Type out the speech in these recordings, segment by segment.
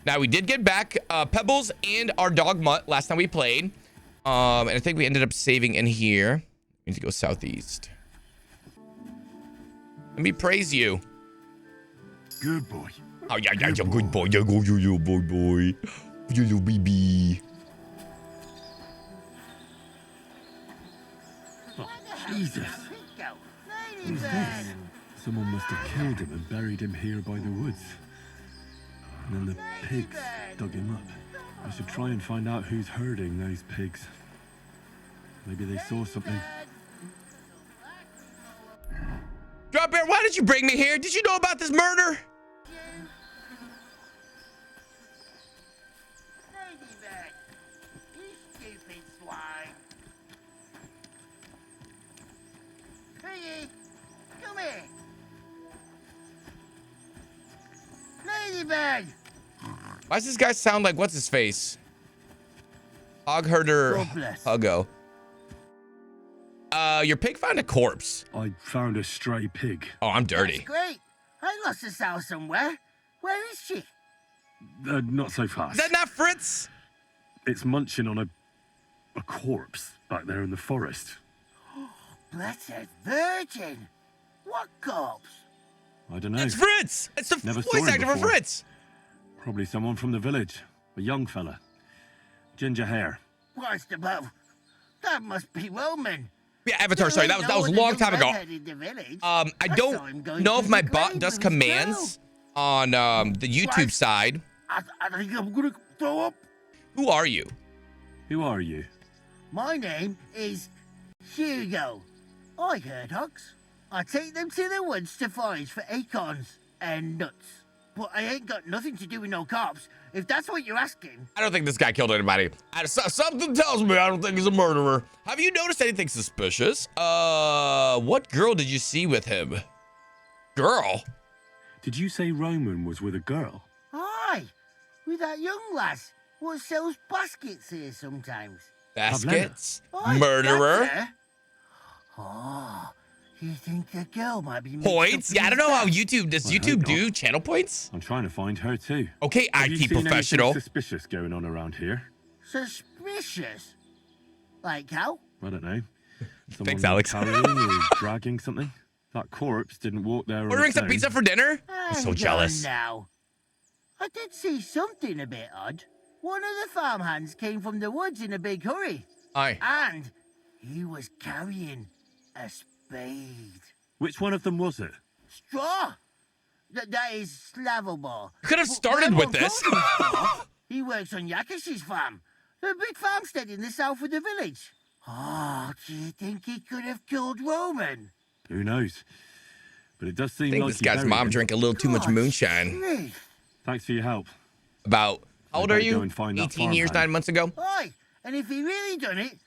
Now we did get back Pebbles and our dog Mutt last time we played. And I think we ended up saving in here. We need to go southeast. Let me praise you. Good boy. Oh yeah, yeah, good boy. Yeah, go, you boy. You little baby. Oh, Jesus. Who's this? Someone must have killed him and buried him here by the woods. And then the pigs dug him up. I should try and find out who's herding those pigs. Maybe they saw something. Drop Bear, why did you bring me here? Did you know about this murder? Come here. Ladybird. Why does this guy sound like what's his face? Hog herder Huggo. Your pig found a corpse. I found a stray pig. Oh, I'm dirty. That's great. I lost a sow somewhere. Where is she? Not so fast. Is that not Fritz? It's munching on a corpse back there in the forest. Blessed Virgin. What corpse? I don't know. It's Fritz. It's the Never saw voice him actor for before. Fritz. Probably someone from the village. A young fella. Ginger hair. What's above? That must be Roman. Yeah, Avatar. Sorry, that was a long time ago. I don't know if my bot does commands on the YouTube side. I think I'm gonna throw up. Who are you? Who are you? My name is Hugo. I herd hogs. I take them to the woods to forage for acorns and nuts. But I ain't got nothing to do with no cops, if that's what you're asking. I don't think this guy killed anybody. Something tells me I don't think he's a murderer. Have you noticed anything suspicious? What girl did you see with him? Girl? Did you say Roman was with a girl? Aye, with that young lass what sells baskets here sometimes. Baskets? Aye, Murderer? that's her. Oh, you think the girl might be mixed Points? up Yeah, I in don't know how that? YouTube, does I hope YouTube not. do channel points? I'm trying to find her too. Okay, Have you IT seen anything professional. suspicious going on around here? Suspicious? Like how? I don't know. Someone Thanks, Alex. carrying or dragging something? That corpse didn't walk there on Ordering its some own. pizza for dinner? I'm so Hang on jealous. Now. I did see something a bit odd. One of the farmhands came from the woods in a big hurry. Aye. And he was carrying a spade. Which one of them was it? Straw. That is Slavobor. You could have started with this. He works on Yakish's farm. A big farmstead in the south of the village. Oh, do you think he could have killed Roman? Who knows? But it does seem I think like this he guy's buried mom him. drank a little too much God's moonshine. sake. Thanks for your help. About, how old I are better go you? and find that 18 years, farmhand. 9 months ago? Oi, and if he really done it,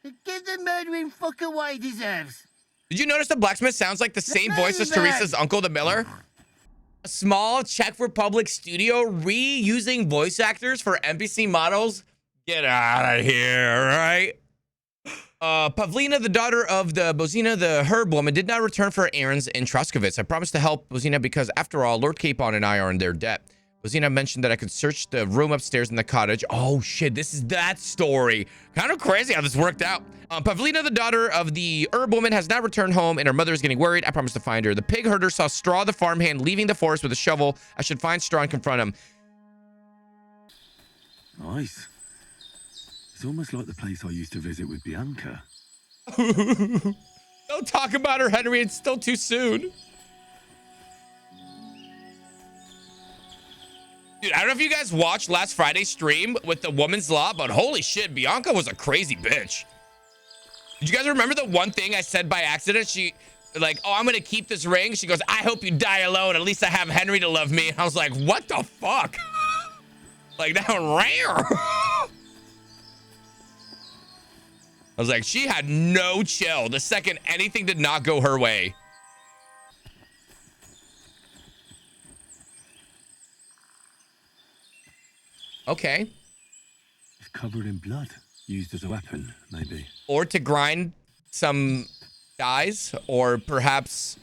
give the murdering fucker what he deserves. Did you notice the blacksmith sounds like the same voice as Ladybird. Teresa's uncle, the miller? A small Czech Republic studio reusing voice actors for NPC models? Get out of here, right? Pavlina, the daughter of the Bozina, the herb woman, did not return for her errands in Troskovitz. I promised to help Bozina because, after all, Lord Capon and I are in their debt. Bozina mentioned that I could search the room upstairs in the cottage. Oh, shit, this is that story. Kind of crazy how this worked out. Pavlina, the daughter of the herb woman, has not returned home, and her mother is getting worried. I promised to find her. The pig herder saw Straw, the farmhand, leaving the forest with a shovel. I should find Straw and confront him. Nice. It's almost like the place I used to visit with Bianca. Don't talk about her, Henry. It's still too soon. Dude, I don't know if you guys watched last Friday's stream with the woman's law, but holy shit, Bianca was a crazy bitch. Did you guys remember the one thing I said by accident? She, like, oh, I'm going to keep this ring. She goes, I hope you die alone. At least I have Henry to love me. I was like, what the fuck? Like, that rare. I was like, she had no chill the second anything did not go her way. Okay. It's covered in blood. Used as a weapon, maybe. Or to grind some dyes, or perhaps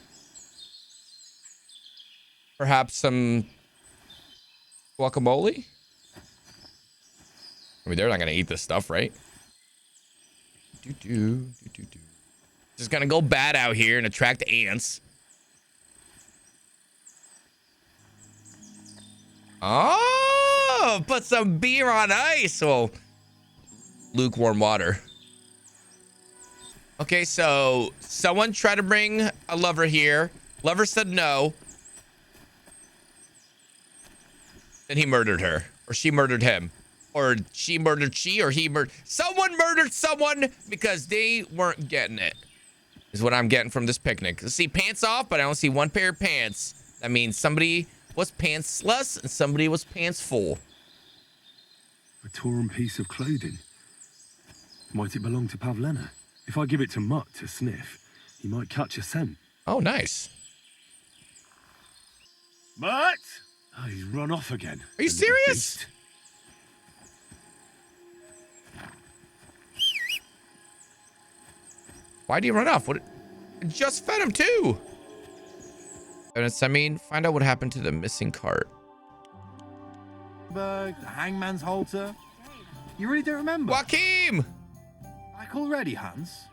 some guacamole. I mean, they're not gonna eat this stuff, right? Just gonna go bad out here and attract ants. Oh, put some beer on ice. Well, lukewarm water. Okay, so someone tried to bring a lover here. Lover said no. Then he murdered her, or she murdered him, or she murdered she, or he murdered. Someone murdered someone because they weren't getting it. Is what I'm getting from this picnic. Let's see, pants off, but I don't see one pair of pants. That means somebody was pantsless and somebody was pants full. A torn piece of clothing. Might it belong to Pavlena? If I give it to Mutt to sniff, he might catch a scent. Oh, nice. Mutt! Oh, he's run off again. Are you serious? Why do you run off? What? I just fed him too. Evidence, I mean, find out what happened to the missing cart. The hangman's halter. You really don't remember? Joachim! Back already, Hans?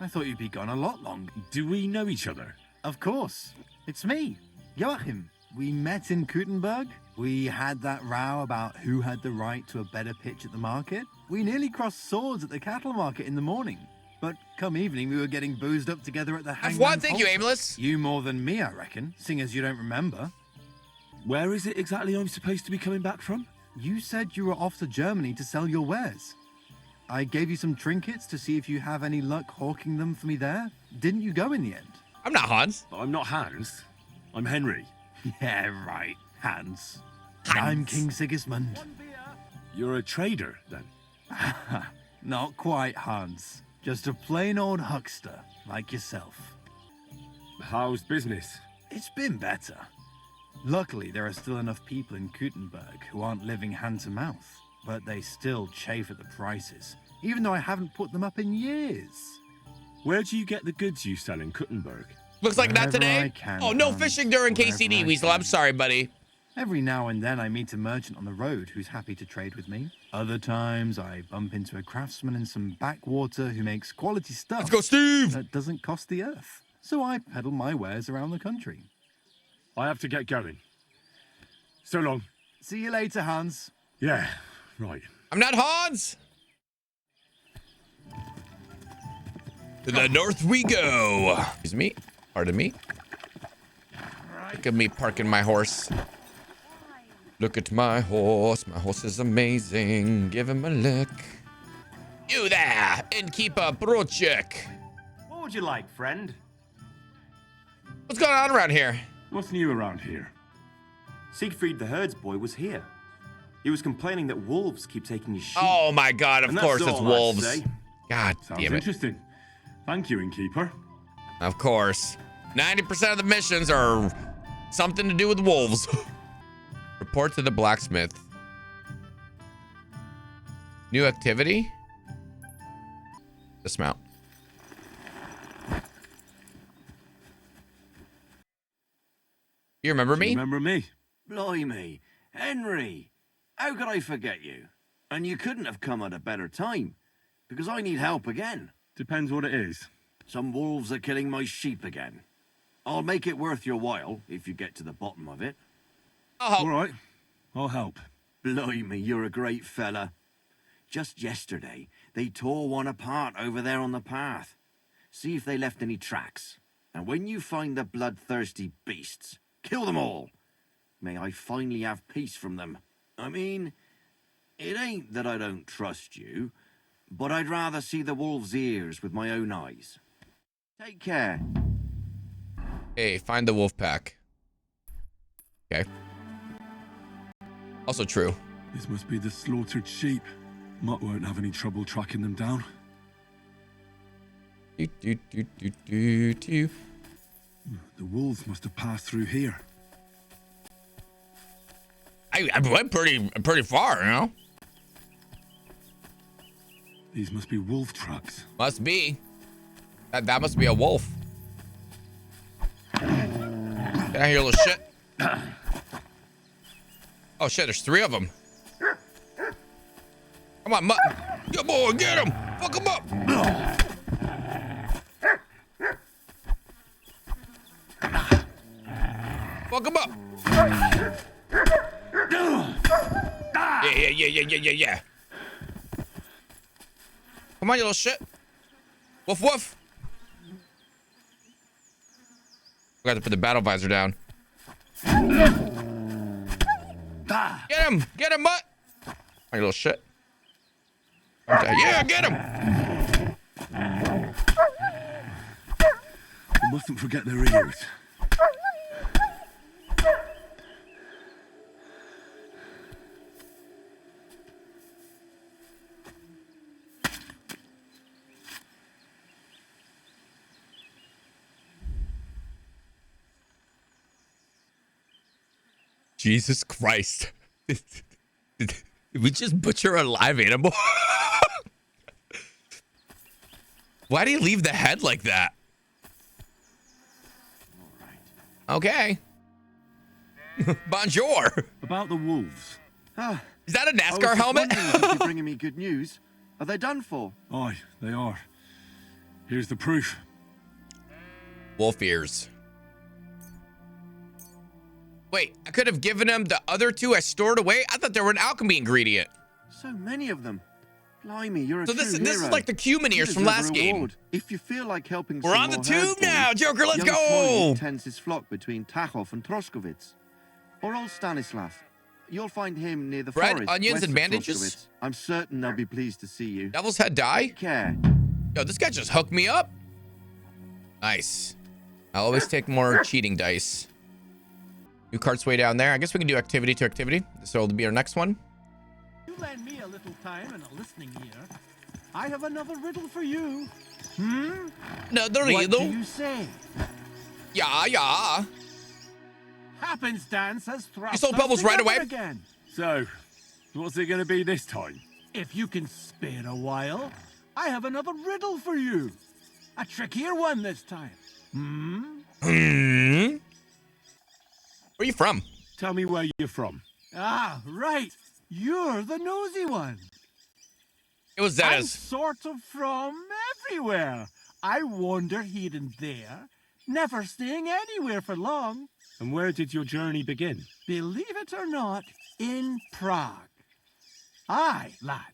I thought you'd be gone a lot longer. Do we know each other? Of course. It's me, Joachim. We met in Kuttenberg. We had that row about who had the right to a better pitch at the market. We nearly crossed swords at the cattle market in the morning. But come evening, we were getting boozed up together at the hangman's F1, thank you, halter. Aimless. You more than me, I reckon, seeing as you don't remember. Where is it exactly I'm supposed to be coming back from? You said you were off to Germany to sell your wares. I gave you some trinkets to see if you have any luck hawking them for me there. Didn't you go in the end? I'm not Hans. I'm not Hans. I'm Henry. Yeah, right, Hans. I'm King Sigismund. You're a trader, then? Not quite, Hans. Just a plain old huckster, like yourself. How's business? It's been better. Luckily, there are still enough people in Kuttenberg who aren't living hand to mouth, but they still chafe at the prices, even though I haven't put them up in years. Where do you get the goods you sell in Kuttenberg? Looks like not Wherever I today. can, Oh, no Hans. fishing during Wherever KCD, I Weasel. can. I'm sorry, buddy. Every now and then I meet a merchant on the road who's happy to trade with me. Other times I bump into a craftsman in some backwater who makes quality stuff Let's go, Steve. that doesn't cost the earth. So I peddle my wares around the country. I have to get going. So long. See you later, Hans. Yeah, right. I'm not Hans. To the north we go. Excuse me. Pardon me. Look at me parking my horse. Look at my horse. My horse is amazing. Give him a lick. You there, innkeeper Brochik. What would you like, friend? What's going on around here? What's new around here? Siegfried the herdsboy was here. He was complaining that wolves keep taking his sheep. Oh my god, of And that's course it's all I'd wolves. say. God Sounds damn it. interesting. Thank you, innkeeper. Of course. 90% of the missions are something to do with wolves. Report to the blacksmith. New activity? Dismount. You remember me? Remember me? Blimey, Henry, how could I forget you? And you couldn't have come at a better time, because I need help again. Depends what it is. Some wolves are killing my sheep again. I'll make it worth your while, if you get to the bottom of it. All Oh, right. I'll help. Blimey, you're a great fella. Just yesterday, they tore one apart over there on the path. See if they left any tracks. And when you find the bloodthirsty beasts, kill them all. May I finally have peace from them. I mean, it ain't that I don't trust you, but I'd rather see the wolf's ears with my own eyes. Take care. hey, find the wolf pack. Okay. Also true. This must be the slaughtered sheep. Mutt won't have any trouble tracking them down. Do. The wolves must have passed through here. I went pretty far, you know? These must be wolf tracks. Must be. That must be a wolf. Get out here, little shit. Oh shit, there's 3 of them. Come Come on, Mutt. Yeah, boy, get him. Fuck him up. Fuck him up. Yeah. Come on, you little shit. Woof, woof. We got to put the battle visor down. Get him, Mutt. Come on, you little shit. Yeah, get him. We mustn't forget their ears. Jesus Christ. Did we just butcher a live animal? Why do you leave the head like that? Okay. Bonjour. About the wolves. Is that a I was NASCAR just helmet? wondering if you'd be bringing me good news. Are they done for? Aye, they are. Here's the proof. Wolf ears. Wait, I could have given him the other two I stored away. I thought they were an alchemy ingredient. So many of them. Blimey, you're a So true this hero. is like the cumin You ears from deserve a last game. reward. If you feel like helping We're some on the more tube herd now, boys, Joker. Let's young go. Smolny tends his flock between Tachov and Troskowitz. Or old Stanislav. You'll find him near the Bread, forest. onions, west and of bandages? Troskowitz. I'm certain they'll be pleased to see you. Devil's head die? Take care. Yo, this guy just hooked me up. Nice. I always take more cheating dice. New cart's way down there. I guess we can do activity to activity. So it'll be our next one. You lend me a little time and a listening ear. I have another riddle for you. Hmm? Another What do riddle. you say? Yeah. Happenstance has thrust You sold us bubbles right together away? again. So, what's it going to be this time? If you can spare a while, I have another riddle for you. A trickier one this time. Where are you from? Tell me where you're from. Ah, right. You're the nosy one. It was that I'm as sort of from everywhere. I wander here and there, never staying anywhere for long. And where did your journey begin? Believe it or not, in Prague. Aye, lad.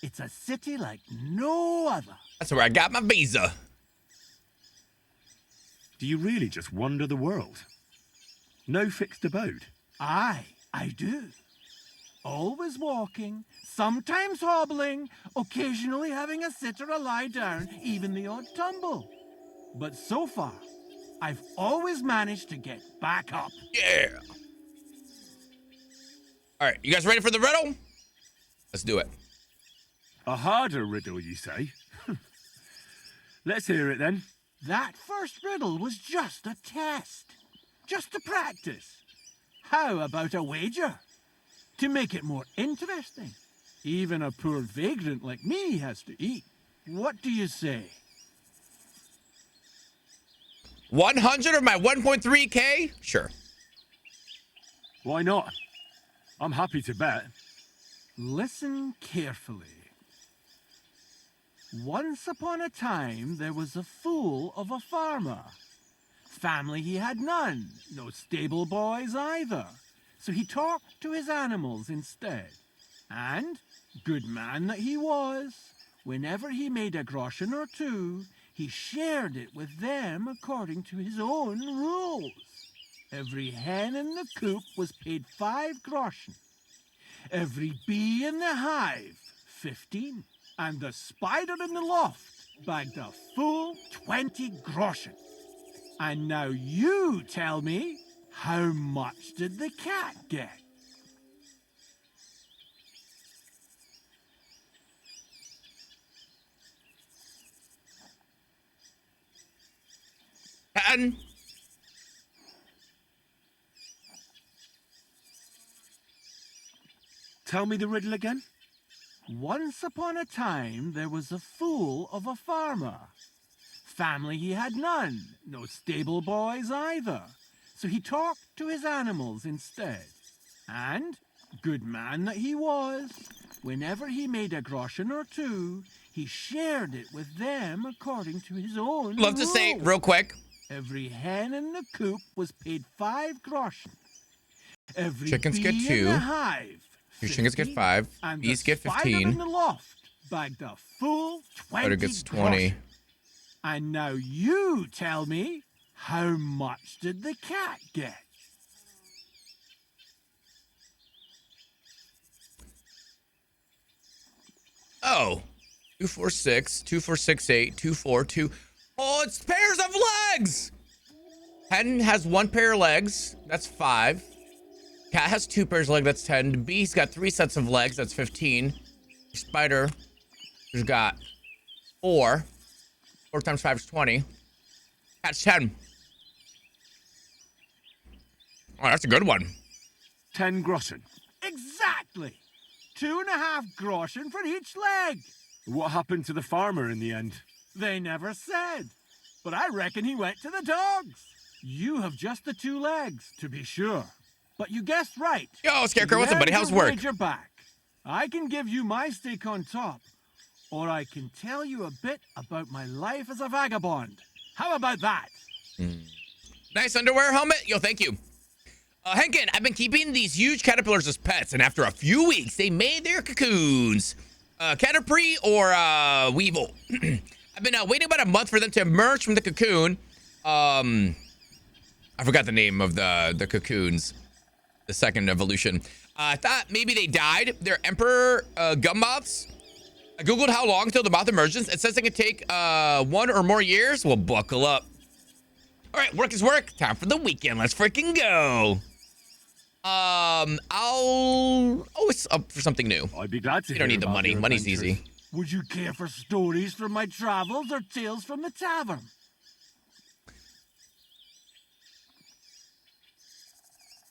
It's a city like no other. that's where I got my visa. Do you really just wander the world? No fixed abode? Aye, I do. Always walking, sometimes hobbling, occasionally having a sit or a lie down, even the odd tumble. But so far, I've always managed to get back up. Yeah. All right, you guys ready for the riddle? Let's do it. A harder riddle, you say? Let's hear it then. That first riddle was just a test, just to practice. How about a wager? To make it more interesting. Even a poor vagrant like me has to eat. What do you say? 100 of my 1.3K? Sure. Why not? I'm happy to bet. Listen carefully. Once upon a time, there was a fool of a farmer. Family he had none, no stable boys either. So he talked to his animals instead. And, good man that he was, whenever he made a groschen or two, he shared it with them according to his own rules. Every hen in the coop was paid 5 groschen. Every bee in the hive, 15. And the spider in the loft bagged a full 20 groschen. And now you tell me, how much did the cat get? And Tell me the riddle again. Once upon a time, there was a fool of a farmer. Family he had none, no stable boys either. So he talked to his animals instead. And, Good man that he was. Whenever he made a groschen or two, he shared it with them according to his own Love to say rules. real quick. Every hen in the coop was paid 5 groschen. Every Chickens bee get in 2. the hive, Your chickens get 50, 5. and Bees the get spider 15. in the loft bagged a full 20 Spider gets 20. groschen. And now you tell me, how much did the cat get? Oh. 2, 4, 6. 2, 4, 6, 8. 2, 4, 2. Oh, it's pairs of legs. Hen has 1 pair of legs. That's 5. Cat has 2 pairs of legs. That's 10. The bee's got 3 sets of legs. That's 15. Spider has got 4. 4 times 5 is 20. Cat's 10. Oh, that's a good one. 10 groschen. Exactly. 2.5 groschen for each leg. What happened to the farmer in the end? They never said. But I reckon he went to the dogs. You have just the 2 legs, to be sure. But you guessed right. Yo, Scarecrow, what's up, buddy? How's There's your work? wager back. I can give you my stake on top, or I can tell you a bit about my life as a vagabond. How about that? Nice underwear helmet. Yo, thank you. Henken, I've been keeping these huge caterpillars as pets, and after a few weeks, they made their cocoons. Caterpie or Weevil. I've been waiting about a month for them to emerge from the cocoon. I forgot the name of the cocoons. The second evolution. I thought maybe they died. They're emperor gum moths. I googled how long till the moth emerges. It says it can take 1 or more years. Well, buckle up. All right, work is work. Time for the weekend. Let's freaking go. I'll always up for something new. I'd be glad to You don't hear need the about money. your Money's adventures. easy. Would you care for stories from my travels or tales from the tavern?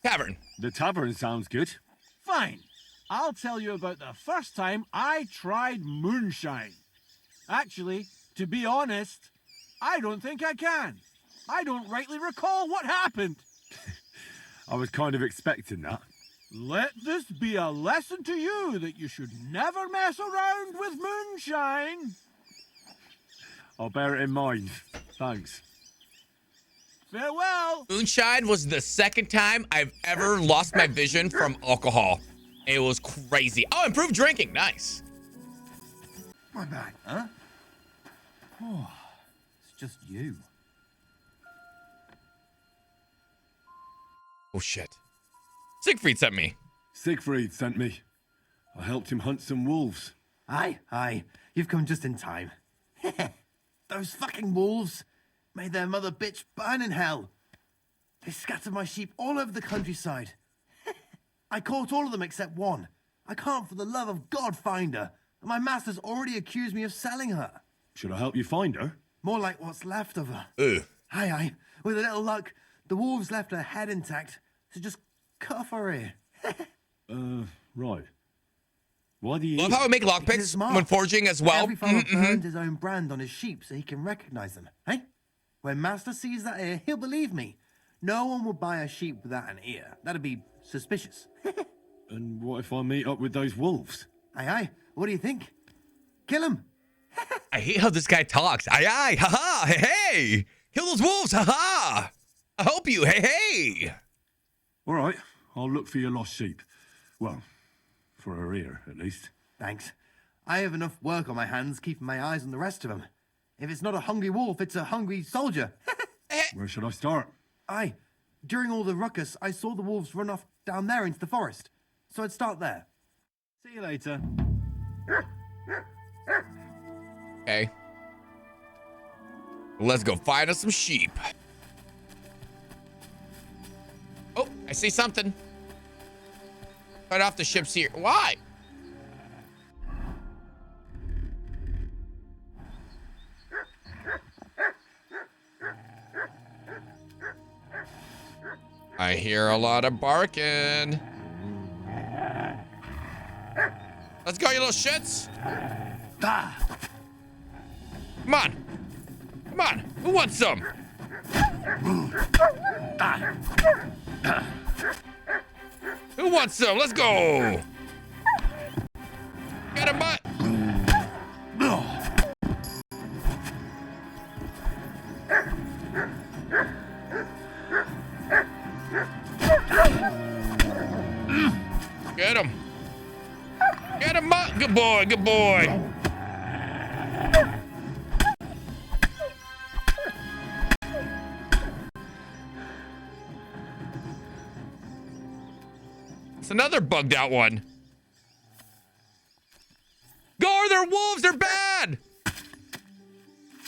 Tavern. The tavern sounds good. Fine. I'll tell you about the first time I tried moonshine. Actually, to be honest, I don't think I can. I don't rightly recall what happened. I was kind of expecting that. Let this be a lesson to you that you should never mess around with moonshine. I'll bear it in mind. Thanks. Farewell. Moonshine was the second time I've ever lost my vision from alcohol. It was crazy. Oh, improved drinking. Nice. My bad, huh? Oh, it's just you. Oh, shit. Siegfried sent me. Siegfried sent me. I helped him hunt some wolves. Aye, you've come just in time. Those fucking wolves made their mother bitch burn in hell. They scattered my sheep all over the countryside. I caught all of them except one. I can't for the love of God find her, and my master's already accused me of selling her. Should I help you find her? More like what's left of her. Ugh. Aye, with a little luck, the wolves left her head intact, so just cut off her ear. Right. Why do you... Love how I make Because lockpicks it's marked. when forging as well. Every farmer burned his own brand on his sheep so he can recognize them. Hey, when master sees that ear, he'll believe me. No one will buy a sheep without an ear. That'd be suspicious. And what if I meet up with those wolves? Aye, what do you think? Kill him. I hate how this guy talks. Aye, aye, haha, hey, hey. Kill those wolves, haha. I help you, hey, hey. All right, I'll look for your lost sheep. Well, for her ear, at least. Thanks. I have enough work on my hands keeping my eyes on the rest of them. If it's not a hungry wolf, it's a hungry soldier. Where should I start? Aye, during all the ruckus, I saw the wolves run off down there into the forest. So I'd start there. See you later. Okay. Let's go find us some sheep. Oh, I see something. Cut off the ships here. Why? I hear a lot of barking. Let's go, you little shits. Ah! Come on. Come on. Who wants some? Who wants some? Let's go. Get a butt. Get him. Get him up. Good boy. Good boy. It's another bugged out one. Gar, they're wolves. They're bad.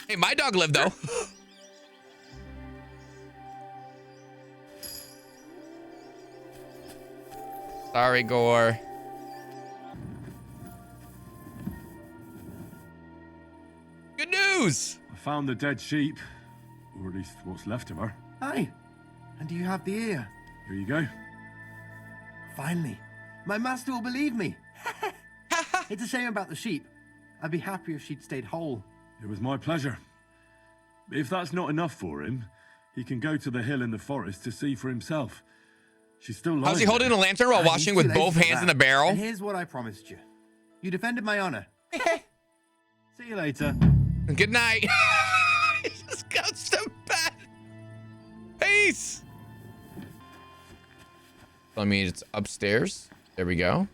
Hey, my dog lived though. Sorry, Gore. Good news. I found the dead sheep, or at least what's left of her. Aye. And do you have the ear? Here you go. Finally. My master will believe me. It's a shame about the sheep. I'd be happier if she'd stayed whole. It was my pleasure. If that's not enough for him, he can go to the hill in the forest to see for himself. She's still lying. How's he holding a lantern while washing with both hands in the barrel? And here's what I promised you. You defended my honor. See you later. Good night. He just goes to bed. Peace. I mean, it's upstairs. There we go.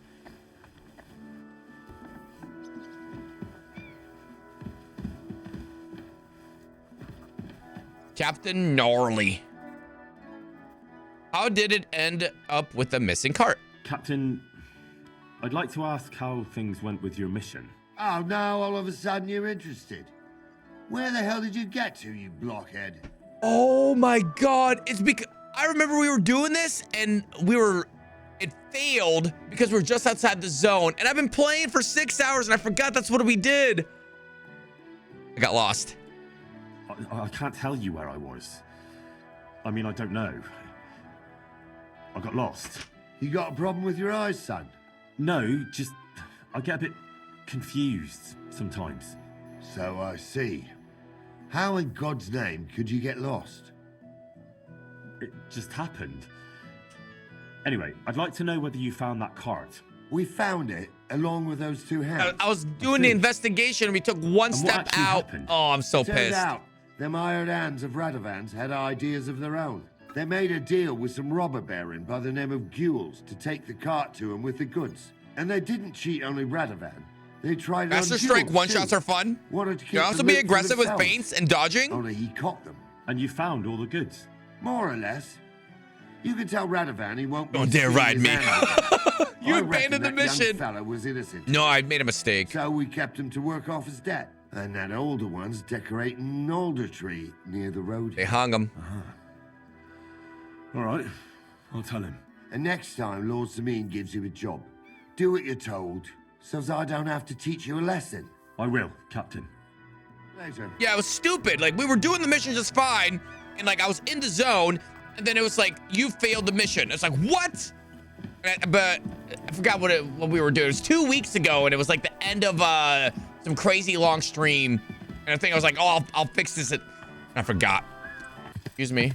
Captain Gnarly. How did it end up with the missing cart? Captain, I'd like to ask how things went with your mission. Oh, now all of a sudden you're interested. Where the hell did you get to, you blockhead? Oh my God. It's because I remember we were doing this and it failed because we were just outside the zone. And I've been playing for 6 hours and I forgot that's what we did. I got lost. I can't tell you where I was. I mean, I don't know. I got lost. You got a problem with your eyes, son? No, just I get a bit confused sometimes. So I see. How in God's name could you get lost? It just happened. Anyway, I'd like to know whether you found that cart. We found it along with those two hands. I was doing the investigation. We took one step actually out. happened? Oh, I'm so Turned pissed. out, them hired hands of Radovans had ideas of their own. They made a deal with some robber baron by the name of Gules to take the cart to him with the goods. And they didn't cheat only Radovan. They tried it Master on Strike Gules, one-shots too. are fun. Wanted to keep You can also the be loot for aggressive with themselves. feints and dodging. Only he caught them. And you found all the goods. More or less. You can tell Radovan he won't be Don't dare seeing ride his me. animals. You I abandoned the reckon that young mission. fella was innocent. No, I made a mistake. So we kept him to work off his debt. And that older one's decorating an alder tree near the road. They hung him. All right, I'll tell him. And next time Lord Sameen gives you a job, do what you're told, so I don't have to teach you a lesson. I will, Captain. Later. Yeah, it was stupid. Like, we were doing the mission just fine. And, like, I was in the zone. And then it was like, you failed the mission. It's like, what? But I forgot what we were doing. It was 2 weeks ago. And it was like the end of some crazy long stream. And I think I was like, oh, I'll fix this. And I forgot. Excuse me.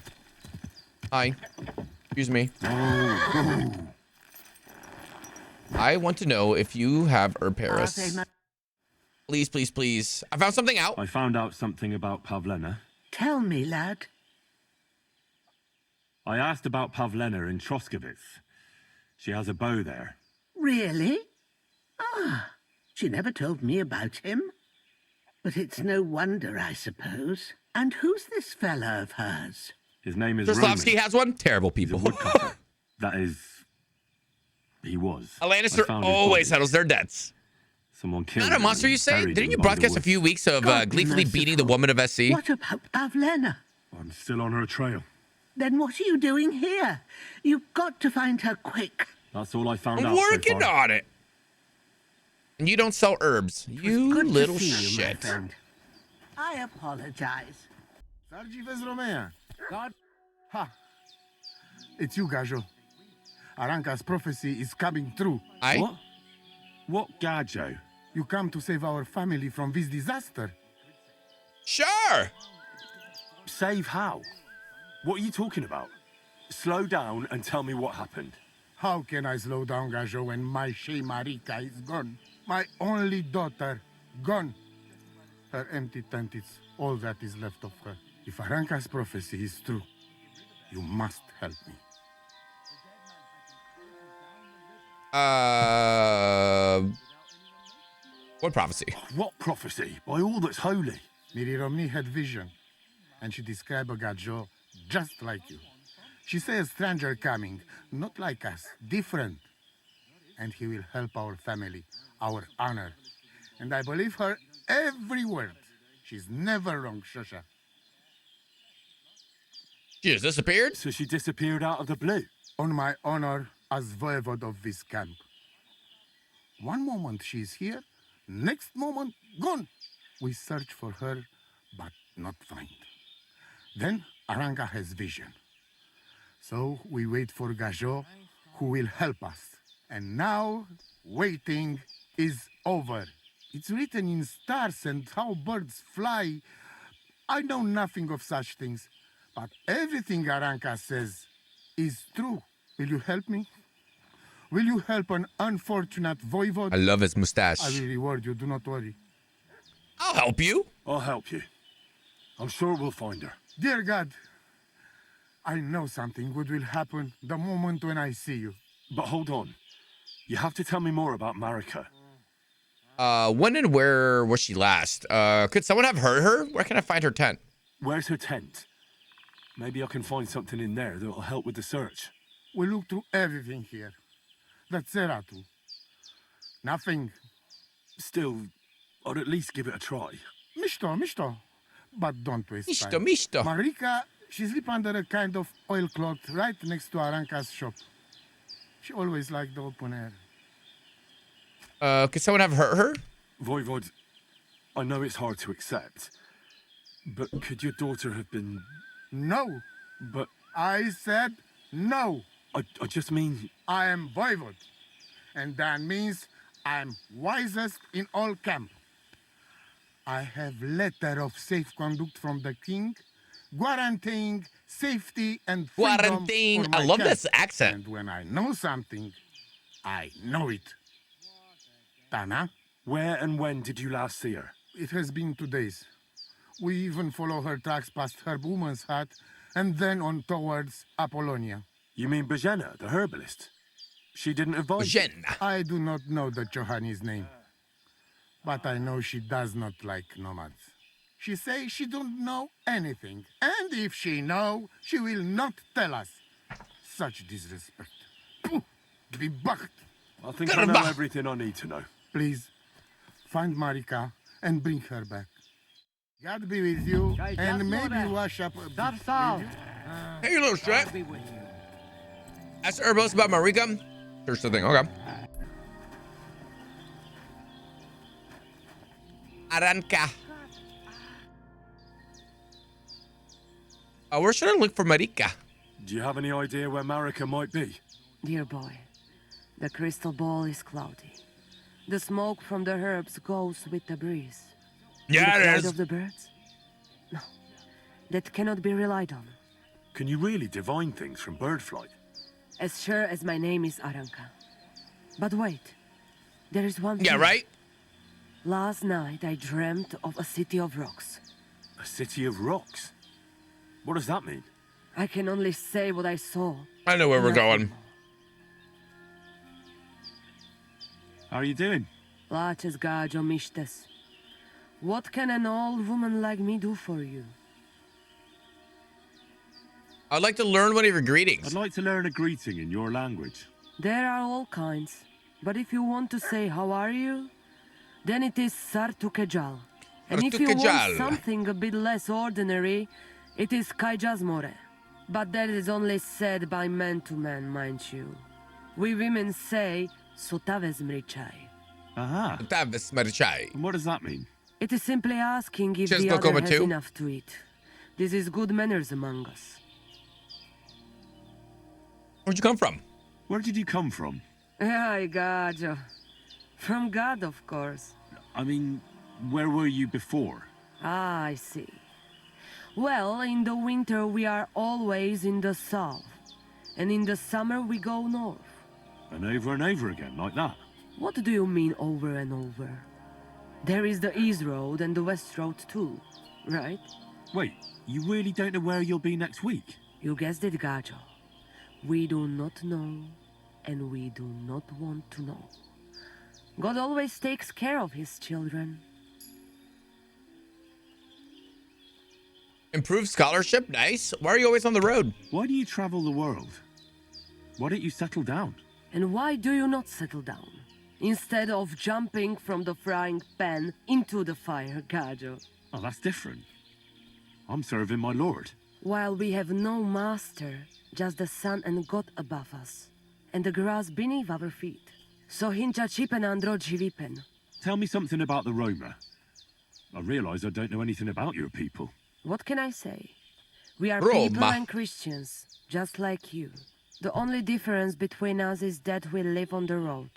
Hi. Excuse me. I want to know if you have Herb Paris. Please, please, please. I found something out. I found out something about Pavlena. Tell me, lad. I asked about Pavlena in Troskovitz. She has a bow there. Really? Ah, she never told me about him. But it's no wonder, I suppose. And who's this fella of hers? His name is Droslavsky Roman. has one? Terrible He's a people. woodcutter. That is... He was. A I Lannister found his always body. settles their debts. Someone killed Not a him monster, and you say? buried Didn't him you by the broadcast a woods. few weeks of God gleefully beating the merciful. woman of SC? What about Pavlena? I'm still on her trail. Then what are you doing here? You've got to find her quick. That's all I found I'm out working so far. on it. And you don't sell herbs. You Good little to see you, my shit. friend. I apologize. Sargi vezi Romea. God. Ha. It's you, Gajo. Aranka's prophecy is coming true. What? What Gajo? You come to save our family from this disaster. Sure. Save how? What are you talking about? Slow down and tell me what happened. How can I slow down Gajo when my She Marika is gone? My only daughter, gone. Her empty tent is all that is left of her. If Aranka's prophecy is true, you must help me. What prophecy? What prophecy? By all that's holy. Miri Romney had vision, and she described a Gajo just like you. She says a stranger coming, not like us, different. And he will help our family, our honor. And I believe her every word. She's never wrong, Shosha. She just disappeared? So she disappeared out of the blue. On my honor as Voivode of this camp. One moment she's here, next moment gone. We search for her, but not find. Then Aranka has vision. So we wait for Gajo, who will help us. And now, waiting is over. It's written in stars and how birds fly. I know nothing of such things, but everything Aranka says is true. Will you help me? Will you help an unfortunate voivode? I love his mustache. I will reward you, do not worry. I'll help you. I'll help you. I'm sure we'll find her. Dear God, I know something good will happen the moment when I see you. But hold on. You have to tell me more about Marika. When and where was she last? Could someone have heard her? Where can I find her tent? Where's her tent? Maybe I can find something in there that'll help with the search. We look through everything here. The Ceratu. Nothing. Still, I'd at least give it a try. Misto. But don't waste time. Misto. Marika, she sleep under a kind of oilcloth right next to Aranka's shop. She always liked the open air. Could someone have heard her? Voivode, I know it's hard to accept, but could your daughter have been... No. But... I said no. I just mean... I am Voivode, and that means I'm wisest in all camp. I have letter of safe conduct from the king, guaranteeing safety and freedom Guaranteeing. for my I love camp. this accent. And when I know something, I know it. Tana, Where and when did you last see her? it has been 2 days. We even follow her tracks past her woman's hut and then on towards Apollonia. You mean Bajena, the herbalist? She didn't advise you? Jen. I do not know the Johani's name, but I know she does not like nomads. She says she don't know anything, and if she know, she will not tell us. Such disrespect. Pooh, be bucked. I think I know everything I need to know. Please, find Marika and bring her back. God be with you, and maybe wash up a bit. will you? Hey, you little shit. Ask Herbos about Marika. Here's the thing. Okay. Aranka. Where should I look for Marika? Do you have any idea where Marika might be? Dear boy, the crystal ball is cloudy. The smoke from the herbs goes with the breeze. Yeah, the it flight is. of the birds? No, that cannot be relied on. Can you really divine things from bird flight? As sure as my name is Aranka. But wait, there is one thing. Yeah, right? Last night I dreamt of a city of rocks. A city of rocks? What does that mean? I can only say what I saw. I know where we're Nothing going. more. How are you doing? Laches gajo mishtes. What can an old woman like me do for you? I'd like to learn one of your greetings. I'd like to learn a greeting in your language. There are all kinds. But if you want to say how are you, then it is Sartukejal. And if you want Sartukejal. something a bit less ordinary, it is Kaijazmore. But that is only said by man to man, mind you. We women say Sotavezmrichai. Aha. Tavis Marichai. And what does that mean? It is simply asking if Just the look other over has too. enough to eat. This is good manners among us. Where'd you come from? Where did you come from? Ay, gajo. From God, of course. I mean, where were you before? Ah, I see. Well, in the winter we are always in the south, and in the summer we go north. And over again, like that. What do you mean over and over? There is the East Road and the West Road too, right? Wait, you really don't know where you'll be next week? You guessed it, Gajo. We do not know, and we do not want to know. God always takes care of his children. Improved scholarship, nice. Why are you always on the road? Why do you travel the world? Why don't you settle down? And why do you not settle down? Instead of jumping from the frying pan into the fire, Gajo. Oh, that's different. I'm serving my lord. While we have no master, just the sun and God above us, and the grass beneath our feet. So hincha chipen andro jivipen. Tell me something about the Roma. I realise I don't know anything about your people. What can I say? We are Roma. people and Christians, just like you. The only difference between us is that we live on the road,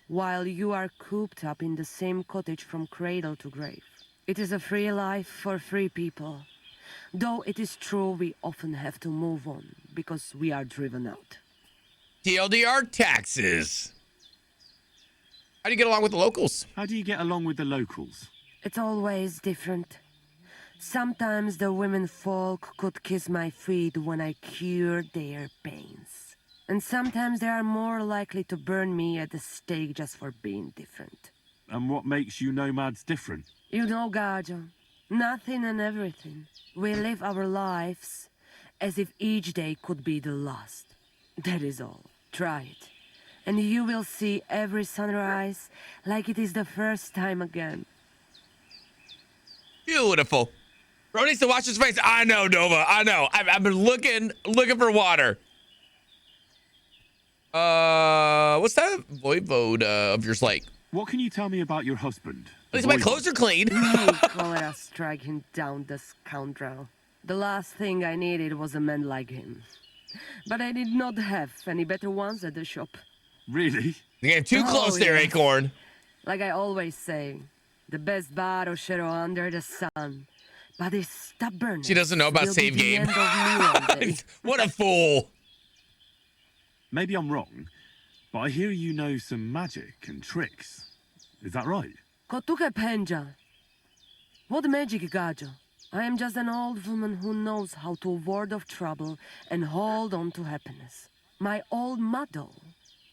while you are cooped up in the same cottage from cradle to grave. It is a free life for free people. Though it is true we often have to move on, because we are driven out. TLDR taxes. How do you get along with the locals? How do you get along with the locals? It's always different. Sometimes the women folk could kiss my feet when I cured their pains. And sometimes they are more likely to burn me at the stake just for being different. And what makes you nomads different? You know, Gajo, nothing and everything. We live our lives as if each day could be the last. That is all. Try it. And you will see every sunrise like it is the first time again. Beautiful. Bro needs to wash his face. I know, Nova. I know. I've been looking for water. What's that Voivode of yours like? What can you tell me about your husband? At least my clothes are clean. Cholera strike him down, the scoundrel. The last thing I needed was a man like him. But I did not have any better ones at the shop. Really? You're getting too close there, yes. Acorn. Like I always say, the best baroshero under the sun. But his stubbornness. She doesn't know about will save be the game. end of me one day. What a fool. Maybe I'm wrong, but I hear you know some magic and tricks. Is that right? Kotuke Penja. What magic, Gajo? I am just an old woman who knows how to ward off trouble and hold on to happiness. My old mother,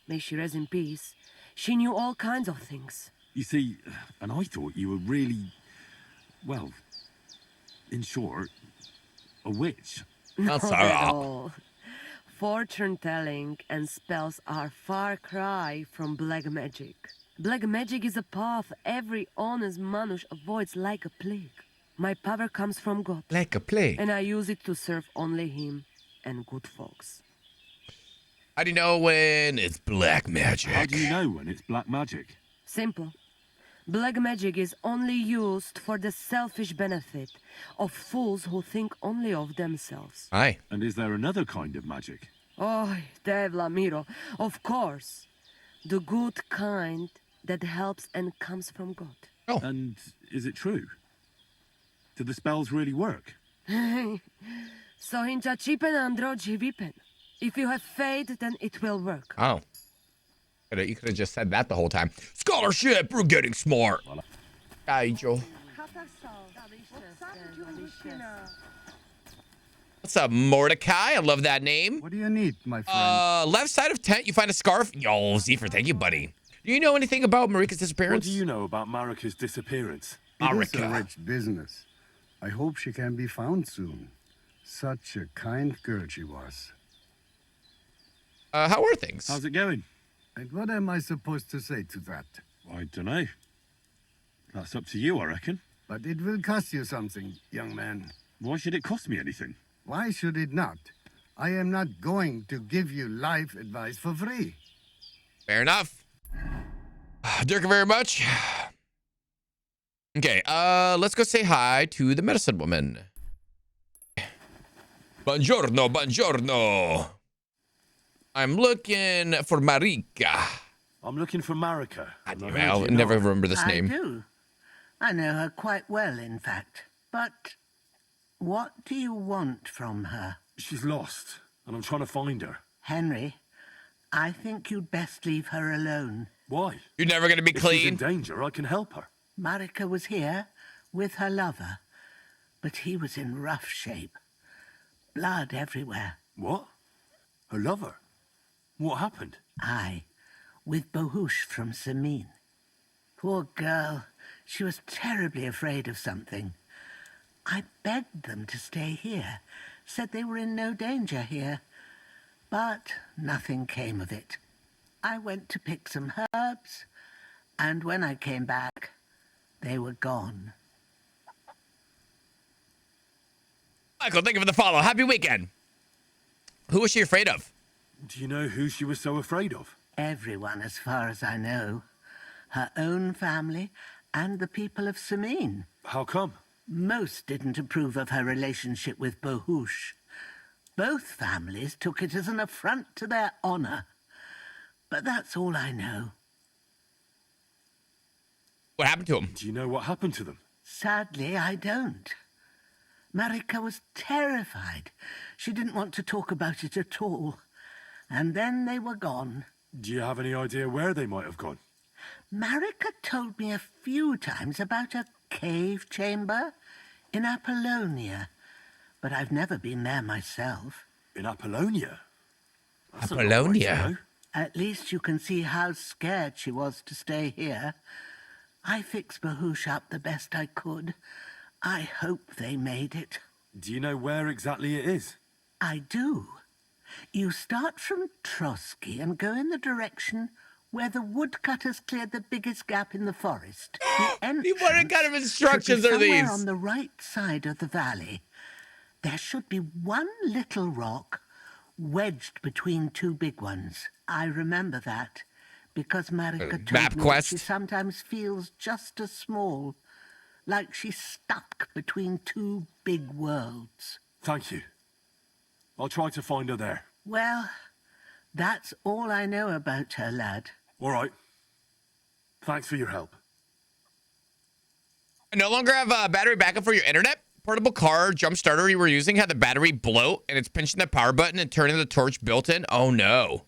may she rest in peace, she knew all kinds of things. You see, and I thought you were really, well, in short, a witch. Not That's at all. all. Fortune-telling and spells are far cry from black magic. Black magic is a path every honest manush avoids like a plague. My power comes from God, Like a plague. and I use it to serve only Him and good folks. How do you know when it's black magic? How do you know when it's black magic? Simple. Black magic is only used for the selfish benefit of fools who think only of themselves. Aye. And is there another kind of magic? Oh, Devla Miro, of course. The good kind that helps and comes from God. Oh. And is it true? Do the spells really work? So hincha chipen andro jivipen. If you have faith, then it will work. Oh. You could have just said that the whole time. Scholarship, we're getting smart. Kaijo. What's up, Mordecai? I love that name. What do you need, my friend? Left side of tent, you find a scarf. Yo, Zephyr, thank you, buddy. Do you know anything about Marika's disappearance? What do you know about Marika's disappearance? It is a Marika. rich business. I hope she can be found soon. Such a kind girl she was. How are things? How's it going? And what am I supposed to say to that? I don't know. That's up to you, I reckon. But it will cost you something, young man. Why should it cost me anything? Why should it not? I am not going to give you life advice for free. Fair enough. Dirk, very much. Okay, let's go say hi to the medicine woman. Buongiorno, buongiorno. I'm looking for Marika. I'm looking for Marika. I'll never remember this name. I do. I know her quite well, in fact. But what do you want from her? She's lost, and I'm trying to find her. Henry, I think you'd best leave her alone. Why? You're never gonna be If she's in clean. danger, I can help her. Marika was here with her lover, but he was in rough shape. Blood everywhere. What? Her lover? What happened? Aye, with Bohush from Samin. Poor girl, she was terribly afraid of something. I begged them to stay here, said they were in no danger here, but nothing came of it. I went to pick some herbs, and when I came back, they were gone. Michael, thank you for the follow. Happy weekend. Who was she afraid of? Do you know who she was so afraid of? Everyone, as far as I know. Her own family and the people of Samin. How come? Most didn't approve of her relationship with Bohush. Both families took it as an affront to their honor. But that's all I know. What happened to him? Do you know what happened to them? Sadly, I don't. Marika was terrified. She didn't want to talk about it at all. And then they were gone. Do you have any idea where they might have gone? Marika told me a few times about a cave chamber in Apollonia, but I've never been there myself. In Apollonia? That's a long way Apollonia? to go. At least you can see how scared she was to stay here. I fixed Bohush up the best I could. I hope they made it. Do you know where exactly it is? I do. You start from Trotsky and go in the direction where the woodcutters cleared the biggest gap in the forest. What kind of instructions should be are these? somewhere on the right side of the valley. There should be one little rock wedged between two big ones. I remember that because Marika map told me that quest? she sometimes feels just as small, like she's stuck between two big worlds. Thank you. I'll try to find her there. Well, that's all I know about her, lad. All right. Thanks for your help. I no longer have a battery backup for your internet. Portable car jump starter you were using had the battery bloat, and it's pinching the power button and turning the torch built in. Oh no.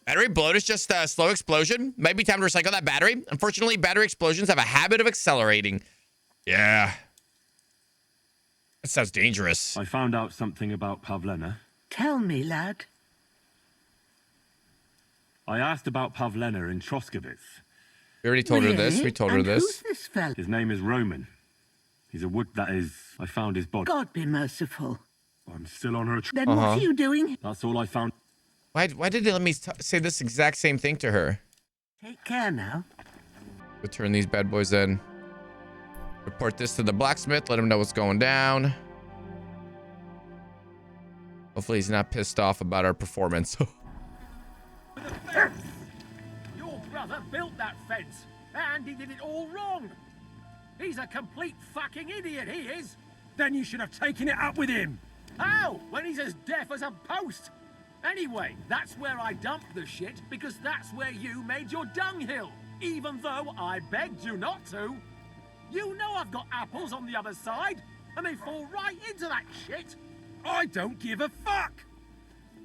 Battery bloat is just a slow explosion. Might be time to recycle that battery. Unfortunately, battery explosions have a habit of accelerating. Yeah. That sounds dangerous. I found out something about Pavlena. Tell me, lad. I asked about Pavlena in Troskowitz. We already told her this. Really? We told her And this. Who's this fella? His name is Roman. He's a wood that is... I found his body. God be merciful. I'm still on her... Then what are you doing? That's all I found. Why did they let me say this exact same thing to her? Take care now. We'll turn these bad boys in. Report this to the blacksmith. Let him know what's going down. Hopefully he's not pissed off about our performance. Your brother built that fence, and he did it all wrong. He's a complete fucking idiot, he is. Then you should have taken it up with him. How? When he's as deaf as a post. Anyway, that's where I dumped the shit, because that's where you made your dunghill, even though I begged you not to. You know I've got apples on the other side, and they fall right into that shit. I don't give a fuck.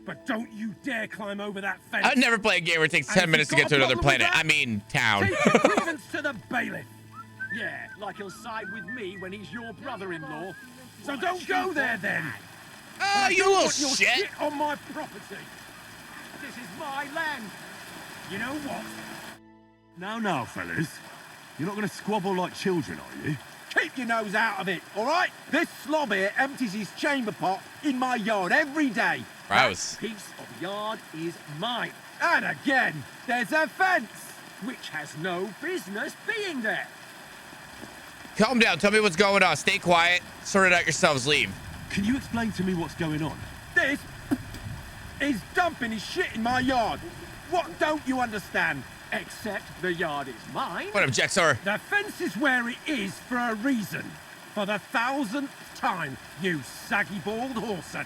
But don't you dare climb over that fence. I'd never play a game where it takes 10 minutes to get to another planet. I mean, town. Take your grievance to the bailiff. Yeah, like he'll side with me when he's your brother-in-law. So don't go there then. Oh, you little shit. On my property. This is my land. You know what? Now, fellas. You're not going to squabble like children, are you? Keep your nose out of it, all right? This slob here empties his chamber pot in my yard every day. Gross. That piece of yard is mine. And again, there's a fence, which has no business being there. Calm down. Tell me what's going on. Stay quiet. Sort it out yourselves. Leave. Can you explain to me what's going on? This is dumping his shit in my yard. What don't you understand? Except the yard is mine. What up, Jaxor? The fence is where it is for a reason. For the 1000th time, you saggy-bald whoreson.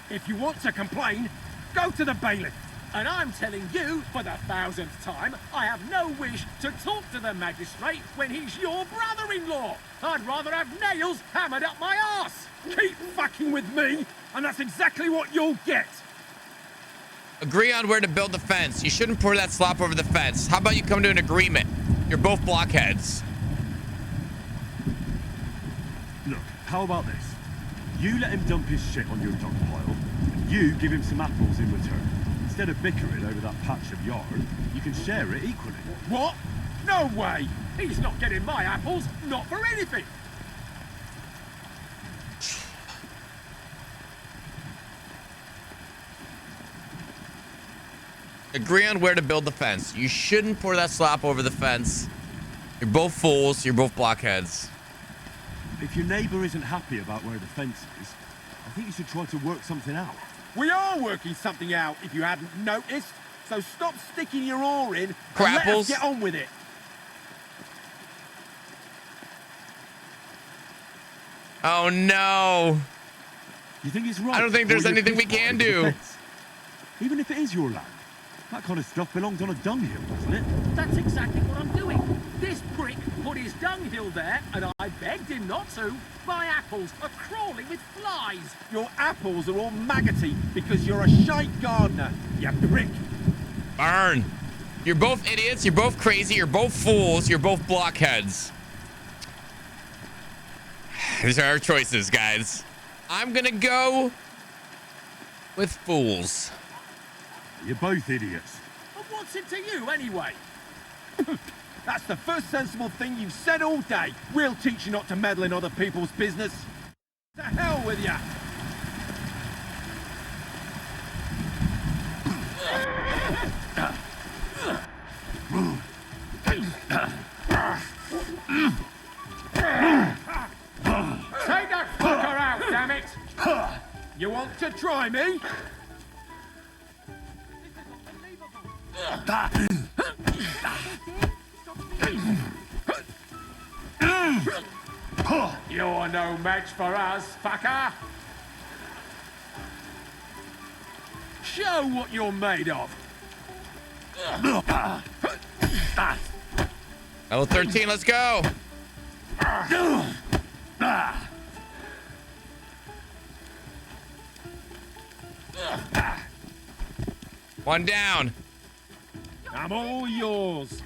If you want to complain, go to the bailiff. And I'm telling you, for the 1000th time, I have no wish to talk to the magistrate when he's your brother-in-law. I'd rather have nails hammered up my arse. Keep fucking with me, and that's exactly what you'll get. Agree on where to build the fence. You shouldn't pour that slop over the fence. How about you come to an agreement? You're both blockheads. Look, how about this? You let him dump his shit on your dung pile, and you give him some apples in return. Instead of bickering over that patch of yard, you can share it equally. What? No way! He's not getting my apples, not for anything! Agree on where to build the fence. You shouldn't pour that slop over the fence. You're both fools. You're both blockheads. If your neighbour isn't happy about where the fence is, I think you should try to work something out. We are working something out, if you hadn't noticed. So stop sticking your oar in and let us get on with it. Oh no. You think it's right? I don't think there's anything we can do. Even if it is your land. That kind of stuff belongs on a dunghill, doesn't it? That's exactly what I'm doing. This prick put his dunghill there, and I begged him not to. My apples are crawling with flies. Your apples are all maggoty because you're a shite gardener, you prick. Burn. You're both idiots. You're both crazy. You're both fools. You're both blockheads. These are our choices, guys. I'm gonna go with fools. You're both idiots. And what's it to you, anyway? That's the first sensible thing you've said all day. We'll teach you not to meddle in other people's business. To hell with ya! Take that fucker out, damn it! You want to try me? You're no match for us, fucker! Show what you're made of! Level 13, let's go! One down. I'm all yours.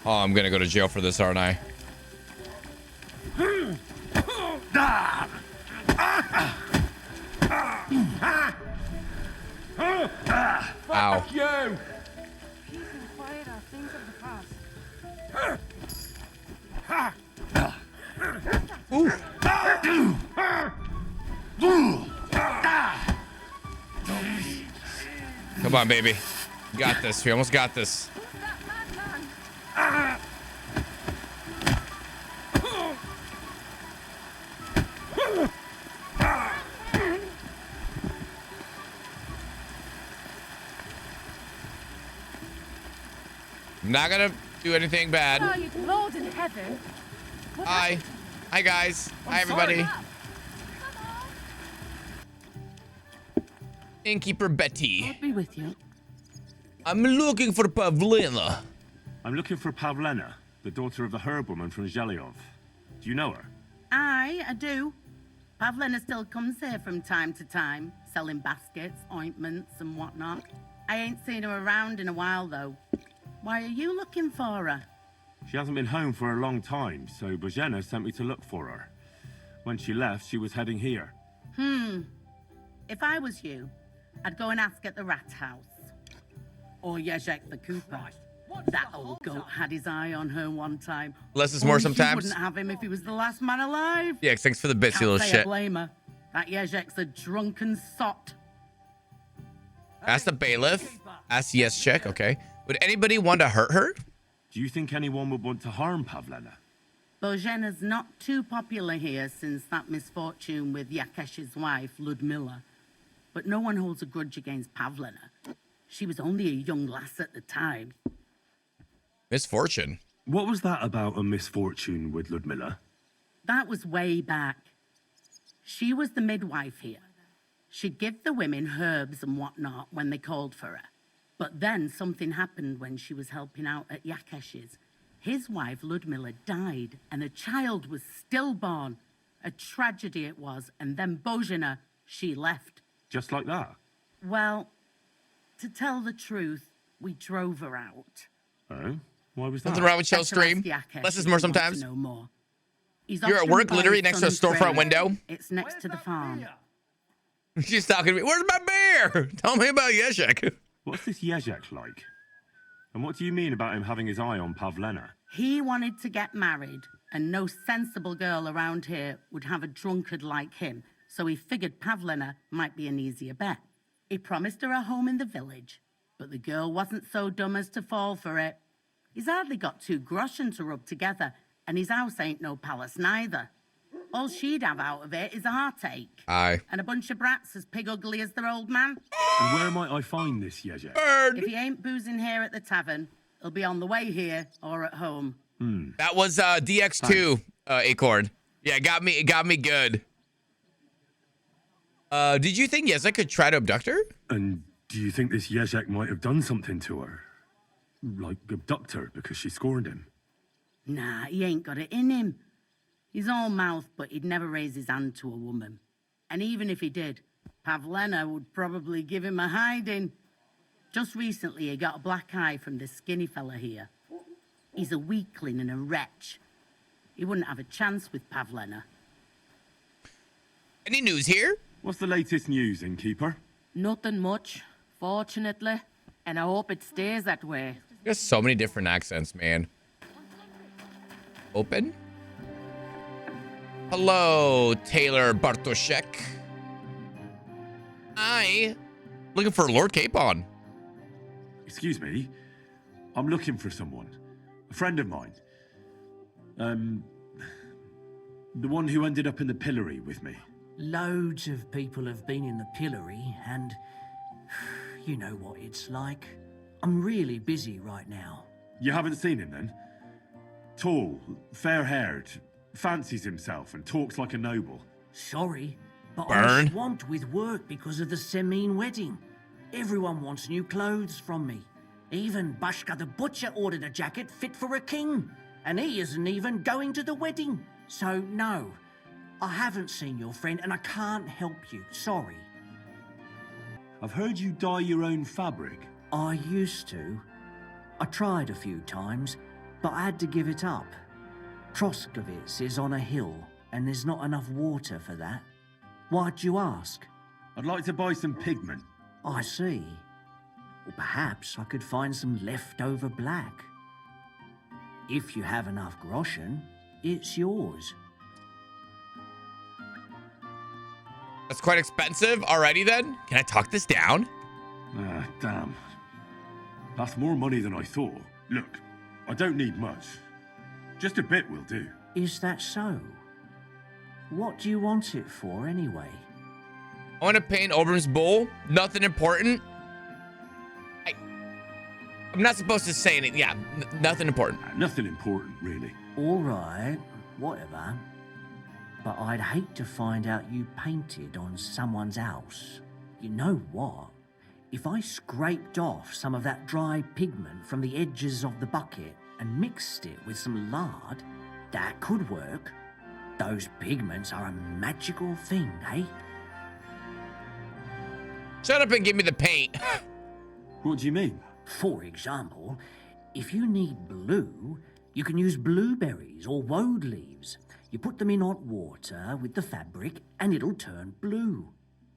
Oh, I'm gonna go to jail for this, aren't I? Ow. Fuck you! Peace and quiet are things of the past. Ooh. Come on, baby. We got this. We almost got this. I'm not gonna do anything bad. Oh, you Lord in heaven. Hi. Hi, guys. Hi, everybody. Innkeeper Betty. I'll be with you. I'm looking for Pavlina. I'm looking for Pavlena, the daughter of the herb woman from Zhelyov. Do you know her? Aye, I do. Pavlina still comes here from time to time, selling baskets, ointments, and whatnot. I ain't seen her around in a while, though. Why are you looking for her? She hasn't been home for a long time, so Bozhena sent me to look for her. When she left, she was heading here. If I was you, I'd go and ask at the rat house. Or Yezhek the Cooper. That old goat had his eye on her one time. Less is more Only sometimes. She wouldn't have him if he was the last man alive. Yeah, thanks for the bits, you Can't little say I shit. blame her. That Yezhek's a drunken sot. Ask the bailiff. Ask yes check. Okay. Would anybody want to hurt her? Do you think anyone would want to harm Pavlena? Bozhena's not too popular here since that misfortune with Yakesh's wife, Ludmilla. But no one holds a grudge against Pavlena. She was only a young lass at the time. Misfortune. What was that about a misfortune with Ludmilla? That was way back. She was the midwife here. She'd give the women herbs and whatnot when they called for her. But then something happened when she was helping out at Yakesh's. His wife, Ludmilla, died, and a child was stillborn. A tragedy it was, and then Bozhina, she left. Just like that? Well, to tell the truth, we drove her out. Oh? Why was that? Nothing wrong with chill stream. Less is more sometimes. You're at work, literally next to a storefront window. It's next to the farm. She's talking to me. Where's my beer? Tell me about Yezhek. What's this Yezhek like? And what do you mean about him having his eye on Pavlena? He wanted to get married, and no sensible girl around here would have a drunkard like him, so he figured Pavlena might be an easier bet. He promised her a home in the village, but the girl wasn't so dumb as to fall for it. He's hardly got 2 groschen to rub together, and his house ain't no palace neither. All she'd have out of it is a heartache. Aye. And a bunch of brats as pig ugly as their old man. And where might I find this Yezhek? If he ain't boozing here at the tavern, he'll be on the way here or at home. That was DX2 Acorn. Yeah, it got me good. Did you think Yezhek could try to abduct her? And do you think this Yezhek might have done something to her? Like abduct her because she scorned him? Nah, he ain't got it in him. He's all mouth, but he'd never raise his hand to a woman. And even if he did, Pavlena would probably give him a hiding. Just recently, he got a black eye from this skinny fella here. He's a weakling and a wretch. He wouldn't have a chance with Pavlena. Any news here? What's the latest news, innkeeper? Nothing much, fortunately. And I hope it stays that way. There's so many different accents, man. Open? Hello, Taylor Bartoshek. Looking for Lord Capon. Excuse me. I'm looking for someone. A friend of mine. The one who ended up in the pillory with me. Loads of people have been in the pillory, and you know what it's like. I'm really busy right now. You haven't seen him then? Tall, fair-haired, fancies himself and talks like a noble. Sorry, but Burn. I'm swamped with work because of the Semine wedding. Everyone wants new clothes from me. Even Bashka the Butcher ordered a jacket fit for a king, and he isn't even going to the wedding. So no, I haven't seen your friend and I can't help you, sorry. I've heard you dye your own fabric. I used to. I tried a few times, but I had to give it up. Troskovitz is on a hill, and there's not enough water for that. Why'd you ask? I'd like to buy some pigment. I see. Or perhaps I could find some leftover black. If you have enough groschen, it's yours. That's quite expensive. Alrighty then. Can I talk this down? Ah, damn. That's more money than I thought. Look, I don't need much. Just a bit will do. Is that so? What do you want it for anyway? I want to paint Oberm's bull. Nothing important. I'm not supposed to say anything. Yeah, nothing important. Nothing important, really. All right, whatever. But I'd hate to find out you painted on someone's house. You know what? If I scraped off some of that dry pigment from the edges of the bucket and mixed it with some lard, that could work. Those pigments are a magical thing, eh? Shut up and give me the paint. What do you mean? For example, if you need blue, you can use blueberries or woad leaves. You put them in hot water with the fabric and it'll turn blue.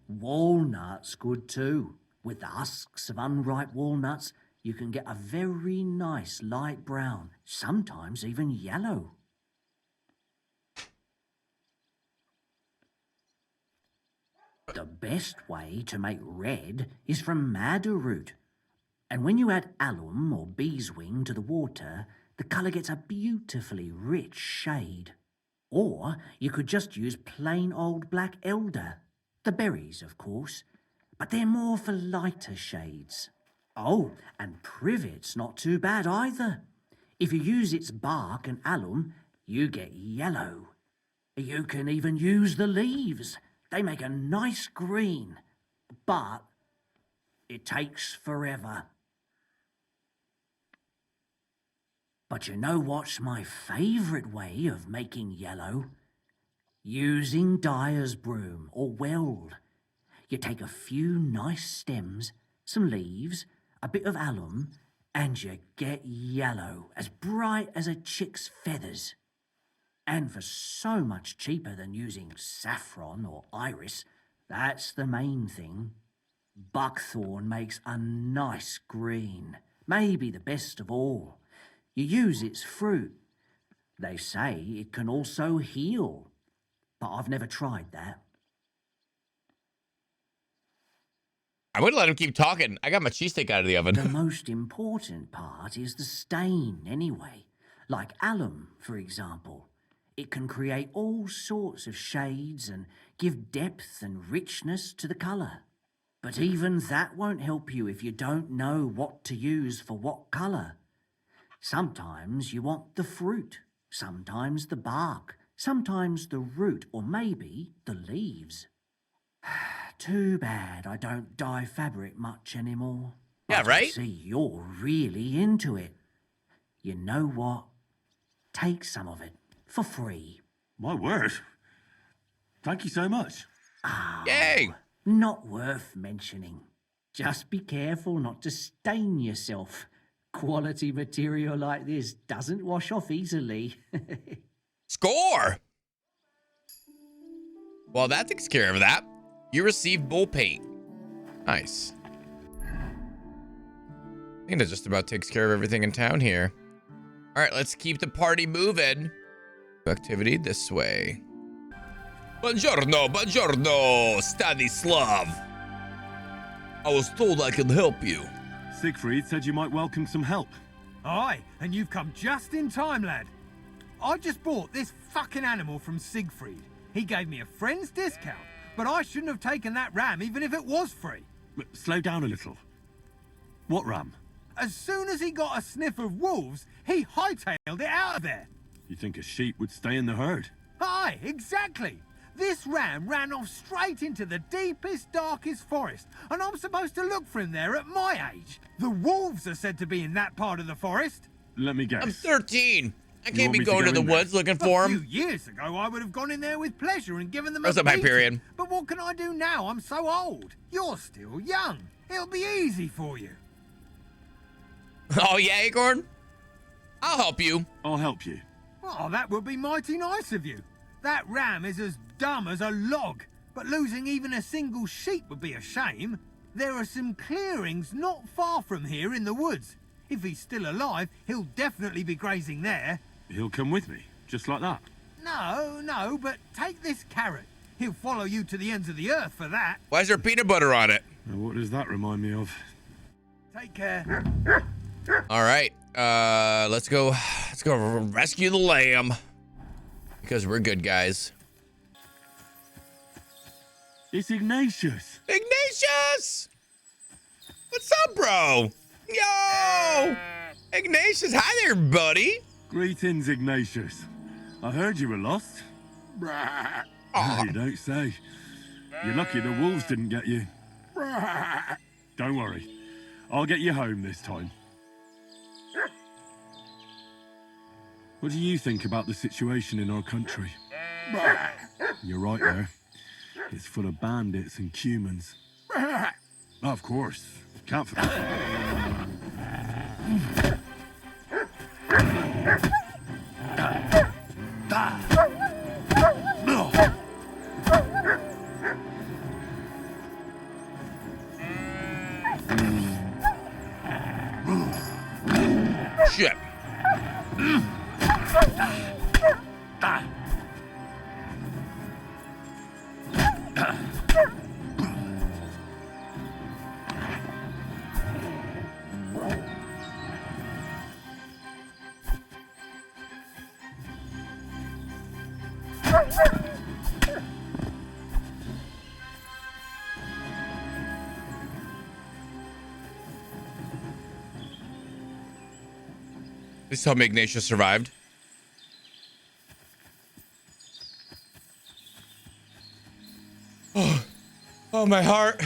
Walnuts good too. With the husks of unripe walnuts, you can get a very nice light brown, sometimes even yellow. The best way to make red is from madder root. And when you add alum or beeswing to the water, the colour gets a beautifully rich shade. Or you could just use plain old black elder. The berries, of course, but they're more for lighter shades. Oh, and privet's not too bad either. If you use its bark and alum, you get yellow. You can even use the leaves. They make a nice green, but it takes forever. But you know what's my favourite way of making yellow? Using dyer's broom or weld. You take a few nice stems, some leaves, a bit of alum, and you get yellow, as bright as a chick's feathers. And for so much cheaper than using saffron or iris, that's the main thing. Buckthorn makes a nice green, maybe the best of all. You use its fruit. They say it can also heal, but I've never tried that. I would let him keep talking. I got my cheesesteak out of the oven. The most important part is the stain, anyway. Like alum, for example. It can create all sorts of shades and give depth and richness to the colour. But even that won't help you if you don't know what to use for what colour. Sometimes you want the fruit, sometimes the bark, sometimes the root, or maybe the leaves. Too bad I don't dye fabric much anymore. Yeah, But right? I see you're really into it. You know what? Take some of it for free. My word. Thank you so much. Yay! Not worth mentioning. Just be careful not to stain yourself. Quality material like this doesn't wash off easily. Score! Well, that takes care of that. You receive bull paint. Nice. I think that just about takes care of everything in town here. All right, let's keep the party moving. Activity this way. Buongiorno, buongiorno, Stanislav. I was told I could help you. Siegfried said you might welcome some help. Aye, and you've come just in time, lad. I just bought this fucking animal from Siegfried. He gave me a friend's discount, but I shouldn't have taken that ram even if it was free. Slow down a little. What ram? As soon as he got a sniff of wolves, he hightailed it out of there. You think a sheep would stay in the herd? Aye, exactly. This ram ran off straight into the deepest, darkest forest, and I'm supposed to look for him there at my age. The wolves are said to be in that part of the forest. Let me guess. I'm 13. I You can't want be me to going go to the in there? woods looking A for few him. years ago, I would have gone in there with pleasure and given them That was a at my beating. period. But what can I do now? I'm so old. You're still young. It'll be easy for you. Oh, yeah, Acorn? I'll help you. I'll help you. Oh, that would be mighty nice of you. That ram is as dumb as a log, but losing even a single sheep would be a shame. There are some clearings not far from here in the woods. If he's still alive, he'll definitely be grazing there. He'll come with me, just like that. No, but take this carrot. He'll follow you to the ends of the earth for that. Why is there peanut butter on it? Now, what does that remind me of? Take care. All right, let's go rescue the lamb because we're good guys. It's Ignatius. Ignatius! What's up, bro? Yo! Ignatius, hi there, buddy. Greetings, Ignatius. I heard you were lost. You don't say. You're lucky the wolves didn't get you. Don't worry. I'll get you home this time. What do you think about the situation in our country? You're right there. It's full of bandits and humans. Of course. Can't forget. Shit. Please tell me Ignatius survived. Oh, my heart.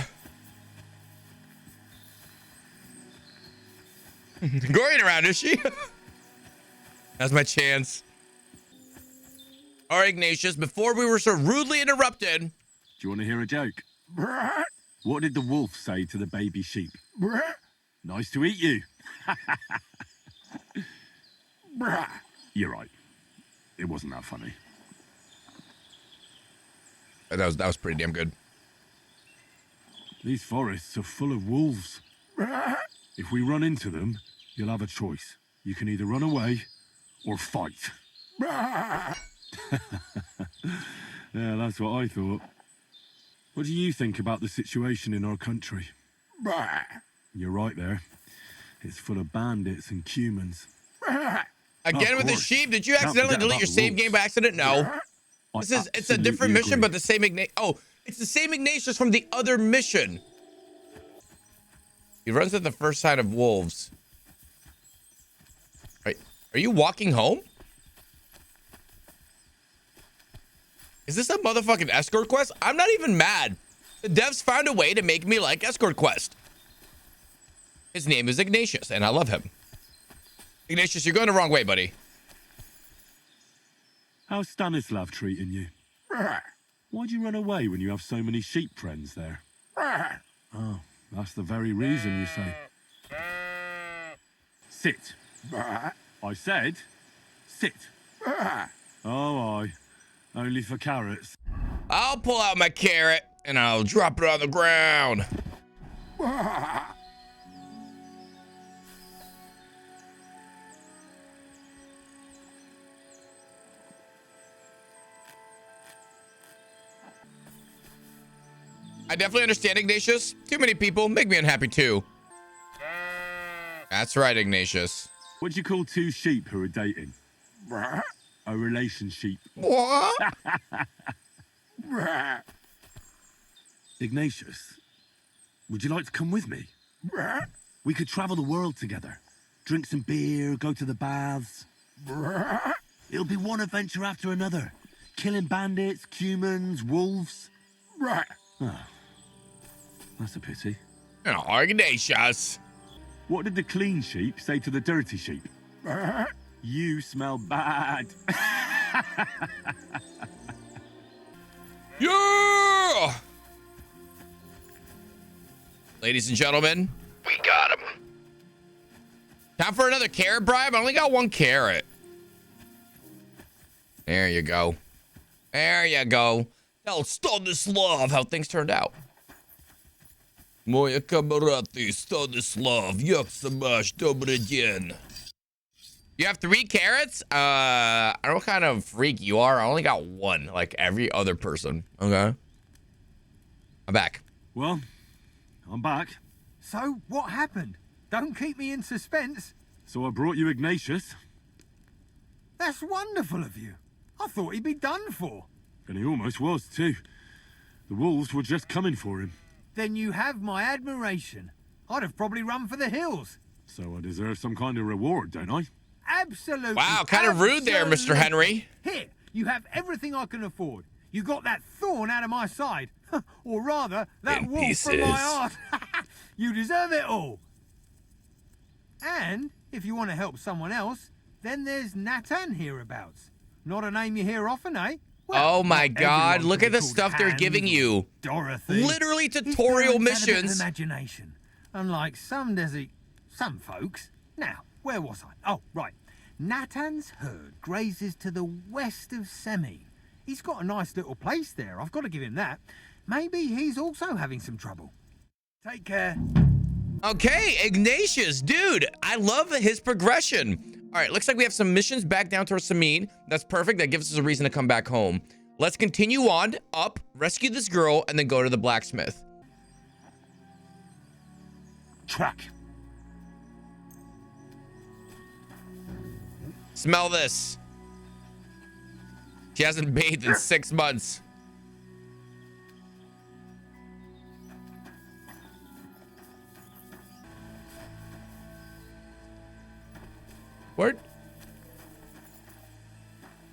Going around, is she? That's my chance. All right, Ignatius, before we were so rudely interrupted. Do you want to hear a joke? What did the wolf say to the baby sheep? Nice to eat you. You're right. It wasn't that funny. That was pretty damn good. These forests are full of wolves. If we run into them, you'll have a choice. You can either run away or fight. Yeah, that's what I thought. What do you think about the situation in our country? You're right there. It's full of bandits and humans. Again with the sheep? Did you accidentally delete your save game by accident? No. It's a different mission, but the same Ignatius. Oh, it's the same Ignatius from the other mission. He runs at the first sign of wolves. Are you walking home? Is this a motherfucking escort quest? I'm not even mad. The devs found a way to make me like escort quest. His name is Ignatius, and I love him. Ignatius, you're going the wrong way, buddy. How's Stanislav treating you? Why'd you run away when you have so many sheep friends there? Oh, that's the very reason, you say. Sit. I said, sit. Oh, aye. Only for carrots. I'll pull out my carrot, and I'll drop it on the ground. I definitely understand, Ignatius. Too many people make me unhappy too. That's right, Ignatius. What'd you call two sheep who are dating? A relationship. What? Ignatius, would you like to come with me? We could travel the world together. Drink some beer, go to the baths. It'll be one adventure after another. Killing bandits, humans, wolves. Oh, that's a pity. Oh, Ignatius. What did the clean sheep say to the dirty sheep? You smell bad. Yeah! Ladies and gentlemen, we got him. Time for another carrot bribe? I only got one carrot. There you go. There you go. Tell Stanislav how things turned out. Moje kamarati Stanislav, jak se máš, dobrý den. You have 3 carrots? I don't know what kind of freak you are. I only got 1, like every other person. Okay. I'm back. Well, I'm back. So, what happened? Don't keep me in suspense. So I brought you Ignatius. That's wonderful of you. I thought he'd be done for. And he almost was, too. The wolves were just coming for him. Then you have my admiration. I'd have probably run for the hills. So I deserve some kind of reward, don't I? Absolutely. Wow, kind of rude there, Mr. Henry. Here, you have everything I can afford. You got that thorn out of my side. Or rather, that In wolf pieces. from my heart. You deserve it all. And if you want to help someone else, then there's Natan hereabouts. Not a name you hear often, eh? Well, oh my not God, everyone look can at the be called stuff they're Hans giving or you. Dorothy. Literally These tutorial parents had a bit of missions. imagination. Unlike some folks. Now, where was I? Oh, right. Natan's herd grazes to the west of Semi. He's got a nice little place there. I've got to give him that. Maybe he's also having some trouble. Take care. Okay, Ignatius, dude, I love his progression. All right, looks like we have some missions back down towards Samin. That's perfect. That gives us a reason to come back home. Let's continue on up, rescue this girl, and then go to the blacksmith. Track. Smell this. She hasn't bathed in 6 months.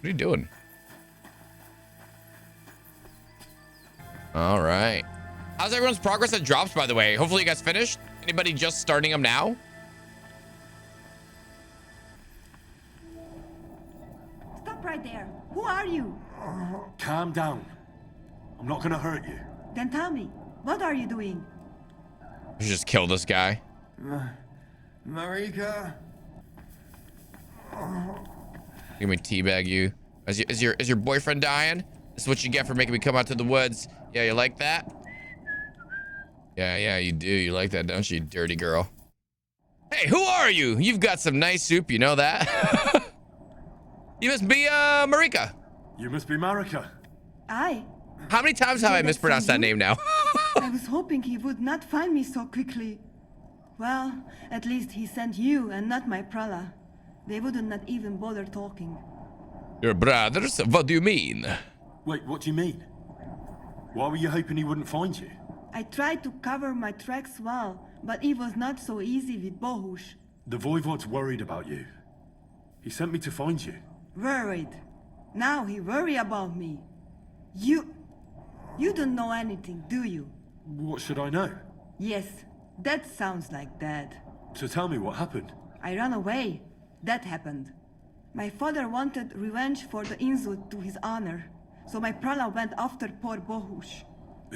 What are you doing? All right. How's everyone's progress at drops, by the way? Hopefully you guys finished. Anybody just starting them now? Stop right there. Who are you? Calm down. I'm not gonna hurt you. Then tell me, what are you doing? You just kill this guy. Marika? Give me teabag you. Is your boyfriend dying? This is what you get for making me come out to the woods. Yeah, you like that? Yeah, you do. You like that, don't you, dirty girl? Hey, who are you? You've got some nice soup, you know that? You must be, Marika. You must be Marika. How many times have I mispronounced that name now? I was hoping he would not find me so quickly. Well, at least he sent you and not my prala. They wouldn't not even bother talking. Your brothers? What do you mean? Wait, what do you mean? Why were you hoping he wouldn't find you? I tried to cover my tracks well, but it was not so easy with Bohush. The Voivode's worried about you. He sent me to find you. Worried. Now he worry about me. You don't know anything, do you? What should I know? Yes, that sounds like Dad. So tell me what happened. I ran away. That happened. My father wanted revenge for the insult to his honor, so my prala went after poor Bohush.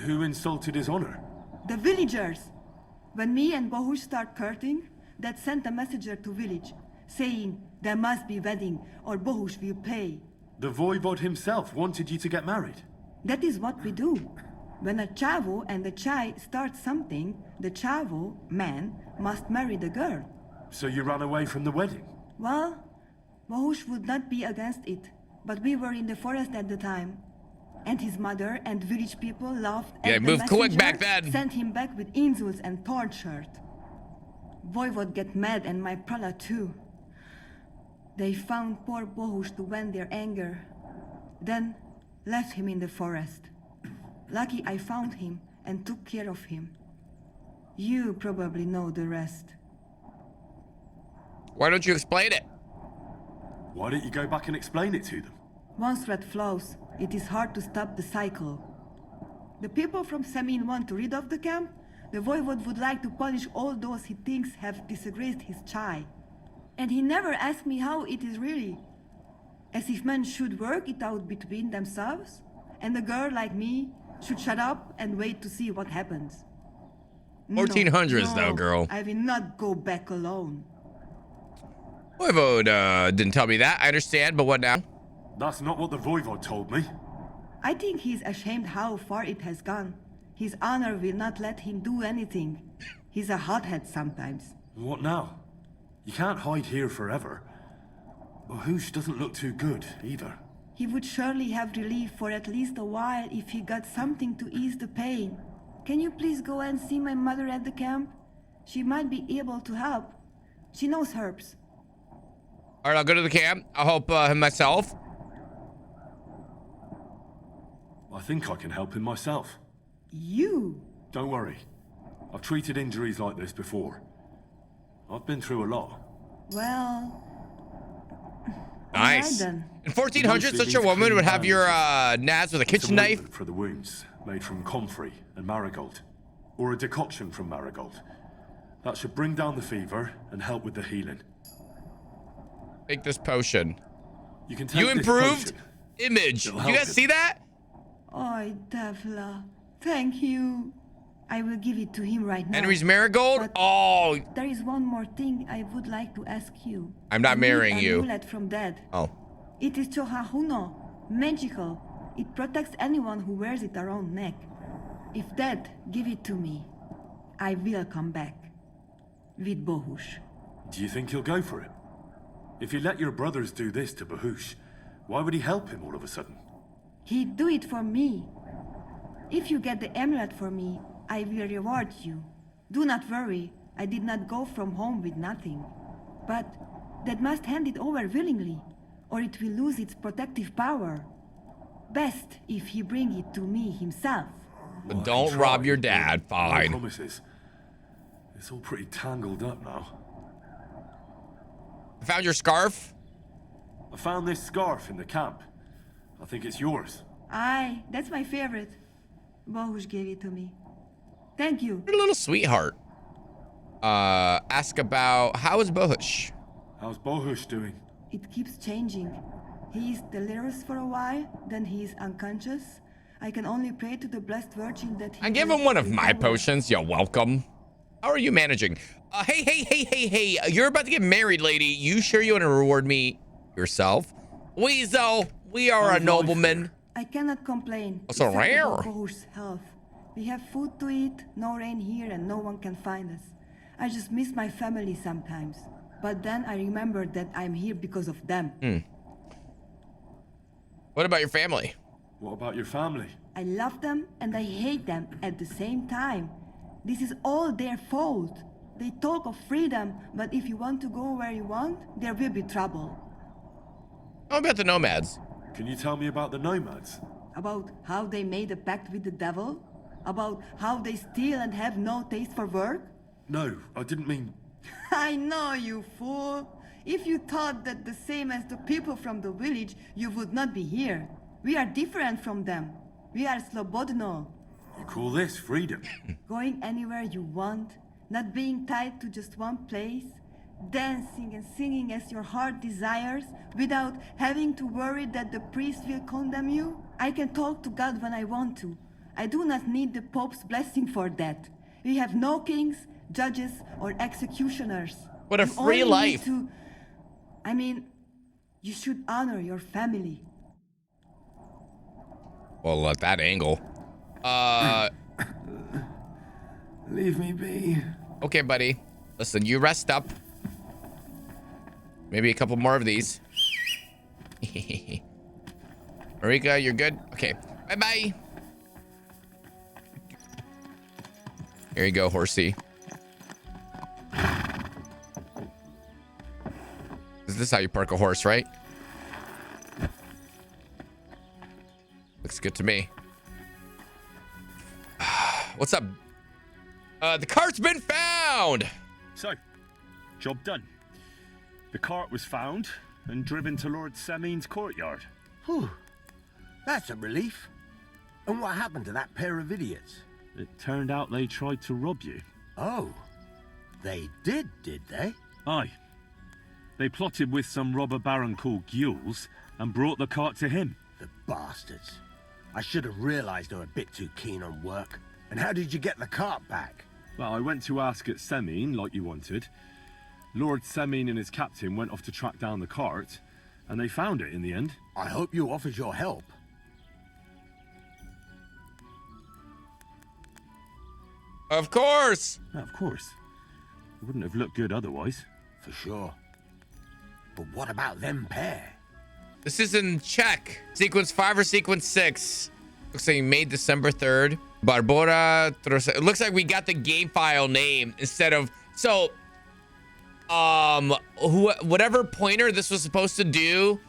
Who insulted his honor? The villagers. When me and Bohush start courting, Dad sent a messenger to village, saying there must be wedding or Bohush will pay. The Voivode himself wanted you to get married. That is what we do. When a chavo and a chai start something, the chavo, man, must marry the girl. So you ran away from the wedding? Well, Bohush would not be against it, but we were in the forest at the time. And his mother and village people laughed Yeah, move quick back then. Sent him back with insults and tortured. Voivode get mad and my prala too. They found poor Bohush to vent their anger. Then left him in the forest. Lucky I found him and took care of him. You probably know the rest. Why don't you explain it? Why don't you go back and explain it to them? Once red flows, it is hard to stop the cycle. The people from Samin want to rid of the camp. The Voivode would like to punish all those he thinks have disgraced his chai. And he never asked me how it is really. As if men should work it out between themselves, and a girl like me should shut up and wait to see what happens. 1400s though, girl. I will not go back alone. Voivode didn't tell me that. I understand, but what now? That's not what the Voivode told me. I think he's ashamed how far it has gone. His honor will not let him do anything. He's a hothead sometimes. What now? You can't hide here forever. Bohush doesn't look too good, either. He would surely have relief for at least a while if he got something to ease the pain. Can you please go and see my mother at the camp? She might be able to help. She knows herbs. All right, I'll go to the camp. I'll help him myself. I think I can help him myself. You? Don't worry. I've treated injuries like this before. I've been through a lot. Well... Nice. Right, in 1400, such a woman would have your nads with a kitchen knife. For the wounds, made from comfrey and marigold. Or a decoction from marigold. That should bring down the fever and help with the healing. Take this potion. You can take You improved this potion. image. It'll You help guys him. see that? Oi, Devla. Thank you. I will give it to him right now. Henry's marigold? But Oh, there is one more thing I would like to ask you. I'm not I need marrying a you. amulet from Dad. Oh. It is Chohahuno, magical. It protects anyone who wears it around neck. If Dad give it to me, I will come back. With Bohush. Do you think he'll go for it? If you let your brothers do this to Bohush, why would he help him all of a sudden? He'd do it for me. If you get the amulet for me, I will reward you. Do not worry, I did not go from home with nothing. But Dad must hand it over willingly, or it will lose its protective power. Best if he bring it to me himself. But don't rob your dad, No fine. promises. It's all pretty tangled up now. I found your scarf. I found this scarf in the camp. I think it's yours. Aye, that's my favorite. Bohush gave it to me. Thank you. You're a little sweetheart. Ask about how is Bohush? How's Bohush doing? It keeps changing. He is delirious for a while, then he is unconscious. I can only pray to the Blessed Virgin that he... I give him one of my potions. You're welcome. How are you managing? Hey. You're about to get married, lady. You sure you want to reward me yourself? Weasel, we are a nobleman. I cannot complain. So except rare. about Bohush's health. We have food to eat, no rain here, and no one can find us. I just miss my family sometimes. But then I remember that I'm here because of them. What about your family? What about your family? I love them and I hate them at the same time. This is all their fault. They talk of freedom, but if you want to go where you want, there will be trouble. How about the Nomads? Can you tell me about the Nomads? About how they made a pact with the devil? About how they steal and have no taste for work? No, I didn't mean... I know, you fool. If you thought that the same as the people from the village, you would not be here. We are different from them. We are slobodno. You call this freedom? Going anywhere you want, not being tied to just one place, dancing and singing as your heart desires, without having to worry that the priest will condemn you. I can talk to God when I want to. I do not need the Pope's blessing for that. We have no kings, judges, or executioners. What a You free only life. need to... I mean, you should honor your family. Well, at that angle. Leave me be. Okay, buddy. Listen, you rest up. Maybe a couple more of these. Marika, you're good? Okay. Bye-bye. Here you go, horsey. Is this how you park a horse, right? Looks good to me. What's up? The cart's been found! So, job done. The cart was found and driven to Lord Semin's courtyard. Whew. That's a relief. And what happened to that pair of idiots? It turned out they tried to rob you. Oh. They did they? Aye. They plotted with some robber baron called Gules and brought the cart to him. The bastards. I should have realized they were a bit too keen on work. And how did you get the cart back? Well, I went to ask at Semin, like you wanted. Lord Semin and his captain went off to track down the cart, and they found it in the end. I hope you offered your help. Of course! Of course. It wouldn't have looked good otherwise. For sure. But what about them pair? This is in check. Sequence 5 or sequence 6. Looks like you made December 3rd. Barbora. It looks like we got the game file name instead of... So, whatever pointer this was supposed to do,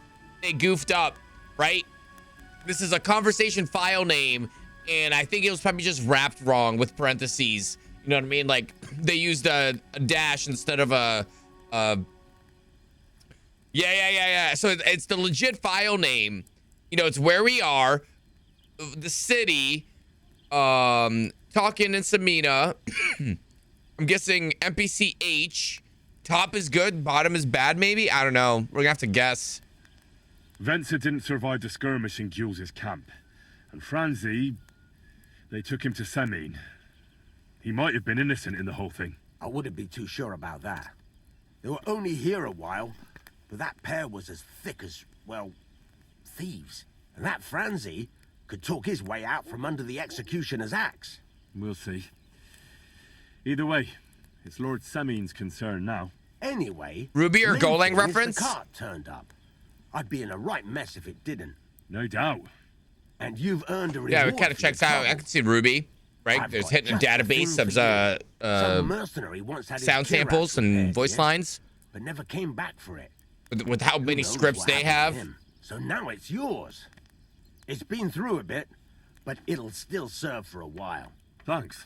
they goofed up, right? This is a conversation file name, and I think it was probably just wrapped wrong with parentheses. You know what I mean? Like, they used a dash instead of a... Yeah. So it's the legit file name. You know, it's where we are, the city, talking in Samina. I'm guessing NPC H. Top is good, bottom is bad, maybe? I don't know. We're gonna have to guess. Venser didn't survive the skirmish in Gules' camp. And Franzi, they took him to Semin. He might have been innocent in the whole thing. I wouldn't be too sure about that. They were only here a while, but that pair was as thick as, well, thieves. And that Franzi could talk his way out from under the executioner's axe. We'll see. Either way, it's Lord Semin's concern now. Anyway... Ruby or main Golang thing is reference? The cart turned up. I'd be in a right mess if it didn't. No doubt. And you've earned a reward. Yeah, it kind of for your checks out. I trouble. can see Ruby, right? I've There's got hitting a just the database thing of for you. Some mercenary once had his sound cuirass samples and repaired, voice yes, lines. but never came back for it. With how Who many knows scripts what they happened to have. him? So now it's yours. It's been through a bit, but it'll still serve for a while. Thanks.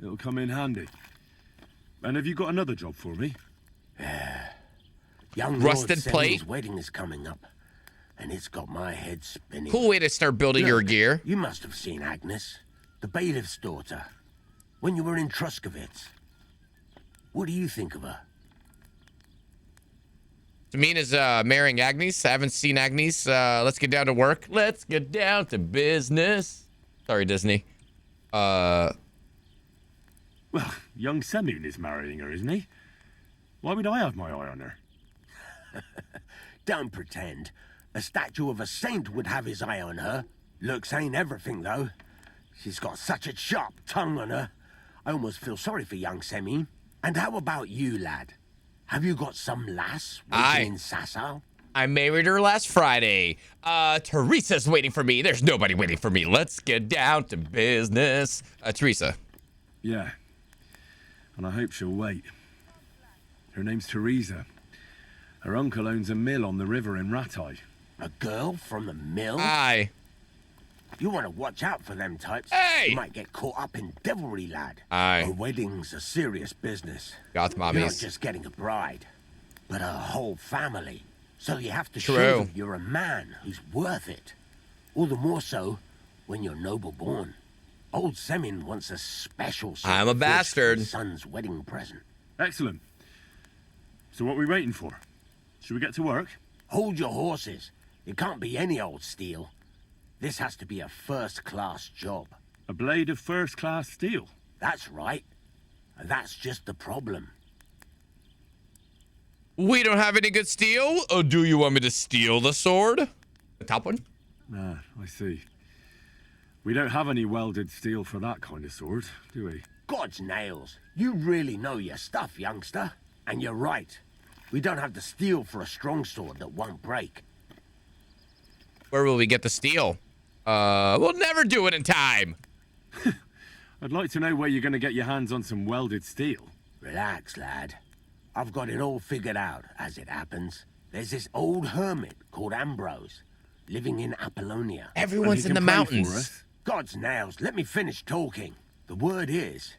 It'll come in handy. And have you got another job for me? Young Rusted Lord plate. Semin's wedding is coming up, and it's got my head spinning. Cool way to start building your Look, gear. You must have seen Agnes, the bailiff's daughter, when you were in Truskovitz. What do you think of her? Samina's marrying Agnes. I haven't seen Agnes. Let's get down to work. Let's get down to business. Sorry, Disney. Well, young Semin is marrying her, isn't he? Why would I have my eye on her? Don't pretend. A statue of a saint would have his eye on her. Looks ain't everything, though. She's got such a sharp tongue on her. I almost feel sorry for young Semin. And how about you, lad? Have you got some lass waiting in Sasau? I married her last Friday. Teresa's waiting for me. There's nobody waiting for me. Let's get down to business. Teresa. Yeah. And I hope she'll wait. Her name's Teresa. Her uncle owns a mill on the river in Ratai. A girl from the mill? Aye. You want to watch out for them types. Hey! You might get caught up in devilry, lad. Aye. A wedding's a serious business. Goth You're not mommies. just getting a bride, but a whole family. So you have to True. show them you're a man who's worth it. All the more so when you're noble born. Old Semin wants a special sort I'm a of fish for bastard. his son's wedding present. Excellent. So what are we waiting for? Should we get to work? Hold your horses. It can't be any old steel. This has to be a first-class job. A blade of first-class steel? That's right. And that's just the problem. We don't have any good steel. Oh, do you want me to steal the sword? The top one? Ah, I see. We don't have any welded steel for that kind of sword, do we? God's nails. You really know your stuff, youngster. And you're right. We don't have the steel for a strong sword that won't break. Where will we get the steel? We'll never do it in time. I'd like to know where you're going to get your hands on some welded steel. Relax, lad. I've got it all figured out, as it happens. There's this old hermit called Ambrose, living in Apollonia. Everyone's in the mountains. God's nails, let me finish talking. The word is,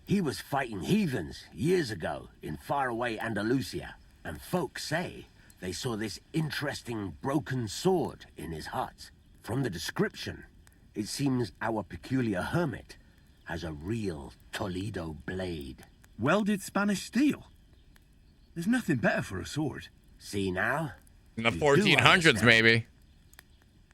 he was fighting heathens years ago in faraway Andalusia, and folks say they saw this interesting broken sword in his hut. From the description, it seems our peculiar hermit has a real Toledo blade. Welded Spanish steel? There's nothing better for a sword. See now? In the You do 1400s, understand. maybe.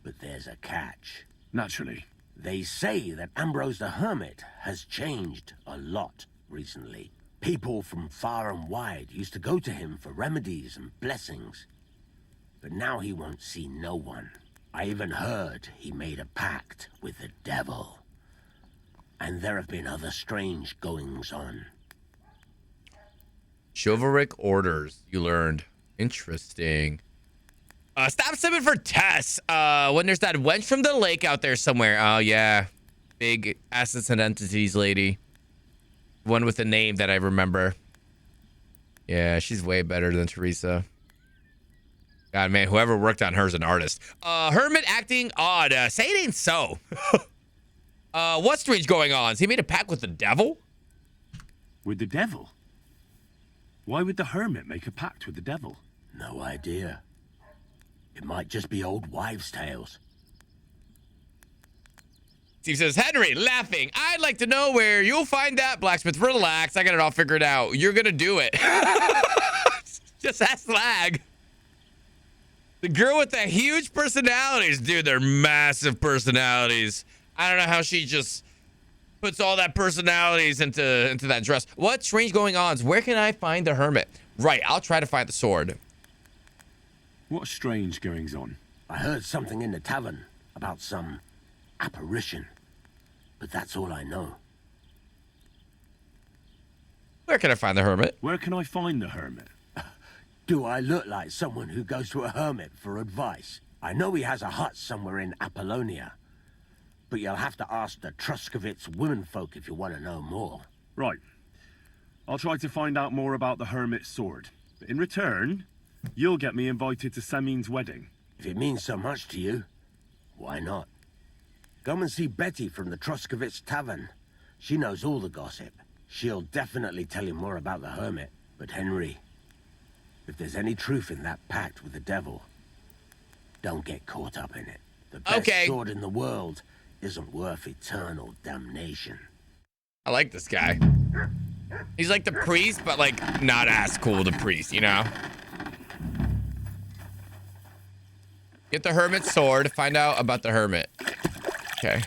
But there's a catch. Naturally. They say that Ambrose the Hermit has changed a lot recently. People from far and wide used to go to him for remedies and blessings. But now he won't see no one. I even heard he made a pact with the devil. And there have been other strange goings-on. Chivalric orders, you learned. Interesting. Stop sipping for Tess. When there's that wench from the lake out there somewhere. Oh, yeah. Big assets and entities lady. One with a name that I remember. Yeah, she's way better than Teresa. God, man, whoever worked on her is an artist. Hermit acting odd. Say it ain't so. What's strange going on? Has he made a pact with the devil? With the devil? Why would the hermit make a pact with the devil? No idea. It might just be old wives' tales. Steve says, Henry, laughing. I'd like to know where you'll find that blacksmith. Relax. I got it all figured out. You're going to do it. Just ask Lag. The girl with the huge personalities. Dude, they're massive personalities. I don't know how she just puts all that personalities into that dress. What strange going on? Where can I find the hermit? Right, I'll try to find the sword. What strange goings on? I heard something in the tavern about some apparition. But that's all I know. Where can I find the hermit? Where can I find the hermit? Do I look like someone who goes to a hermit for advice? I know he has a hut somewhere in Apollonia. But you'll have to ask the Truskovitz womenfolk if you want to know more. Right. I'll try to find out more about the hermit's sword. But in return, you'll get me invited to Semin's wedding. If it means so much to you, why not? Come and see Betty from the Truskovitz Tavern. She knows all the gossip. She'll definitely tell you more about the hermit. But Henry, If there's any truth in that pact with the devil, don't get caught up in it. The best Okay. sword in the world isn't worth eternal damnation. I like this guy. He's like the priest, but like not as cool the priest, you know? Get the hermit's sword. Find out about the hermit. Okay.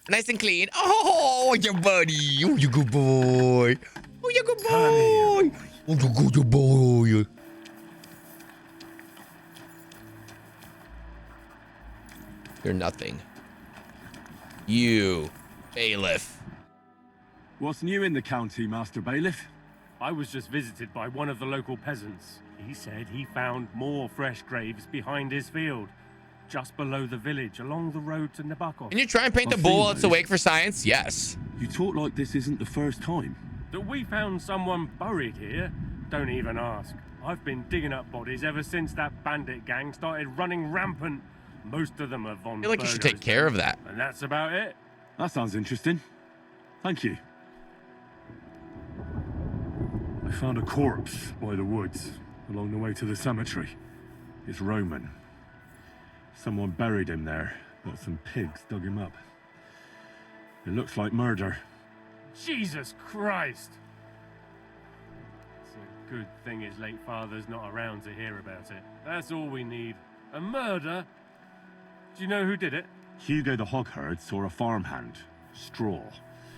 Nice and clean. Oh, your buddy. Oh, you good boy. Oh, you good boy. Oh, you good boy. You're nothing. You, bailiff. What's new in the county, Master Bailiff? I was just visited by one of the local peasants. He said he found more fresh graves behind his field, just below the village, along the road to Nabokov. Can you try and paint the bull while it's awake for science? Yes. You talk like this isn't the first time. That we found someone buried here? Don't even ask. I've been digging up bodies ever since that bandit gang started running rampant. Most of them are von I feel like you should take care of that. And that's about it. That sounds interesting. Thank you. I found a corpse by the woods, along the way to the cemetery. It's Roman. Someone buried him there, but some pigs dug him up. It looks like murder. Jesus Christ! It's a good thing his late father's not around to hear about it. That's all we need. A murder? Do you know who did it? Hugo the hogherd saw a farmhand, Straw,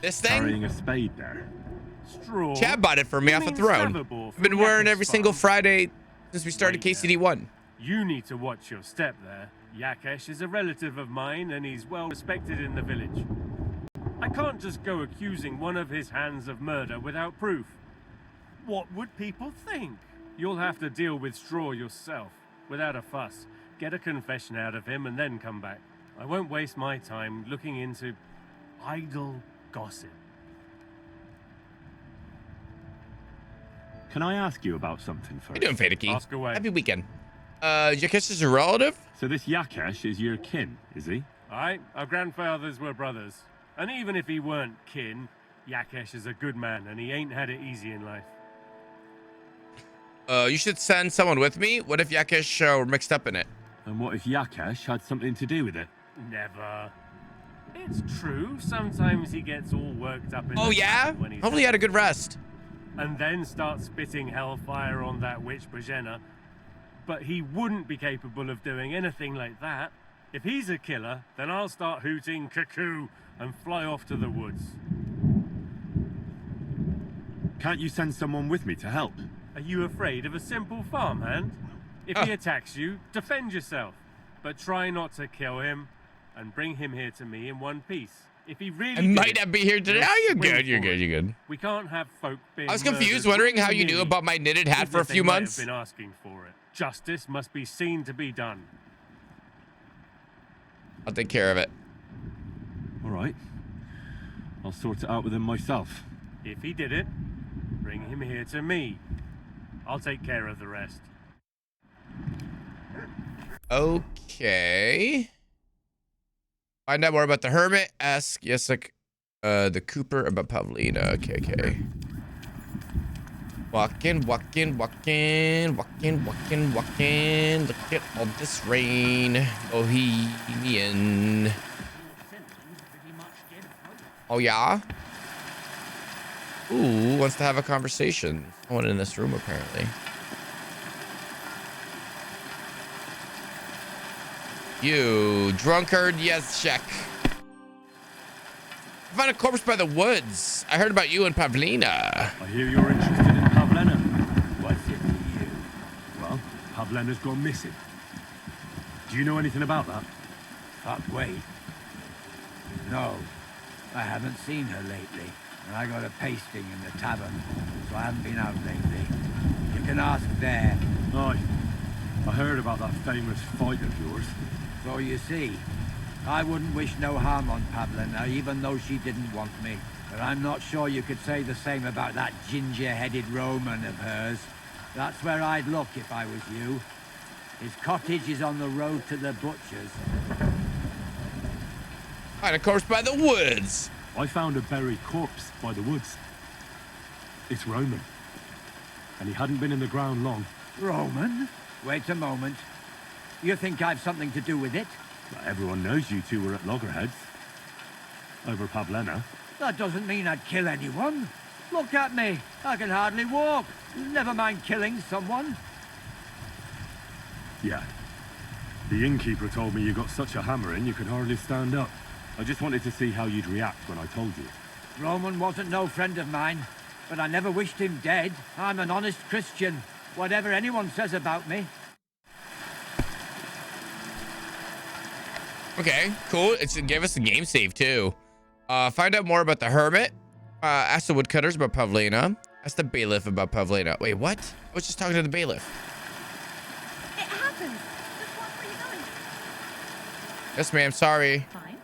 This thing? carrying a spade there. Straw? Chad bought it for me You off a mean throne. Savabor I've from been wearing Yakka's every single farm? Friday since we started KCD1. You need to watch your step there. Yakesh is a relative of mine and he's well respected in the village. I can't just go accusing one of his hands of murder without proof. What would people think? You'll have to deal with Straw yourself, without a fuss. Get a confession out of him and then come back. I won't waste my time looking into idle gossip. Can I ask you about something How first? you doing, Fadaki? Ask away. Happy weekend. Yakesh is a relative? So this Yakesh is your kin, is he? Aye, our grandfathers were brothers. And even if he weren't kin, Yakesh is a good man and he ain't had it easy in life. You should send someone with me. What if Yakesh were mixed up in it? And what if Yakesh had something to do with it? Never. It's true, sometimes he gets all worked up in Oh, the yeah? back when he's Hopefully he had a good rest. and then starts spitting hellfire on that witch Bojena. But he wouldn't be capable of doing anything like that. If he's a killer, then I'll start hooting cuckoo and fly off to the woods. Can't you send someone with me to help? Are you afraid of a simple farmhand? If he attacks you, defend yourself. But try not to kill him and bring him here to me in one piece. If he really I might not be here today. Oh, you're good. You're good. You're good. We can't have folk being I was confused, murdered wondering how you willy-nilly, knew about my knitted hat even for a if they few might have months. been asking for it. Justice must be seen to be done. I'll take care of it. All right. I'll sort it out with him myself. If he did it, bring him here to me. I'll take care of the rest. Okay. Find out more about the hermit. Ask Yesek, the Cooper about Pavlina. Okay. Walking. Look at all this rain. Bohemian. Oh, yeah? Ooh, wants to have a conversation. Someone in this room, apparently. You drunkard, yes, check. I found a corpse by the woods. I heard about you and Pavlina. I hear you're interested in Pavlena. What's it to you? Well, Pavlena's gone missing. Do you know anything about that? Fuck, wait. No, I haven't seen her lately. And I got a pasting in the tavern, so I haven't been out lately. You can ask there. Aye. I heard about that famous fight of yours. So you see, I wouldn't wish no harm on Pavlina, even though she didn't want me. But I'm not sure you could say the same about that ginger-headed Roman of hers. That's where I'd look if I was you. His cottage is on the road to the butcher's. Find a corpse by the woods. I found a buried corpse by the woods. It's Roman. And he hadn't been in the ground long. Roman? Wait a moment. You think I've something to do with it? Well, everyone knows you two were at loggerheads. Over Pavlena. That doesn't mean I'd kill anyone. Look at me. I can hardly walk. Never mind killing someone. Yeah. The innkeeper told me you got such a hammering you could hardly stand up. I just wanted to see how you'd react when I told you. Roman wasn't no friend of mine, but I never wished him dead. I'm an honest Christian, whatever anyone says about me. Okay, cool. It gave us a game save too. Find out more about the hermit. Ask the woodcutters about Pavlena. Ask the bailiff about Pavlena. Wait, what? I was just talking to the bailiff. It happens. Just walk where you're going. Yes, ma'am. Sorry. Fine.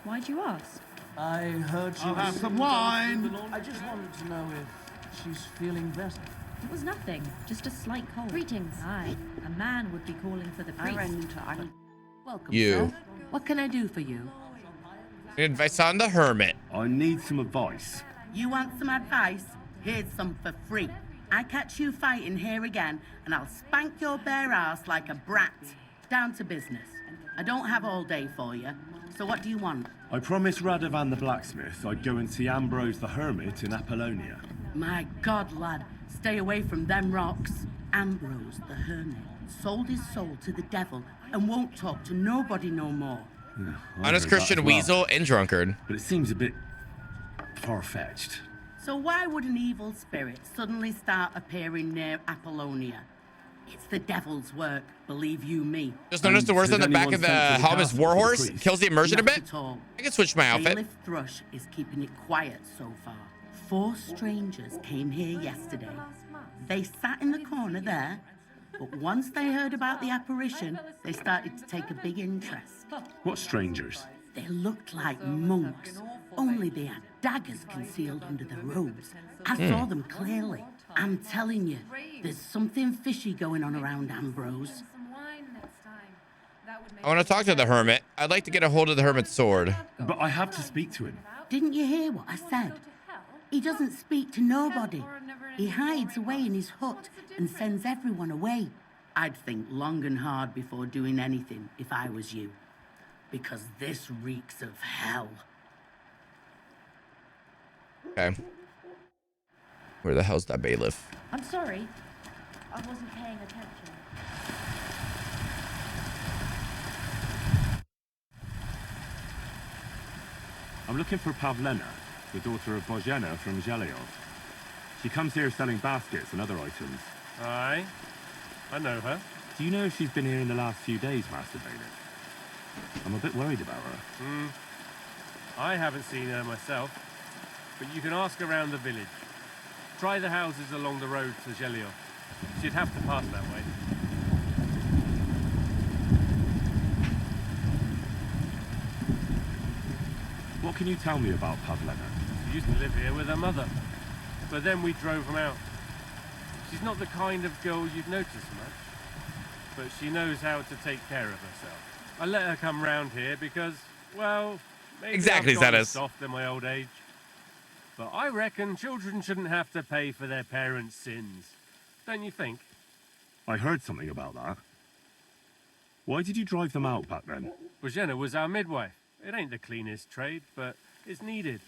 Why'd you ask? I heard she I'll was have some wine. I just wanted to know if she's feeling better. It was nothing. Just a slight cold. Greetings. Aye. A man would be calling for the priest. I ran into Ireland. Welcome, You. sir. What can I do for you? Advice on the hermit. I need some advice. You want some advice? Here's some for free. I catch you fighting here again, and I'll spank your bare ass like a brat. Down to business. I don't have all day for you. So what do you want? I promised Radovan the blacksmith I'd go and see Ambrose the hermit in Apollonia. My God, lad, stay away from them rocks. Ambrose the hermit sold his soul to the devil and won't talk to nobody no more. Yeah, I Honest heard that Christian as well. weasel and drunkard. But it seems a bit far-fetched. So why would an evil spirit suddenly start appearing near Apollonia? It's the devil's work, believe you me. Just notice the words on the back of the helmet's warhorse kills the immersion a Not bit. at all. I can switch my outfit. Bailiff Thrush is keeping it quiet so far. 4 strangers came here yesterday. They sat in the corner there, but once they heard about the apparition, they started to take a big interest. What strangers? They looked like monks, only they had daggers concealed under their robes. I saw them clearly. I'm telling you, there's something fishy going on around Ambrose. I want to talk to the hermit. I'd like to get a hold of the hermit's sword. But I have to speak to him. Didn't you hear what I said? He doesn't speak to nobody. He hides away in his hut and sends everyone away. I'd think long and hard before doing anything if I was you. Because this reeks of hell. Okay. Where the hell's that bailiff? I'm sorry. I wasn't paying attention. I'm looking for Pavlena, the daughter of Bozhena from Zhelyov. She comes here selling baskets and other items. Aye. I know her. Do you know if she's been here in the last few days, Master Bailiff? I'm a bit worried about her. I haven't seen her myself, but you can ask around the village. Try the houses along the road to Zhelyov. She'd have to pass that way. What can you tell me about Pavlena? She used to live here with her mother, but then we drove them out. She's not the kind of girl you'd notice much, but she knows how to take care of herself. I let her come round here because, well, maybe Exactly, I've gotten Zetas. soft in my old age. But I reckon children shouldn't have to pay for their parents' sins. Don't you think? I heard something about that. Why did you drive them out back then? Bozhena was our midwife. It ain't the cleanest trade, but it's needed.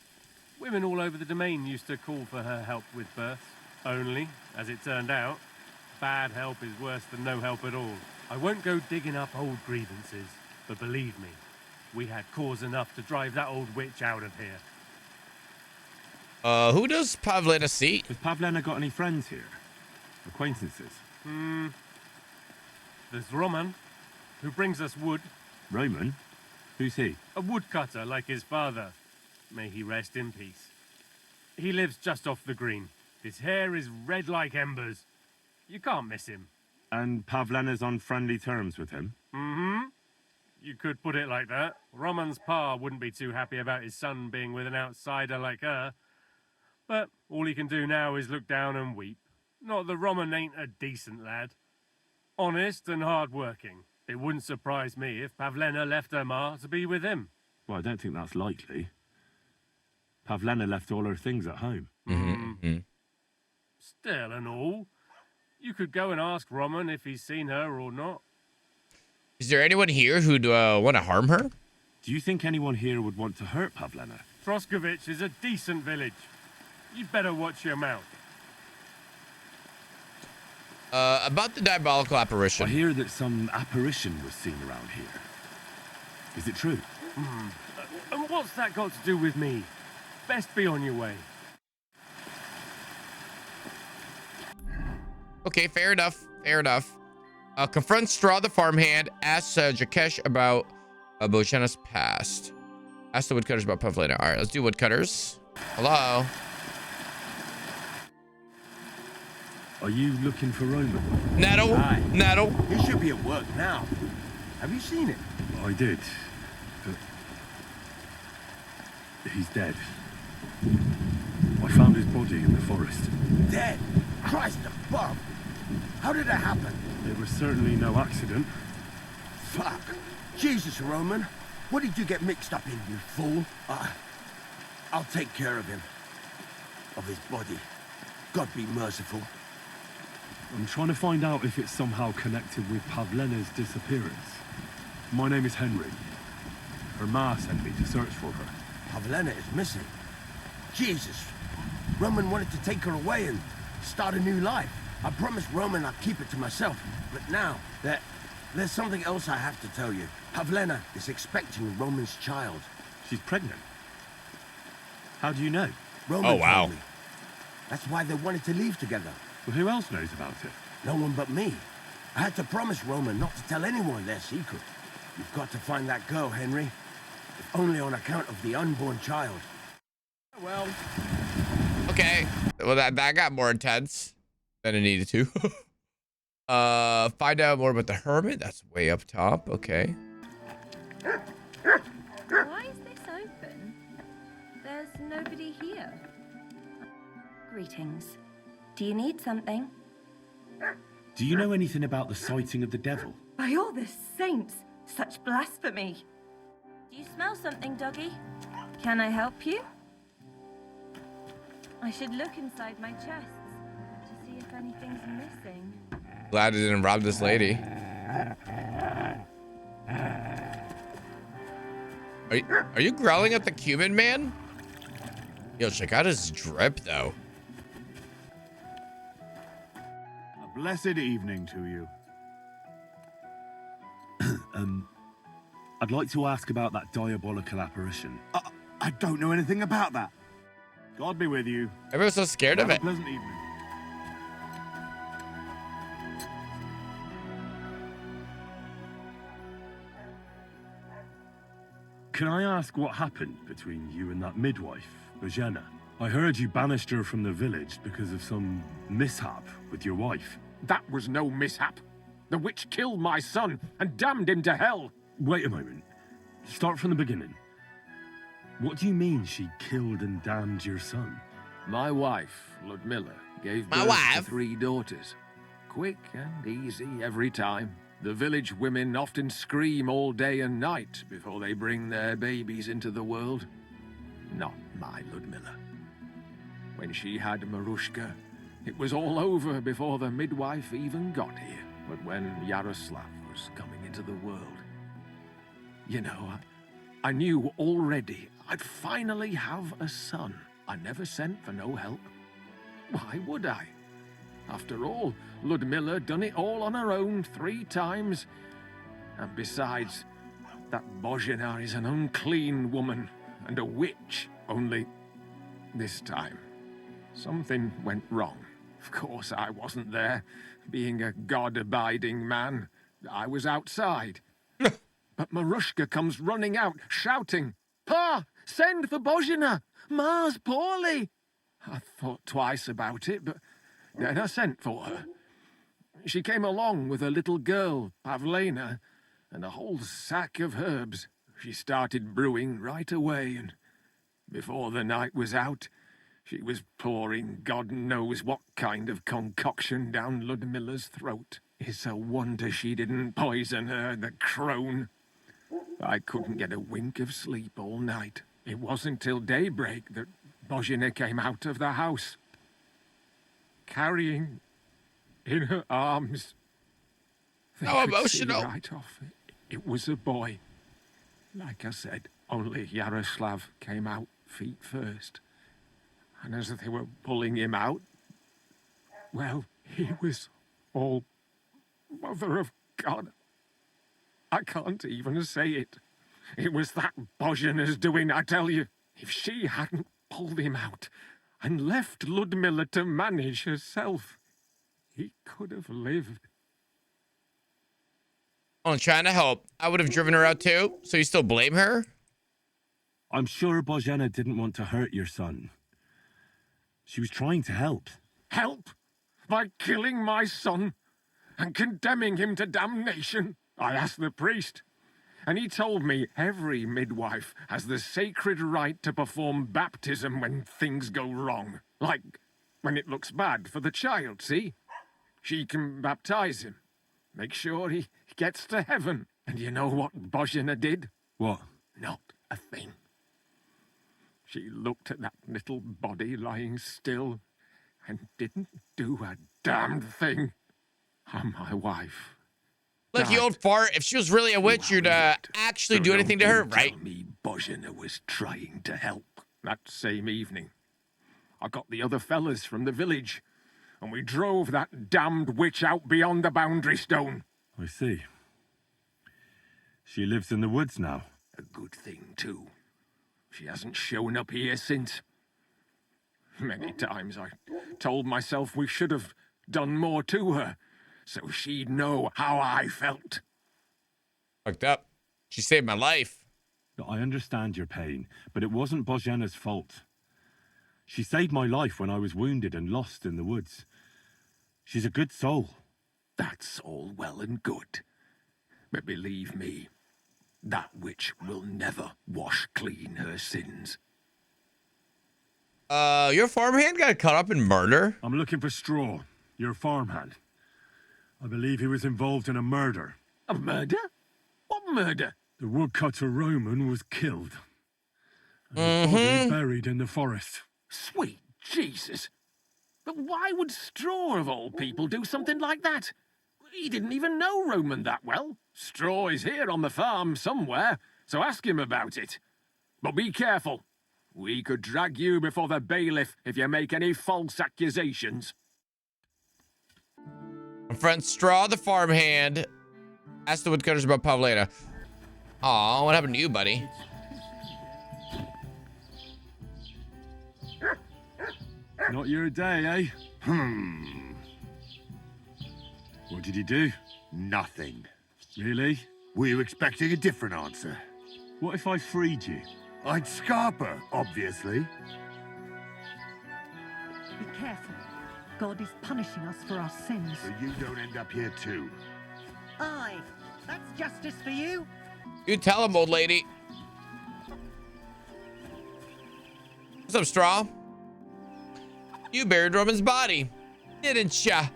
Women all over the domain used to call for her help with births. Only, as it turned out, bad help is worse than no help at all. I won't go digging up old grievances, but believe me, we had cause enough to drive that old witch out of here. Who does Pavlena see? Has Pavlena got any friends here? Acquaintances? There's Roman, who brings us wood. Roman? Who's he? A woodcutter like his father. May he rest in peace. He lives just off the green. His hair is red like embers. You can't miss him. And Pavlena's on friendly terms with him? You could put it like that. Roman's pa wouldn't be too happy about his son being with an outsider like her. But all he can do now is look down and weep. Not that Roman ain't a decent lad. Honest and hard-working. It wouldn't surprise me if Pavlena left her ma to be with him. Well, I don't think that's likely. Pavlena left all her things at home. Still and all. You could go and ask Roman if he's seen her or not. Is there anyone here who'd want to harm her? Do you think anyone here would want to hurt Pavlena? Troskovich is a decent village. You'd better watch your mouth. About the diabolical apparition. I hear that some apparition was seen around here. Is it true? And what's that got to do with me? Best be on your way. Okay, fair enough. Fair enough. Confront Straw the farmhand. Asks Jakesh about Bojana's past. Ask the woodcutters about Pavlena. All right, let's do woodcutters. Hello. Are you looking for Roman? Nettle. Nettle. He should be at work now. Have you seen it? I did. But he's dead. I found his body in the forest. Dead? Christ above! How did it happen? It was certainly no accident. Fuck. Jesus, Roman. What did you get mixed up in, you fool? I'll take care of him. Of his body. God be merciful. I'm trying to find out if it's somehow connected with Pavlena's disappearance. My name is Henry. Her ma sent me to search for her. Pavlena is missing. Jesus. Roman wanted to take her away and start a new life. I promised Roman I'd keep it to myself. But now, there's something else I have to tell you. Pavlena is expecting Roman's child. She's pregnant? How do you know? Roman told me. That's why they wanted to leave together. Well, who else knows about it? No one but me. I had to promise Roman not to tell anyone their secret. You've got to find that girl, Henry. If only on account of the unborn child. Well. Okay. Well, that got more intense than it needed to. Find out more about the hermit. That's way up top. Okay. Why is this open? There's nobody here. Greetings. Do you need something? Do you know anything about the sighting of the devil? By all the saints, such blasphemy. Do you smell something, doggy? Can I help you? I should look inside my chests to see if anything's missing. Glad I didn't rob this lady. Are you growling at the cumin man? Yo, check out his drip though. A blessed evening to you. I'd like to ask about that diabolical apparition. I don't know anything about that. God be with you. Everyone's so scared of Have it. a pleasant evening. Can I ask what happened between you and that midwife, Bojana? I heard you banished her from the village because of some mishap with your wife. That was no mishap. The witch killed my son and damned him to hell. Wait a moment. Start from the beginning. What do you mean she killed and damned your son? My wife, Ludmilla, gave birth to 3 daughters. Quick and easy every time. The village women often scream all day and night before they bring their babies into the world. Not my Ludmilla. When she had Marushka, it was all over before the midwife even got here. But when Yaroslav was coming into the world, you know, I knew already I'd finally have a son. I never sent for no help. Why would I? After all, Ludmilla done it all on her own 3 times. And besides, that Bojana is an unclean woman and a witch. Only this time, something went wrong. Of course, I wasn't there. Being a God-abiding man, I was outside. But Marushka comes running out, shouting, "Pa, send for Bojana! Ma's poorly!" I thought twice about it, but then I sent for her. She came along with a little girl, Pavlena, and a whole sack of herbs. She started brewing right away, and before the night was out, she was pouring God knows what kind of concoction down Ludmilla's throat. It's a wonder she didn't poison her, the crone. I couldn't get a wink of sleep all night. It wasn't till daybreak that Bojana came out of the house, carrying in her arms. They How could see emotional. right off. It was a boy. Like I said, only Yaroslav came out feet first. And as they were pulling him out, well, he was all Mother of God. I can't even say it. It was that Bozhina's doing, I tell you. If she hadn't pulled him out and left Ludmilla to manage herself, he could have lived. I'm trying to help. I would have driven her out too, so you still blame her? I'm sure Bozhena didn't want to hurt your son. She was trying to help. Help? By killing my son and condemning him to damnation? I asked the priest, and he told me every midwife has the sacred right to perform baptism when things go wrong. Like when it looks bad for the child, see? She can baptize him, make sure he gets to heaven. And you know what Bozhena did? What? Not a thing. She looked at that little body lying still and didn't do a damned thing. I'm my wife. Look, you old fart. If she was really a witch, you'd actually do anything to her, right? Tell me Bozhena was trying to help. That same evening, I got the other fellas from the village, and we drove that damned witch out beyond the boundary stone. I see. She lives in the woods now. A good thing, too. She hasn't shown up here since. Many times I told myself we should have done more to her, so she'd know how I felt. Fucked up. She saved my life. I understand your pain, but it wasn't Bozhena's fault. She saved my life when I was wounded and lost in the woods. She's a good soul. That's all well and good. But believe me, that witch will never wash clean her sins. Your farmhand got caught up in murder? I'm looking for Straw, your farmhand. I believe he was involved in a murder. A murder? What murder? The woodcutter Roman was killed. And his body buried in the forest. Sweet Jesus. But why would Straw, of all people, do something like that? He didn't even know Roman that well. Straw is here on the farm somewhere, so ask him about it. But be careful. We could drag you before the bailiff if you make any false accusations. Confront Straw, the farmhand. Ask the woodcutters about Pavlena. Aw, what happened to you, buddy? Not your day, eh? What did he do? Nothing. Really? Were you expecting a different answer? What if I freed you? I'd scarp her, obviously. Be careful. God is punishing us for our sins. So you don't end up here too. Aye, that's justice for you. You tell him, old lady. What's up, Straw? You buried Roman's body, didn't ya?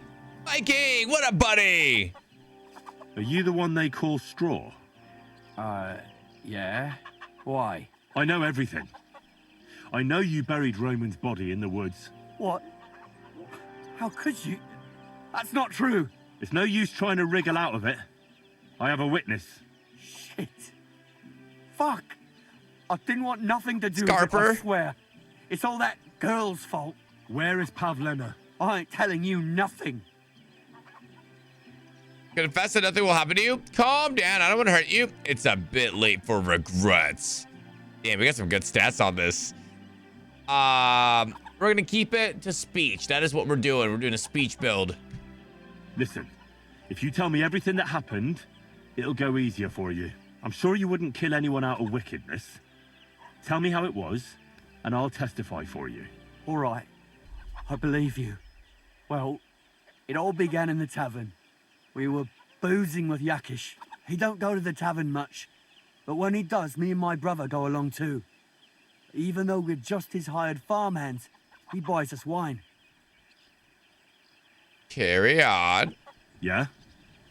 Mikey, what up, buddy? Are you the one they call Straw? Yeah. Why? I know everything. I know you buried Roman's body in the woods. What? How could you? That's not true. It's no use trying to wriggle out of it. I have a witness. Shit. Fuck. I didn't want nothing to do Scarper. with it, I swear. It's all that girl's fault. Where is Pavlena? I ain't telling you nothing. Confess that nothing will happen to you? Calm down, I don't want to hurt you. It's a bit late for regrets. Damn, we got some good stats on this. We're gonna keep it to speech. That is what we're doing. We're doing a speech build. Listen, if you tell me everything that happened, it'll go easier for you. I'm sure you wouldn't kill anyone out of wickedness. Tell me how it was, and I'll testify for you. All right. I believe you. Well, it all began in the tavern. We were boozing with Yakish. He don't go to the tavern much, but when he does, me and my brother go along too. Even though we're just his hired farmhands, he buys us wine. Carry on. Yeah?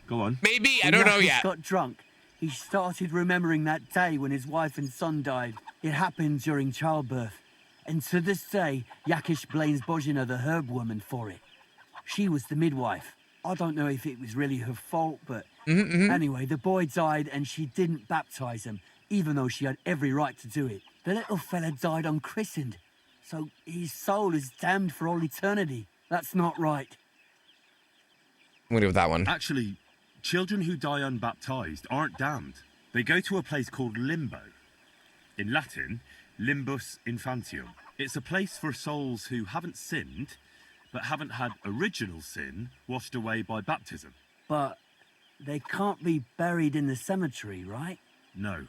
Go on. Maybe, I don't know Yakish yet. got drunk. He started remembering that day when his wife and son died. It happened during childbirth. And to this day, Yakish blames Bozhena the herb woman for it. She was the midwife. I don't know if it was really her fault, but anyway, the boy died and she didn't baptize him, even though she had every right to do it. The little fella died unchristened, so his soul is damned for all eternity. That's not right. I'm gonna go with that one. Actually, children who die unbaptized aren't damned. They go to a place called limbo. In Latin, limbus infantium. It's a place for souls who haven't sinned, but haven't had original sin washed away by baptism. But they can't be buried in the cemetery, right? No.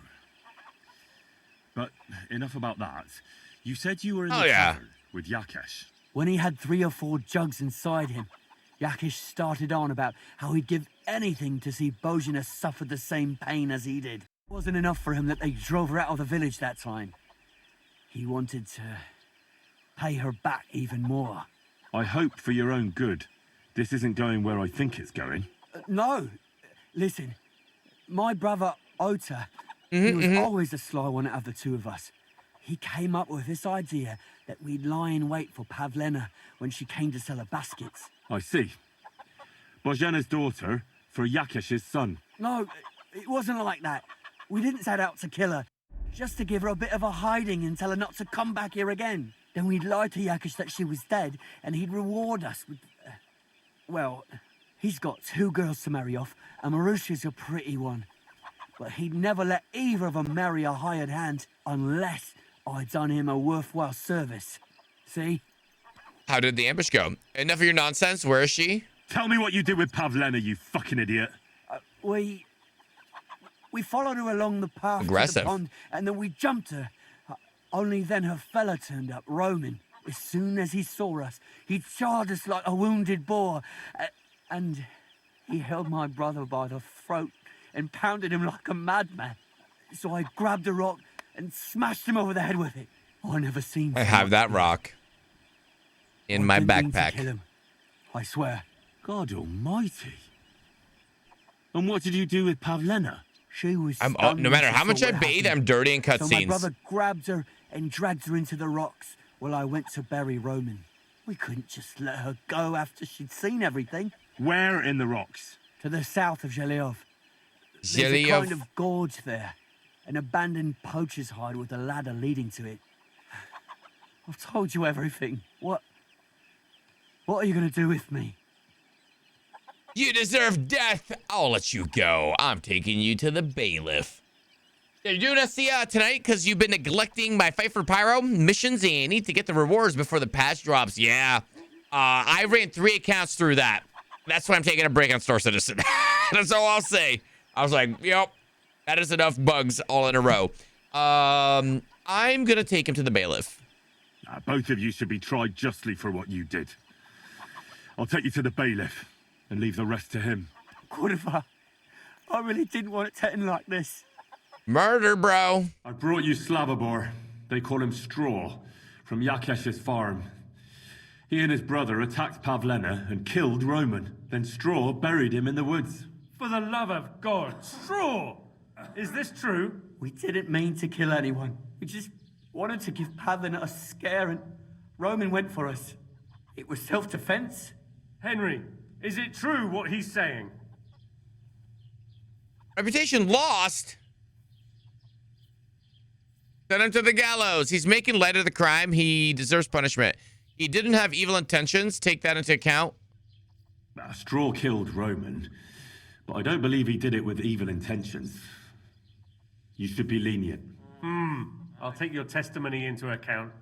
But enough about that. You said you were in the tavern with Yakesh. When he had 3 or 4 jugs inside him, Yakesh started on about how he'd give anything to see Bozhina suffer the same pain as he did. It wasn't enough for him that they drove her out of the village that time. He wanted to pay her back even more. I hope for your own good this isn't going where I think it's going. No. Listen, my brother Ota, he was always the sly one out of the two of us. He came up with this idea that we'd lie in wait for Pavlena when she came to sell her baskets. I see. Bozhina's daughter for Yakesh's son. No, it wasn't like that. We didn't set out to kill her, just to give her a bit of a hiding and tell her not to come back here again. Then we'd lie to Yakesh that she was dead, and he'd reward us with... well, he's got 2 girls to marry off, and Marusha's a pretty one. But he'd never let either of them marry a hired hand unless I'd done him a worthwhile service. See? How did the ambush go? Enough of your nonsense. Where is she? Tell me what you did with Pavlena, you fucking idiot. We followed her along the path to the pond, and then we jumped her. Only then her fella turned up, Roman. As soon as he saw us, he charged us like a wounded boar. And he held my brother by the throat and pounded him like a madman. So I grabbed a rock and smashed him over the head with it. I never seen. I have that rock in my didn't mean to backpack. kill him, I swear. God almighty. And what did you do with Pavlena? She was no matter how much I bathe, I'm dirty in So my cutscenes. brother grabbed her and dragged her into the rocks while I went to bury Roman. We couldn't just let her go after she'd seen everything. Where in the rocks? To the south of Zhelyov. There's a Zhelyov? kind of gorge there. An abandoned poacher's hide with a ladder leading to it. I've told you everything. What are you going to do with me? You deserve death. I'll let you go. I'm taking you to the bailiff. You're doing us tonight because you've been neglecting my Fight for Pyro missions and you need to get the rewards before the patch drops. Yeah. I ran 3 accounts through that. That's why I'm taking a break on Star Citizen. That's all I'll say. I was like, yep, that is enough bugs all in a row. I'm going to take him to the bailiff. Both of you should be tried justly for what you did. I'll take you to the bailiff and leave the rest to him. Cordoba, I really didn't want it to end like this. Murder, bro. I brought you Slavobor. They call him Straw, from Yakesh's farm. He and his brother attacked Pavlena and killed Roman. Then Straw buried him in the woods. For the love of God, Straw! Is this true? We didn't mean to kill anyone. We just wanted to give Pavlena a scare and Roman went for us. It was self-defense. Henry, is it true what he's saying? Reputation lost. Send him to the gallows. He's making light of the crime. He deserves punishment. He didn't have evil intentions. Take that into account. Straw killed Roman, but I don't believe he did it with evil intentions. You should be lenient. I'll take your testimony into account.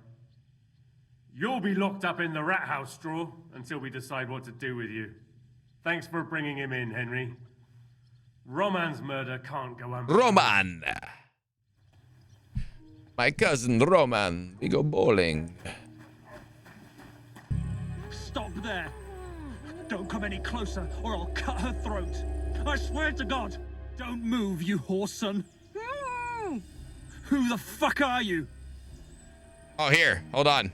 You'll be locked up in the rat house, Straw, until we decide what to do with you. Thanks for bringing him in, Henry. Roman's murder can't go unpunished. Roman. My cousin Roman. We go bowling. Stop there. Don't come any closer or I'll cut her throat. I swear to God. Don't move, you whoreson. Who the fuck are you? Oh, here. Hold on.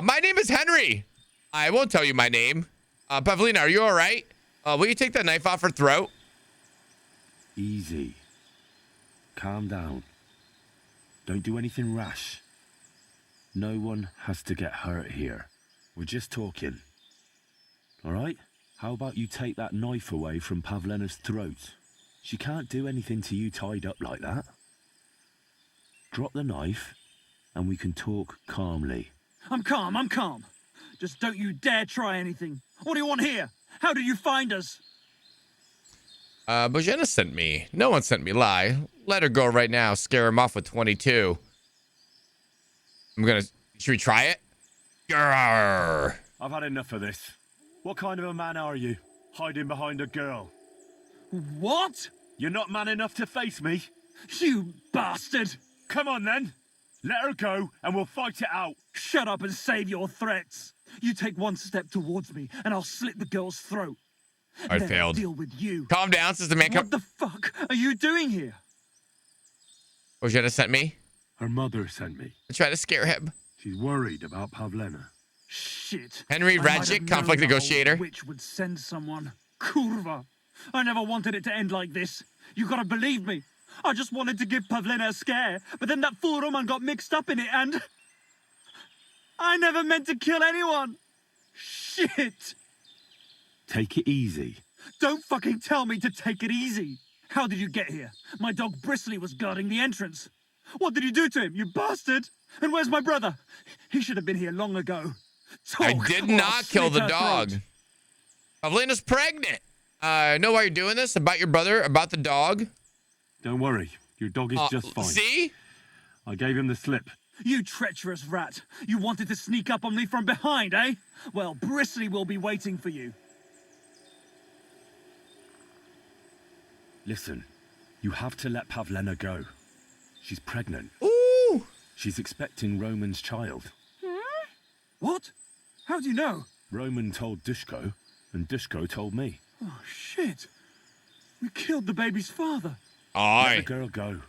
My name is Henry. I won't tell you my name. Pavlina, are you all right? Will you take that knife off her throat? Easy. Calm down. Don't do anything rash. No one has to get hurt here. We're just talking. All right? How about you take that knife away from Pavlena's throat? She can't do anything to you tied up like that. Drop the knife, and we can talk calmly. I'm calm, I'm calm. Just don't you dare try anything. What do you want here? How did you find us? Bojana sent me. No one sent me lie. Let her go right now. Scare him off with 22. Should we try it? Grrr. I've had enough of this. What kind of a man are you? Hiding behind a girl. What? You're not man enough to face me? You bastard! Come on then. Let her go and we'll fight it out. Shut up and save your threats. You take one step towards me and I'll slit the girl's throat. I Then failed. I'll deal with you. Calm down, Sister Man. What the fuck are you doing here? Bojana sent me. Her mother sent me. I tried to scare him. She's worried about Pavlena. Shit. Henry I might have Radjic, known conflict the negotiator. old witch would send someone. Kurva. I never wanted it to end like this. You gotta believe me. I just wanted to give Pavlena a scare, but then that fool Roman got mixed up in it and... I never meant to kill anyone. Shit. Take it easy. Don't fucking tell me to take it easy. How did you get here? My dog Bristly was guarding the entrance. What did you do to him, you bastard? And where's my brother? He should have been here long ago. I did not kill the dog. Pavlena's pregnant. I know why you're doing this. About your brother, about the dog. Don't worry. Your dog is just fine. See? I gave him the slip. You treacherous rat. You wanted to sneak up on me from behind, eh? Well, Bristly will be waiting for you. Listen, you have to let Pavlena go. She's pregnant. Ooh! She's expecting Roman's child. What? How do you know? Roman told Dushko, and Dushko told me. Oh, shit. We killed the baby's father. Let the girl go.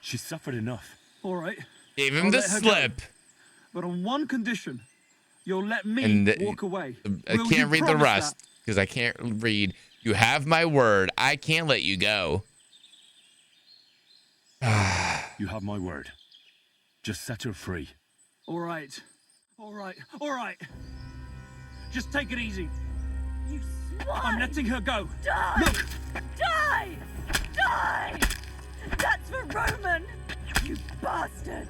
She's suffered enough. All right. Gave him I'll the let her slip. go. But on one condition. You'll let me And walk away. I Will you can't read the promise rest that? because I can't read. You have my word. I can't let you go. You have my word. Just set her free. All right. All right. All right. Just take it easy. You swine! I'm letting her go. Die! Look! Die! Die! That's for Roman! You bastard!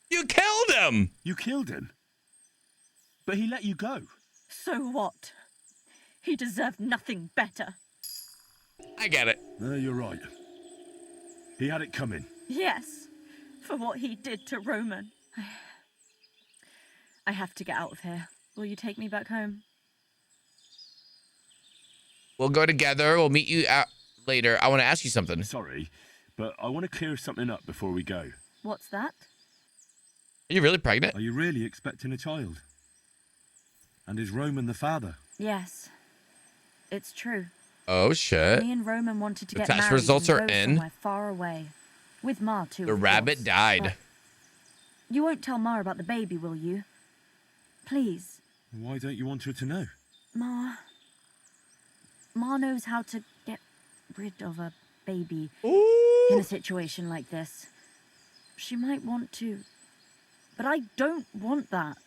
You killed him! You killed him? But he let you go. So what? He deserved nothing better. I get it. No, you're right. He had it coming. Yes, for what he did to Roman. I have to get out of here. Will you take me back home? We'll go together. We'll meet you out later. I want to ask you something. Sorry, but I want to clear something up before we go. What's that? Are you really pregnant? Are you really expecting a child? And is Roman the father? Yes, it's true. Oh, shit. Me and Roman wanted to The get test married results and are go in. somewhere far away. With Ma, too, The of rabbit course. died. But you won't tell Ma about the baby, will you? Please. Why don't you want her to know? Ma knows how to get rid of a baby in a situation like this. She might want to, but I don't want that.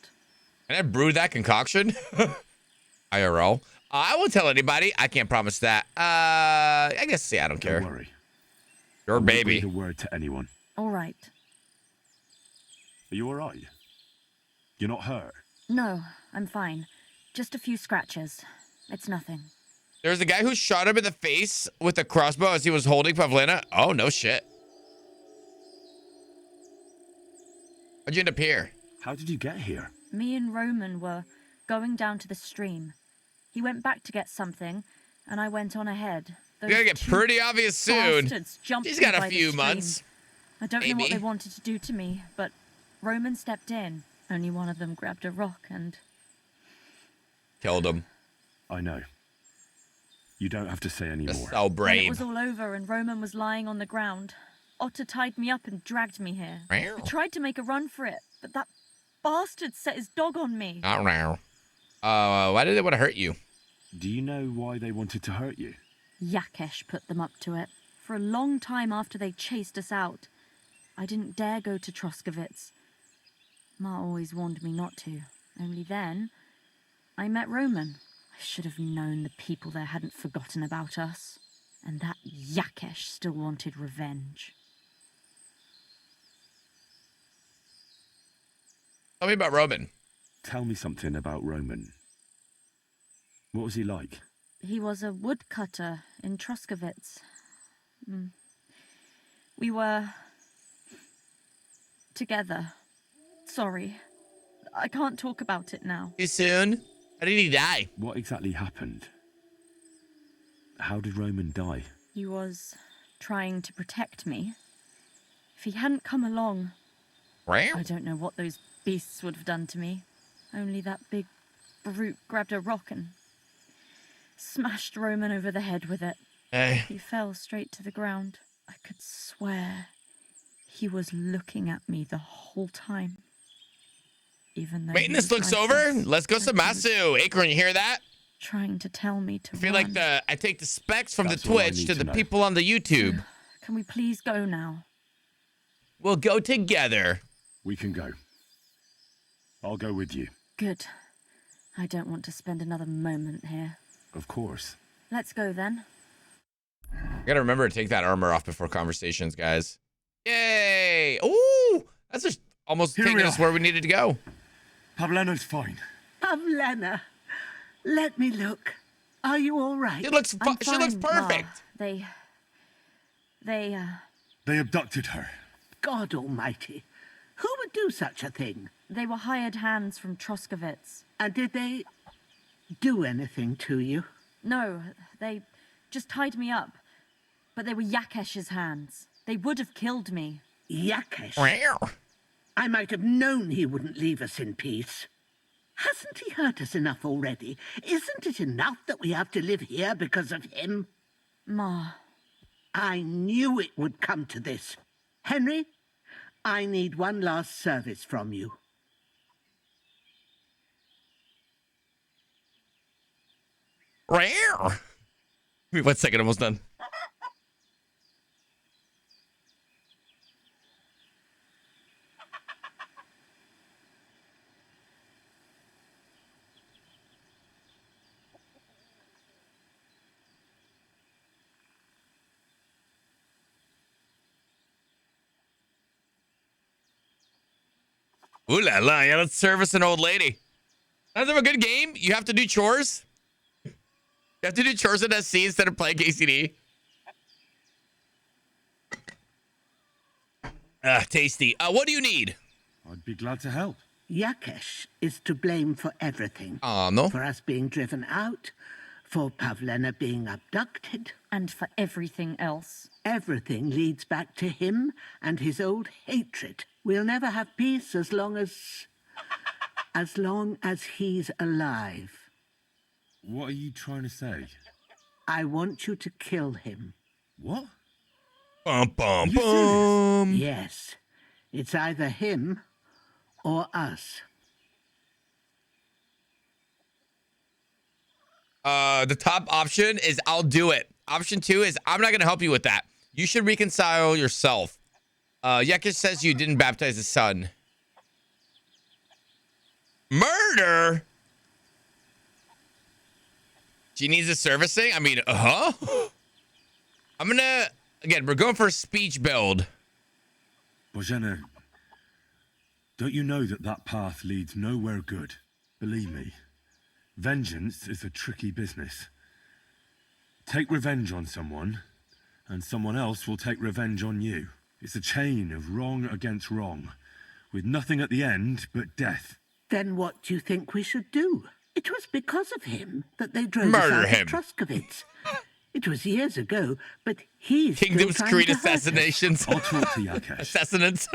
Can I brew that concoction? IRL. I won't tell anybody. I can't promise that. I guess, yeah, I don't care. Don't worry. Your I won't baby. breathe a word to anyone. All right. Are you all right? You're not hurt? No, I'm fine. Just a few scratches. It's nothing. There's a guy who shot him in the face with a crossbow as he was holding Pavlena. Oh, no shit. How'd you end up here? How did you get here? Me and Roman were going down to the stream. He went back to get something, and I went on ahead. You're gonna get Those pretty two obvious soon. bastards jumped She's me got a by the few stream. months. I don't know what maybe. they wanted to do to me, but Roman stepped in. Only one of them grabbed a rock and... Killed him. I know. You don't have to say any more. So When brave. it was all over and Roman was lying on the ground, Otter tied me up and dragged me here. Meow. I tried to make a run for it, but that bastard set his dog on me. Why did they want to hurt you? Do you know why they wanted to hurt you? Yakesh put them up to it. For a long time after they chased us out, I didn't dare go to Troskovitz. Ma always warned me not to. Only then, I met Roman. I should have known the people there hadn't forgotten about us. And that Yakesh still wanted revenge. Tell me about Roman. Tell me something about Roman. What was he like? He was a woodcutter in Troskovitz. We were together. Sorry. I can't talk about it now. Too soon? How did he die? What exactly happened? How did Roman die? He was trying to protect me. If he hadn't come along, I don't know what those beasts would have done to me. Only that big brute grabbed a rock and smashed Roman over the head with it. Hey. He fell straight to the ground. I could swear he was looking at me the whole time. Even though Maintenance looks over. Let's go Samasu. Acorn, you hear that? Trying to tell me to I feel run. like I take the specs from That's the all I Twitch need to to the know. people on the YouTube. Can we please go now? We'll go together. We can go. I'll go with you. Good. I don't want to spend another moment here. Of course. Let's go then. I gotta remember to take that armor off before conversations, guys. Yay! Ooh! That's just almost Here taking we us are. where we needed to go. Pavleno's fine. Pavlena, let me look. Are you all right? She looks I'm she looks fine, perfect. Ma. They abducted her. God almighty. Who would do such a thing? They were hired hands from Troskovitz. And did they do anything to you? No, they just tied me up. But they were Yakesh's hands. They would have killed me. Yakesh? I might have known he wouldn't leave us in peace. Hasn't he hurt us enough already? Isn't it enough that we have to live here because of him? Ma. I knew it would come to this. Henry, I need one last service from you. Wait 1 second, almost done. Ooh la la, yeah, let's service an old lady. Sounds like a good game. You have to do chores. You have to do chores in SC instead of playing KCD. Tasty. What do you need? I'd be glad to help. Yakesh is to blame for everything. No. For us being driven out, for Pavlena being abducted. And for everything else. Everything leads back to him and his old hatred. We'll never have peace as long as he's alive. What are you trying to say? I want you to kill him. What? Bum, bum, Are you bum. Yes. It's either him or us. The top option is I'll do it. Option 2 is I'm not going to help you with that. You should reconcile yourself. Yakesh says you didn't baptize his son. Murder? She needs a servicing? I mean, I'm gonna, again, we're going for a speech build. Bojana, don't you know that that path leads nowhere good? Believe me, vengeance is a tricky business. Take revenge on someone, and someone else will take revenge on you. It's a chain of wrong against wrong, with nothing at the end but death. Then what do you think we should do? It was because of him that they drove Murder us out him. of Troskovitz. It was years ago, but he's Kingdom's still trying Creed to hurt us. assassinations. I'll talk to Yakesh. Assassinants.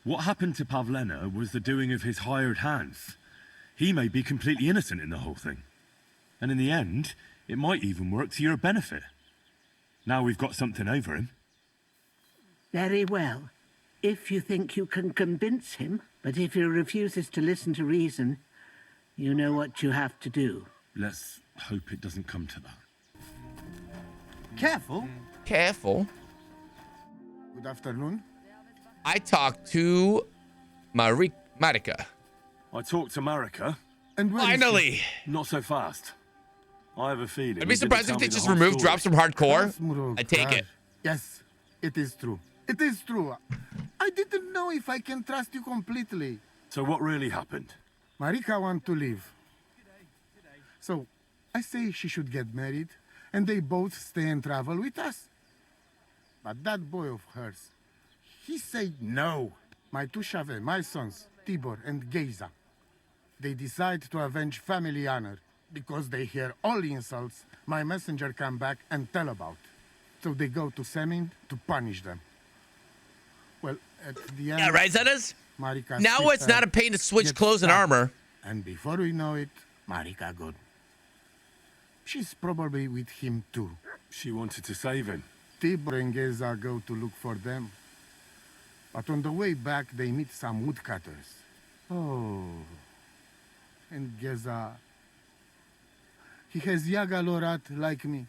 What happened to Pavlena was the doing of his hired hands. He may be completely innocent in the whole thing. And in the end, it might even work to your benefit. Now we've got something over him. Very well. If you think you can convince him, but if he refuses to listen to reason, you know what you have to do. Let's hope it doesn't come to that. Careful. Careful. Good afternoon. I talked to Marika. I talked to Marika. And finally, not so fast. I have a feeling. I'd be surprised if they just removed drops from hardcore. I take it. Yes, it is true. It is true. I didn't know if I can trust you completely. So what really happened? Marika wants to leave. So I say she should get married, and they both stay and travel with us. But that boy of hers, he said no. My two Chave, my sons, Tibor and Geza, they decide to avenge family honor because they hear all insults my messenger come back and tell about. So they go to Semin to punish them. Well, at the end... Yeah, right, Zetas? Marika now it's not a pain to switch clothes and armor. And before we know it, Marika gone. She's probably with him too. She wanted to save him. Tibor and Geza go to look for them. But on the way back, they meet some woodcutters. Oh. And Geza... He has Yagalorat like me.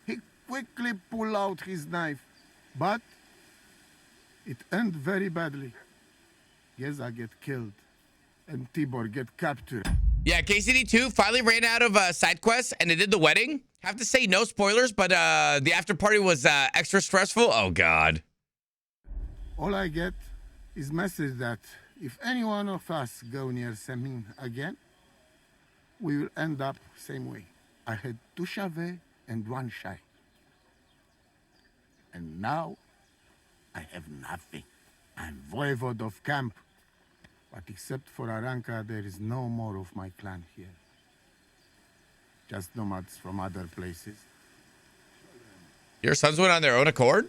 He quickly pull out his knife. But it ends very badly. Geza get killed. And Tibor get captured. Yeah, KCD2 finally ran out of side quests and they did the wedding. Have to say no spoilers, but the after party was extra stressful. Oh, God. All I get is message that if any one of us go near Semin again, we will end up same way. I had 2 Chave and 1 Shai. And now I have nothing. I'm Voivode of camp. But except for Aranka, there is no more of my clan here. Just nomads from other places. Your sons went on their own accord?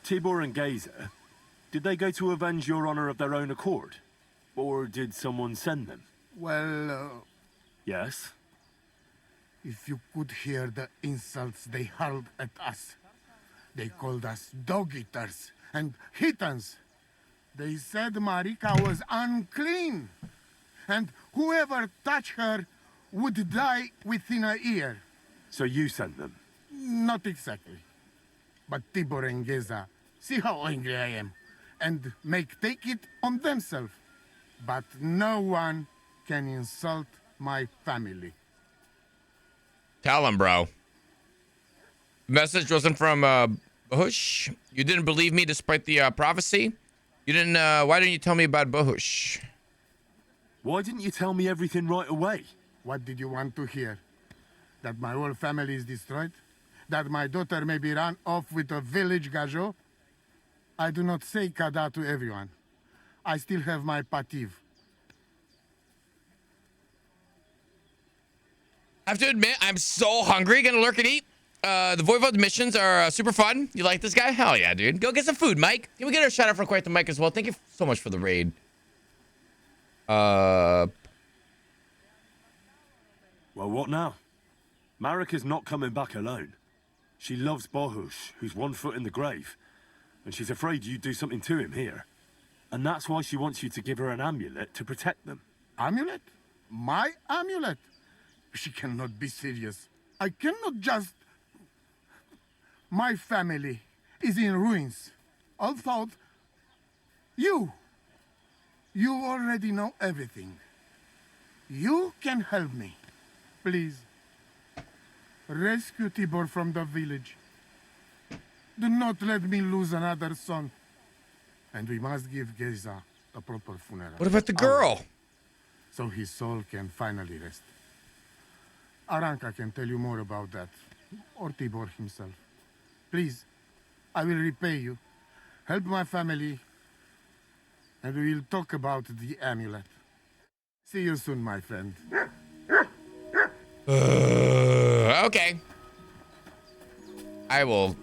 Tibor and Geza, did they go to avenge your honor of their own accord? Or did someone send them? Well, Yes? if you could hear the insults they hurled at us. They called us dog-eaters and hitans. They said Marika was unclean, and whoever touched her would die within a year. So you sent them? Not exactly. But Tibor and Geza, see how angry I am, and take it on themselves. But no one can insult my family. Tell him, bro. Message wasn't from Bahush. You didn't believe me despite the prophecy. You didn't. Why didn't you tell me about Bahush? Why didn't you tell me everything right away? What did you want to hear? That my whole family is destroyed? That my daughter may be run off with a village gajo? I do not say kada to everyone. I still have my pativ. I have to admit, I'm so hungry. Gonna lurk and eat. The Voivode missions are super fun. You like this guy? Hell yeah, dude. Go get some food, Mike. Can we get a shout out for quite the mic as well? Thank you so much for the raid. Well, what now? Marika's not coming back alone. She loves Bahush, who's 1 foot in the grave. And she's afraid you'd do something to him here. And that's why she wants you to give her an amulet to protect them. Amulet? My amulet? She cannot be serious. I cannot just... My family is in ruins. Although you already know everything. You can help me. Please. Rescue Tibor from the village. Do not let me lose another son. And we must give Geza a proper funeral. What about the girl? So his soul can finally rest. Aranka can tell you more about that. Or Tibor himself. Please, I will repay you. Help my family. And we will talk about the amulet. See you soon, my friend. Okay. I will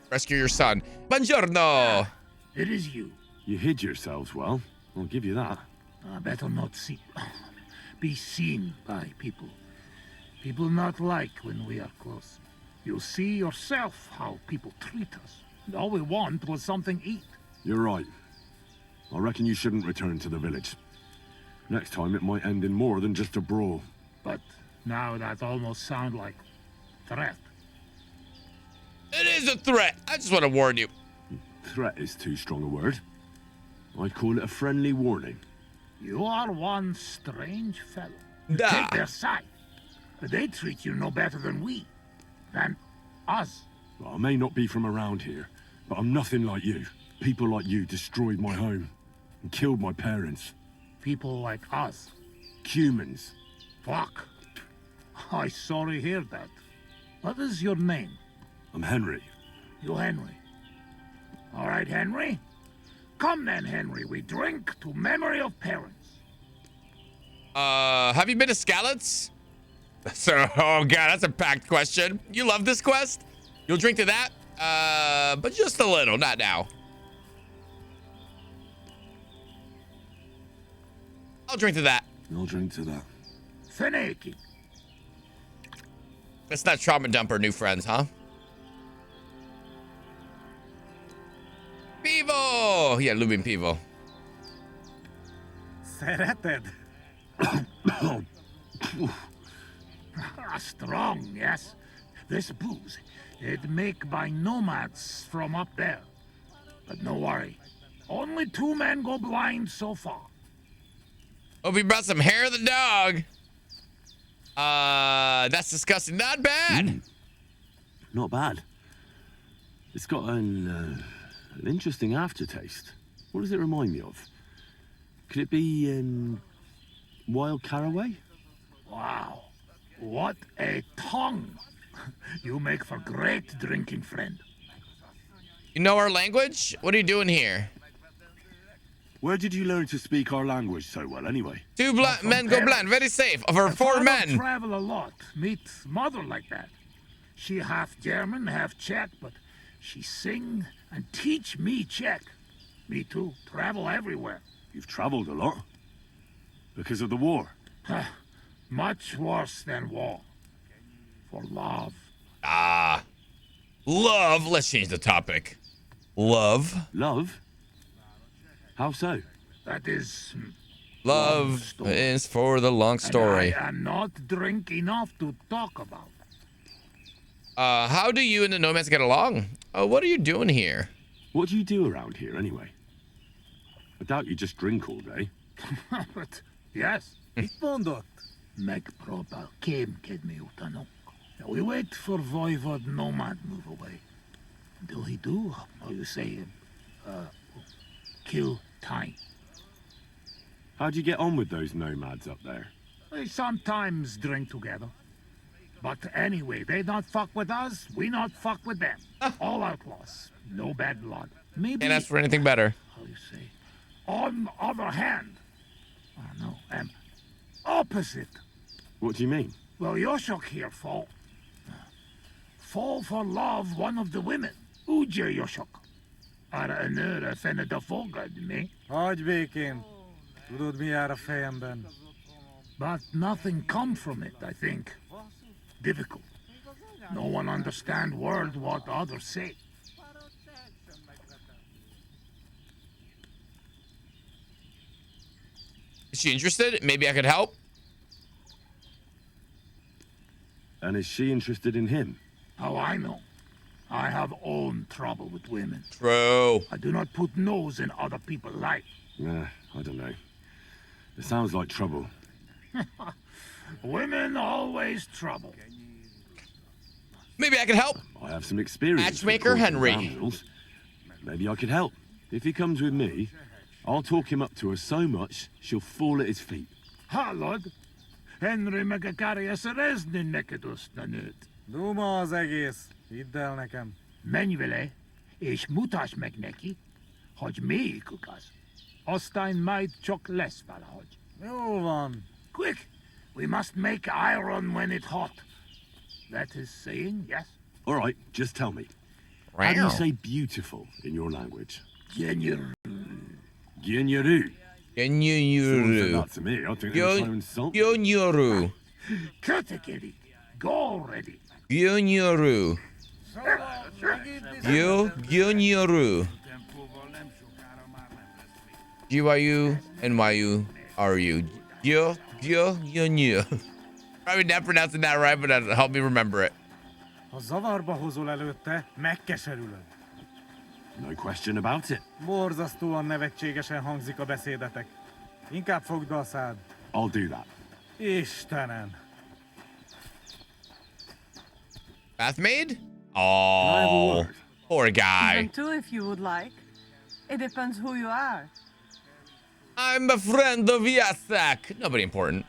rescue your son. Buongiorno. It is you. You hid yourselves well. I'll give you that. Better not be seen by people. People not like when we are close. You'll see yourself how people treat us. All we want was something to eat. You're right. I reckon you shouldn't return to the village. Next time it might end in more than just a brawl. But Now that almost sound like threat. It is a threat. I just want to warn you. Threat is too strong a word. I'd call it a friendly warning. You are one strange fellow. Nah. Take their side. But they treat you no better than we. Than us. Well, I may not be from around here, but I'm nothing like you. People like you destroyed my home and killed my parents. People like us. Humans. Fuck. I sorry hear that. What is your name? I'm Henry. You Henry. All right, Henry. Come then, Henry. We drink to memory of parents. Have you been to Scallots? So, oh god, that's a packed question. You love this quest? You'll drink to that? But just a little, not now. I'll drink to that. I'll drink to that. Feneki. Let's not trauma dump our new friends, huh? Pivo! Yeah, Lubin Pivo. Sereted. Strong, yes. This booze, it make by Nomads from up there. But no worry. Only 2 men go blind so far. Hope you brought some hair of the dog. That's disgusting. Not bad. Not bad. It's got an interesting aftertaste. What does it remind me of? Could it be wild caraway? Wow. What a tongue. You make for great drinking friend. You know our language? What are you doing here? Where did you learn to speak our language so well, anyway? 2 men go blind. Very safe. Over 4 men. Travel a lot. Meet mother like that. She half German, half Czech, but she sing and teach me Czech. Me too. Travel everywhere. You've traveled a lot. Because of the war. Much worse than war. For love. Ah. Love. Let's change the topic. Love. Love? How so? That is... Love is for the long story. And I am not drink enough to talk about. How do you and the Nomads get along? What are you doing here? What do you do around here, anyway? I doubt you just drink all day. But, yes. Meg proba kem kedme utanok. We wait for Voivode Nomad move away. Until he do, how you say, kill time. How'd you get on with those Nomads up there? They sometimes drink together. But anyway, they not fuck with us, we not fuck with them. All outlaws, no bad blood. Maybe... Can't ask for anything better. How you say? On the other hand, no, opposite. What do you mean? Well, Yoshok here fall for love one of the women. Uja Yoshok. Ara anura fenne da fogad me. Uitbeken. Doet me out of fan then. But nothing come from it, I think. Difficult. No one understand word what others say. Is she interested? Maybe I could help. And is she interested in him? How I know? I have own trouble with women. True. I do not put nose in other people's life. Nah, I don't know. It sounds like trouble. Women always trouble. Maybe I can help. I have some experience. Matchmaker Henry. Damsels. Maybe I could help. If he comes with me, I'll talk him up to her so much she'll fall at his feet. Ha, Lord. Henry megakarias rezni neked azt a nőt. Duma az egész. Hidd el nekem. Menj vele, és mutasd meg neki, hogy melyikük az. Aztán majd csak lesz valahogy. Jól van. Quick, we must make iron when it's hot. That is saying, yes? All right, just tell me. How do you say beautiful in your language? Genyeru. Genyeru. Genyeru. Not to me. I think that's an insult. Genyeru. Katekeri. Go already. Genyeru. Genyeru. GYU, NYU, RU. Genyeru. Probably not pronouncing that right, but that'll help me remember it. Ha zavarba hozol előtte, megkeserülöd. No question about it. Borzasztóan nevetségesen hangzik a beszédetek. Inkább fogd be a szád. I'll do that. Istenem. Bathmaid? Oh, poor guy. Even two if you would like. It depends who you are. I'm a friend of Yasak. Nobody important.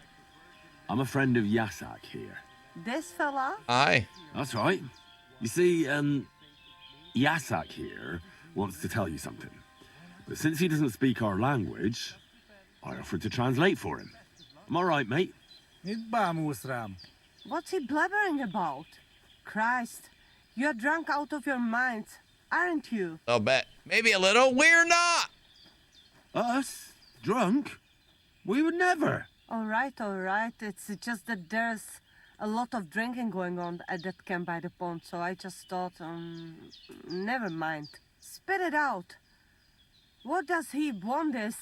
I'm a friend of Yasak here. This fella? Aye. That's right. You see, Yasak here wants to tell you something. But since he doesn't speak our language, I offered to translate for him. Am I right, mate? Mit bámulsz rám? What's he blabbering about? Christ, you're drunk out of your mind, aren't you? I'll bet. Maybe a little. We're not. Us? Drunk? We would never. All right. It's just that there's a lot of drinking going on at that camp by the pond, so I just thought, never mind. Spit it out. What does he want this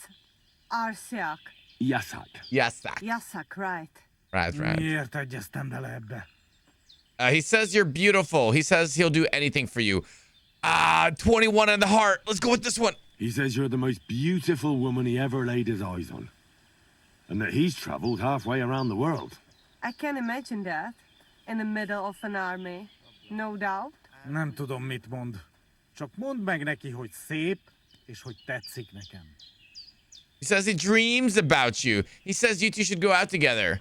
Arsiak? Yasak. Yasak, right. Right. Miért egyeztem bele ebbe? He says you're beautiful. He says he'll do anything for you. 21 in the heart. Let's go with this one. He says you're the most beautiful woman he ever laid his eyes on. And that he's traveled halfway around the world. I can imagine that. In the middle of an army. No doubt. Nem tudom, mit mond. Csak mondd meg neki, hogy szép, és hogy tetszik nekem. He says he dreams about you. He says you two should go out together.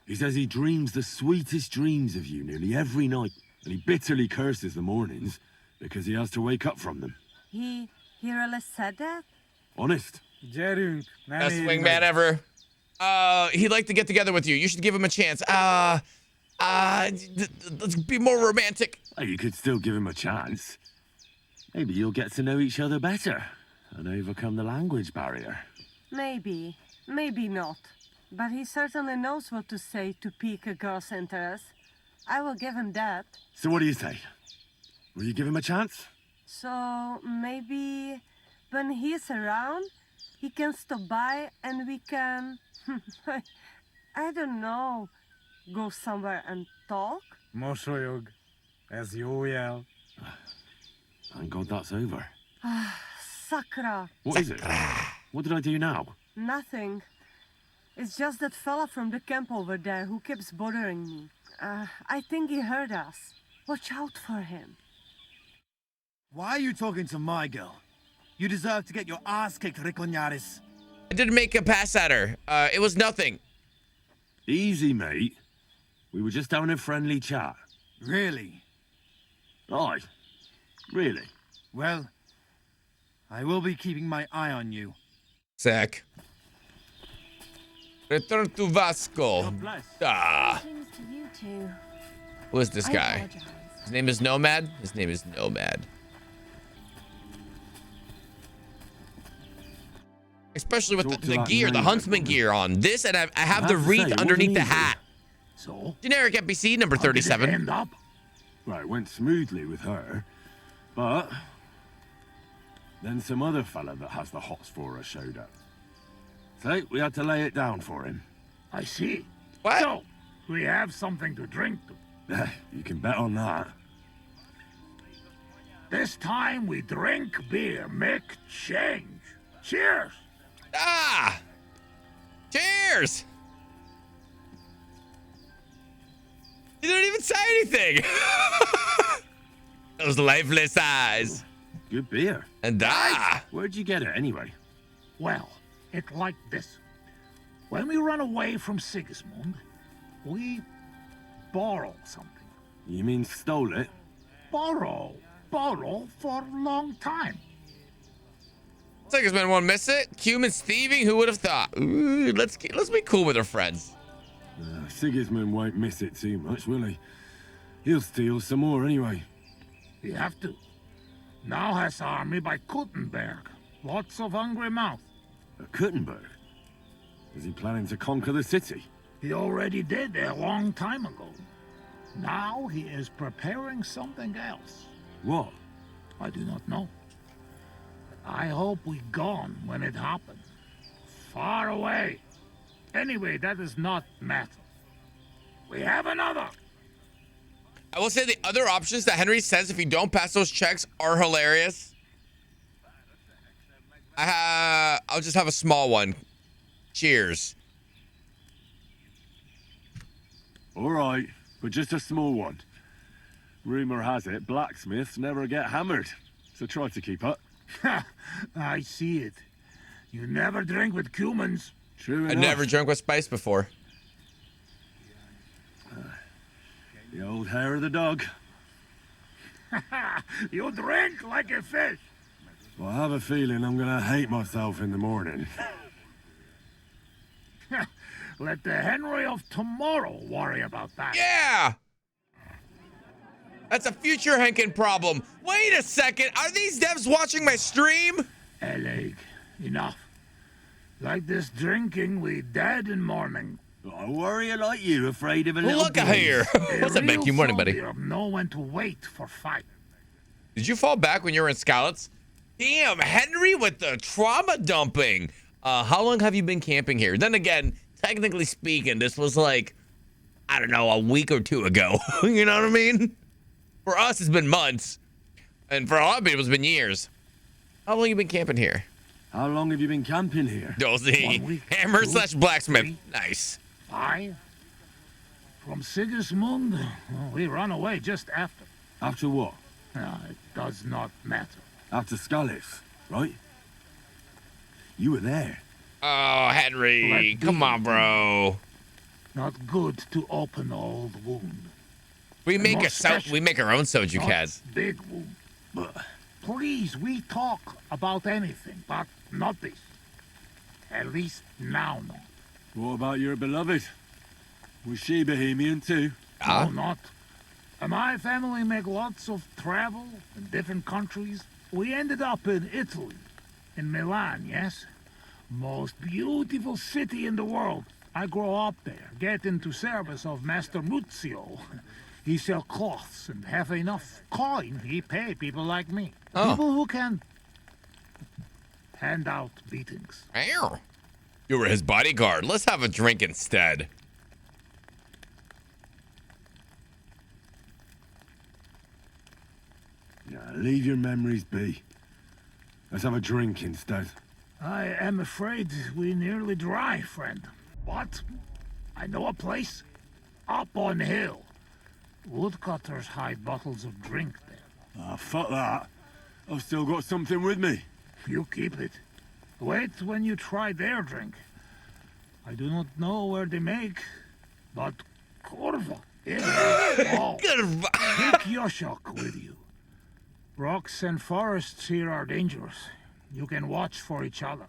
He says he dreams the sweetest dreams of you nearly every night. And he bitterly curses the mornings because he has to wake up from them. He really said that? Honest. Gyerünk, Best wingman ever. He'd like to get together with you. You should give him a chance. Let's be more romantic. Oh, you could still give him a chance. Maybe you'll get to know each other better and overcome the language barrier. Maybe not. But he certainly knows what to say to pique a girl's interest. I will give him that. So what do you say? Will you give him a chance? So maybe when he's around, he can stop by and we can, I don't know, go somewhere and talk? Mosolyog. Ez jó jel. Thank God that's over. Sakra. What is it? What did I do now? Nothing. It's just that fella from the camp over there who keeps bothering me. I think he heard us. Watch out for him. Why are you talking to my girl? You deserve to get your ass kicked, Rikonyaris. I didn't make a pass at her. It was nothing. Easy, mate. We were just having a friendly chat. Really? Aye. Really? Well, I will be keeping my eye on you. Zach. Return to Vasco. Who is this guy? His name is Nomad? His name is Nomad. Especially with the gear, the huntsman gear on. This, and I have the wreath underneath the hat. So? Generic NPC number 37. End up? Right, it went smoothly with her. But then some other fella that has the hots for her showed up. So we had to lay it down for him. I see. What? So, we have something to drink to. You can bet on that. This time we drink beer, make change. Cheers! Cheers! You didn't even say anything. Those lifeless eyes. Good beer. And Where'd you get it anyway? Well, it's like this. When we run away from Sigismund, we borrow something. You mean stole it? Borrow for a long time. Sigismund won't miss it. Humans thieving, who would have thought? Ooh, let's be cool with our friends. Sigismund won't miss it too much, will he? He'll steal some more anyway. We have to. Now has army by Kuttenberg. Lots of hungry mouth. Kuttenberg? Is he planning to conquer the city? He already did a long time ago. Now he is preparing something else. What? I do not know. I hope we gone when it happens. Far away. Anyway, that does not matter. We have another. I will say the other options that Henry says if you don't pass those checks are hilarious. I'll just have a small one. Cheers. All right, but just a small one. Rumor has it blacksmiths never get hammered, so try to keep up. I see it. You never drink with humans. True enough. I never drank with spice before. The old hair of the dog. You drink like a fish. Well, I have a feeling I'm gonna hate myself in the morning. Let the Henry of tomorrow worry about that. Yeah! That's a future Henken problem. Wait a second. Are these devs watching my stream? Eleg, enough. Like this drinking, we dead in morning. I worry like you, afraid of a little. Look at here. What's up, man? Good morning, buddy. Know when to wait for fight. Did you fall back when you were in Scouts? Damn, Henry with the trauma dumping. How long have you been camping here? Then again, technically speaking, this was like, I don't know, a week or two ago. You know what I mean? For us, it's been months. And for a lot of people, it's been years. How long have you been camping here? How long have you been camping here? Dozy. Hammer / blacksmith. Nice. 5. From Sigismund, we run away just after. After what? It does not matter. After Scalise, right? You were there. Oh, Henry. Come on, bro. Not good to open old wound. We make our own soju cats. Big wound. Please, we talk about anything, but not this. At least now, no. What about your beloved? Was she Bohemian too? No, not. My family make lots of travel in different countries. We ended up in Italy, in Milan, yes? Most beautiful city in the world. I grow up there, get into service of Master Muzio. He sell cloths and have enough coin, he pay people like me. Oh. People who can hand out beatings. Ow. You were his bodyguard. Let's have a drink instead. Yeah, leave your memories be. Let's have a drink instead. I am afraid we nearly dry, friend. But I know a place. Up on hill. Woodcutters hide bottles of drink there. Ah, fuck that. I've still got something with me. You keep it. Wait when you try their drink. I do not know where they make, but Corva. Take Yoshok with you. Rocks and forests here are dangerous. You can watch for each other.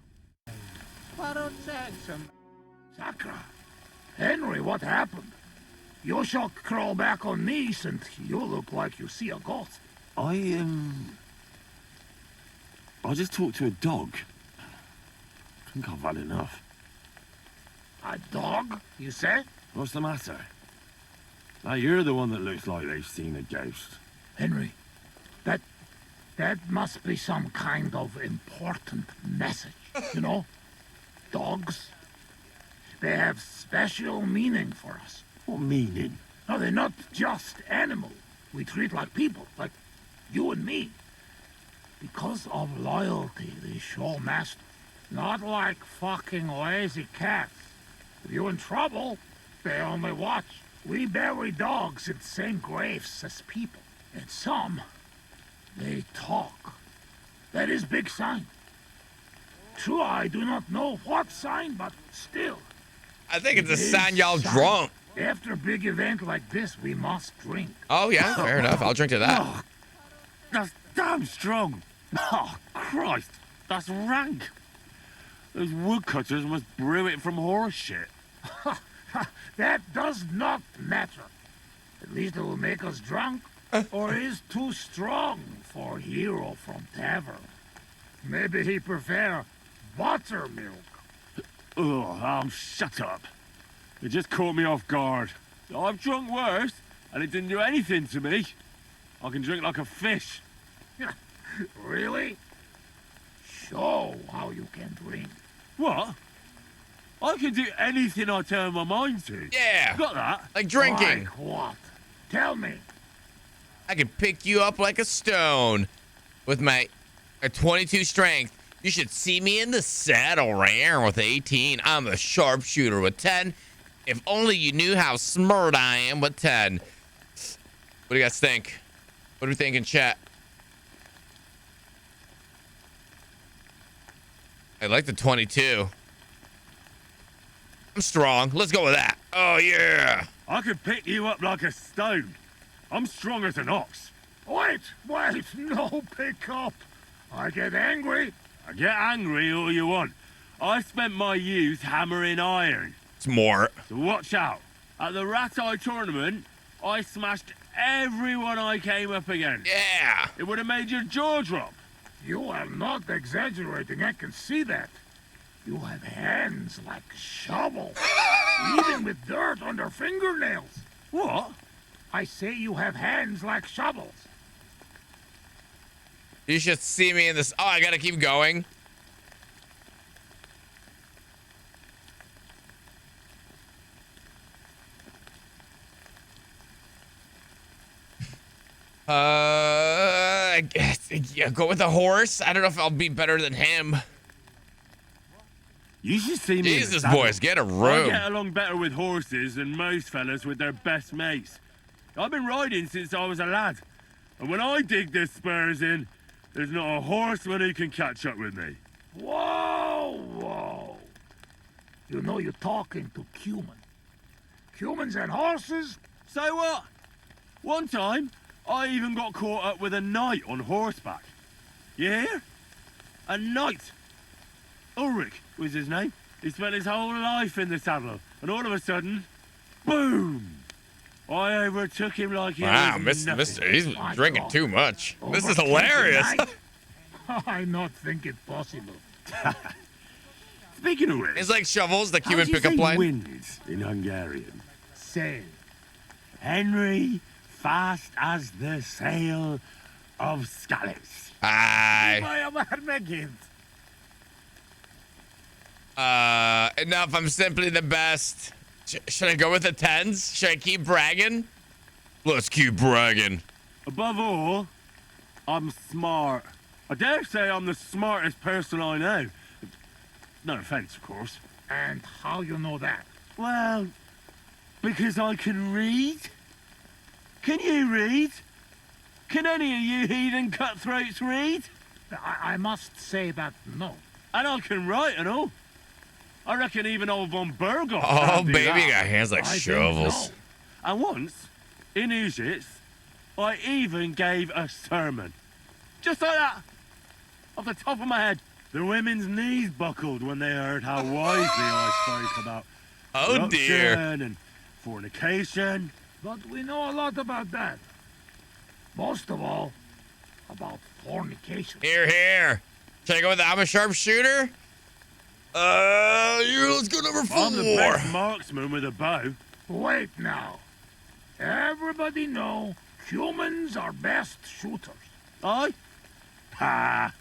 Sakra. Henry, what happened? Yoshok crawl back on knees and you look like you see a ghost. I just talked to a dog. I think I've had enough. A dog, you say? What's the matter? Now you're the one that looks like they've seen a ghost. Henry, that must be some kind of important message. You know? Dogs. They have special meaning for us. What meaning? No, they're not just animals. We treat like people, like you and me. Because of loyalty, they show master. Not like fucking lazy cats. If you're in trouble, they only watch. We bury dogs in the same graves as people. And some, they talk. That is big sign. True, I do not know what sign, but still. I think it's a sign y'all drunk. After a big event like this, we must drink. Oh, yeah, fair enough. I'll drink to that. Oh, that's damn strong. Oh, Christ. That's rank. Those woodcutters must brew it from horse shit. That does not matter. At least it will make us drunk, or is too strong for hero from tavern. Maybe he prefer buttermilk. Oh, shut up. It just caught me off guard. I've drunk worse, and it didn't do anything to me. I can drink like a fish. Really? Show how you can drink. What? I can do anything I turn my mind to. Yeah. Got that? Like drinking. Like what? Tell me. I can pick you up like a stone with my 22 strength. You should see me in the saddle rare with 18. I'm a sharpshooter with 10. If only you knew how smart I am with 10. What do you guys think? What do we think in chat? I like the 22. I'm strong. Let's go with that. Oh, yeah. I could pick you up like a stone. I'm strong as an ox. Wait, no pick up. I get angry. I get angry all you want. I spent my youth hammering iron. Smart. So watch out. At the Rat Eye tournament, I smashed everyone I came up against. Yeah. It would have made your jaw drop. You are not exaggerating, I can see that. You have hands like shovels, even with dirt under fingernails. What? I say you have hands like shovels. You should see me in this. Oh, I gotta keep going. I guess, yeah, go with the horse. I don't know if I'll be better than him. You should see me. Jesus, boys, get a room. I get along better with horses than most fellas with their best mates. I've been riding since I was a lad. And when I dig the spurs in, there's not a horseman who can catch up with me. Whoa. You know you're talking to human. Humans and horses? So what? One time, I even got caught up with a knight on horseback. You hear? A knight. Ulrich was his name. He spent his whole life in the saddle, and all of a sudden, boom! I overtook him like he was nothing. Mister, he's drinking too much. This is hilarious. I not think it possible. Speaking of which, it's like shovels, the how Cuban do you pickup say line. Wind in Hungarian. Sail. Henry, fast as the sail of Scallis. Aye. Enough. I'm simply the best. Should I go with the 10s? Should I keep bragging? Let's keep bragging. Above all, I'm smart. I dare say I'm the smartest person I know. No offense, of course. And how you know that? Well, because I can read. Can you read? Can any of you heathen cutthroats read? I must say that no. And I can write and all. I reckon even old von Burgos. Oh, baby, got hands like shovels. And once, in Uses, I even gave a sermon. Just like that. Off the top of my head. The women's knees buckled when they heard how wisely I spoke about corruption and fornication. But we know a lot about that. Most of all, about fornication. Here. Should I go with the I'm a sharpshooter? Let's go number 4. I'm the best marksman with a bow. Wait now. Everybody know humans are best shooters. I? Ha!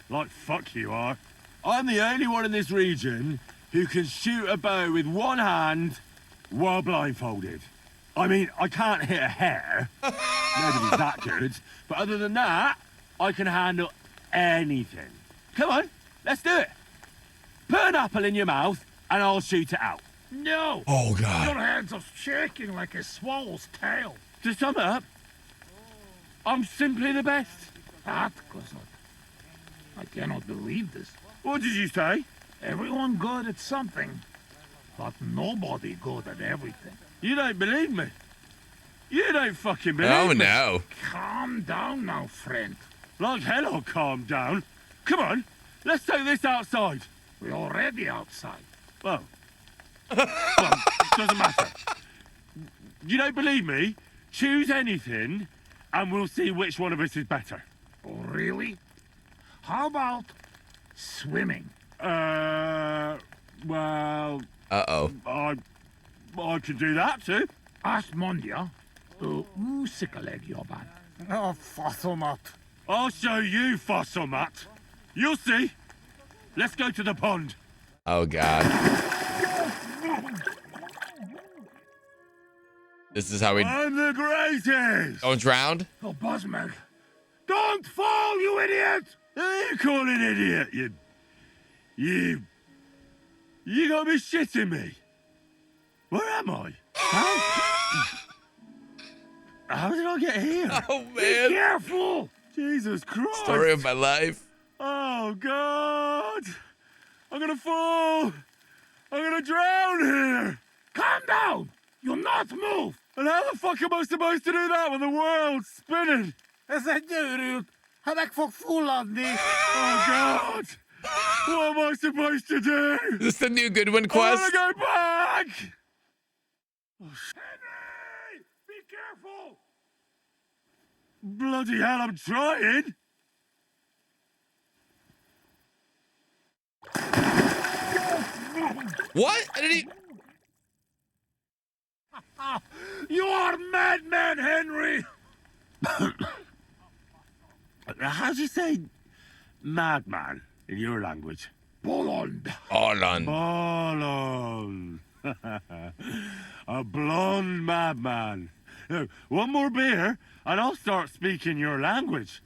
Like fuck you are. I'm the only one in this region who can shoot a bow with one hand while blindfolded. I mean, I can't hit a hair. Nobody's that good. But other than that, I can handle anything. Come on, let's do it. Put an apple in your mouth and I'll shoot it out. No! Oh, God. Your hands are shaking like a swallow's tail. To sum up, I'm simply the best. That, cousin. I cannot believe this. What did you say? Everyone good at something, but nobody good at everything. You don't believe me? You don't fucking believe me? Oh, no. Calm down now, friend. Like hell I'll calm down. Come on, let's take this outside. We're already outside. Well, it doesn't matter. You don't believe me? Choose anything, and we'll see which one of us is better. Oh, really? How about swimming? Well... Uh-oh. I can do that too. Asmondia, usikaleg joban. Oh, Fossilmat. I'll show you, Fossilmat. You'll see. Let's go to the pond. Oh, God. This is how we... I'm the greatest! Don't drown? Oh, Bosmeg. Don't fall, you idiot! You call an idiot, You got me shitting me. Where am I? How did I get here? Oh, man. Be careful! Jesus Christ. Story of my life. Oh, God. I'm gonna fall. I'm gonna drown here. Calm down. You'll not move. And how the fuck am I supposed to do that when the world's spinning? Ez egy őrült. Ha meg fog fulladni. Oh, God. What am I supposed to do? Is this the new Goodwin I quest? wanna go back. Henry! Be careful! Bloody hell, I'm trying. What? I didn't even... You are madman, Henry! How do you say madman in your language? Bolond. Bolond. Bolond. A blonde madman. Now, one more beer, and I'll start speaking your language.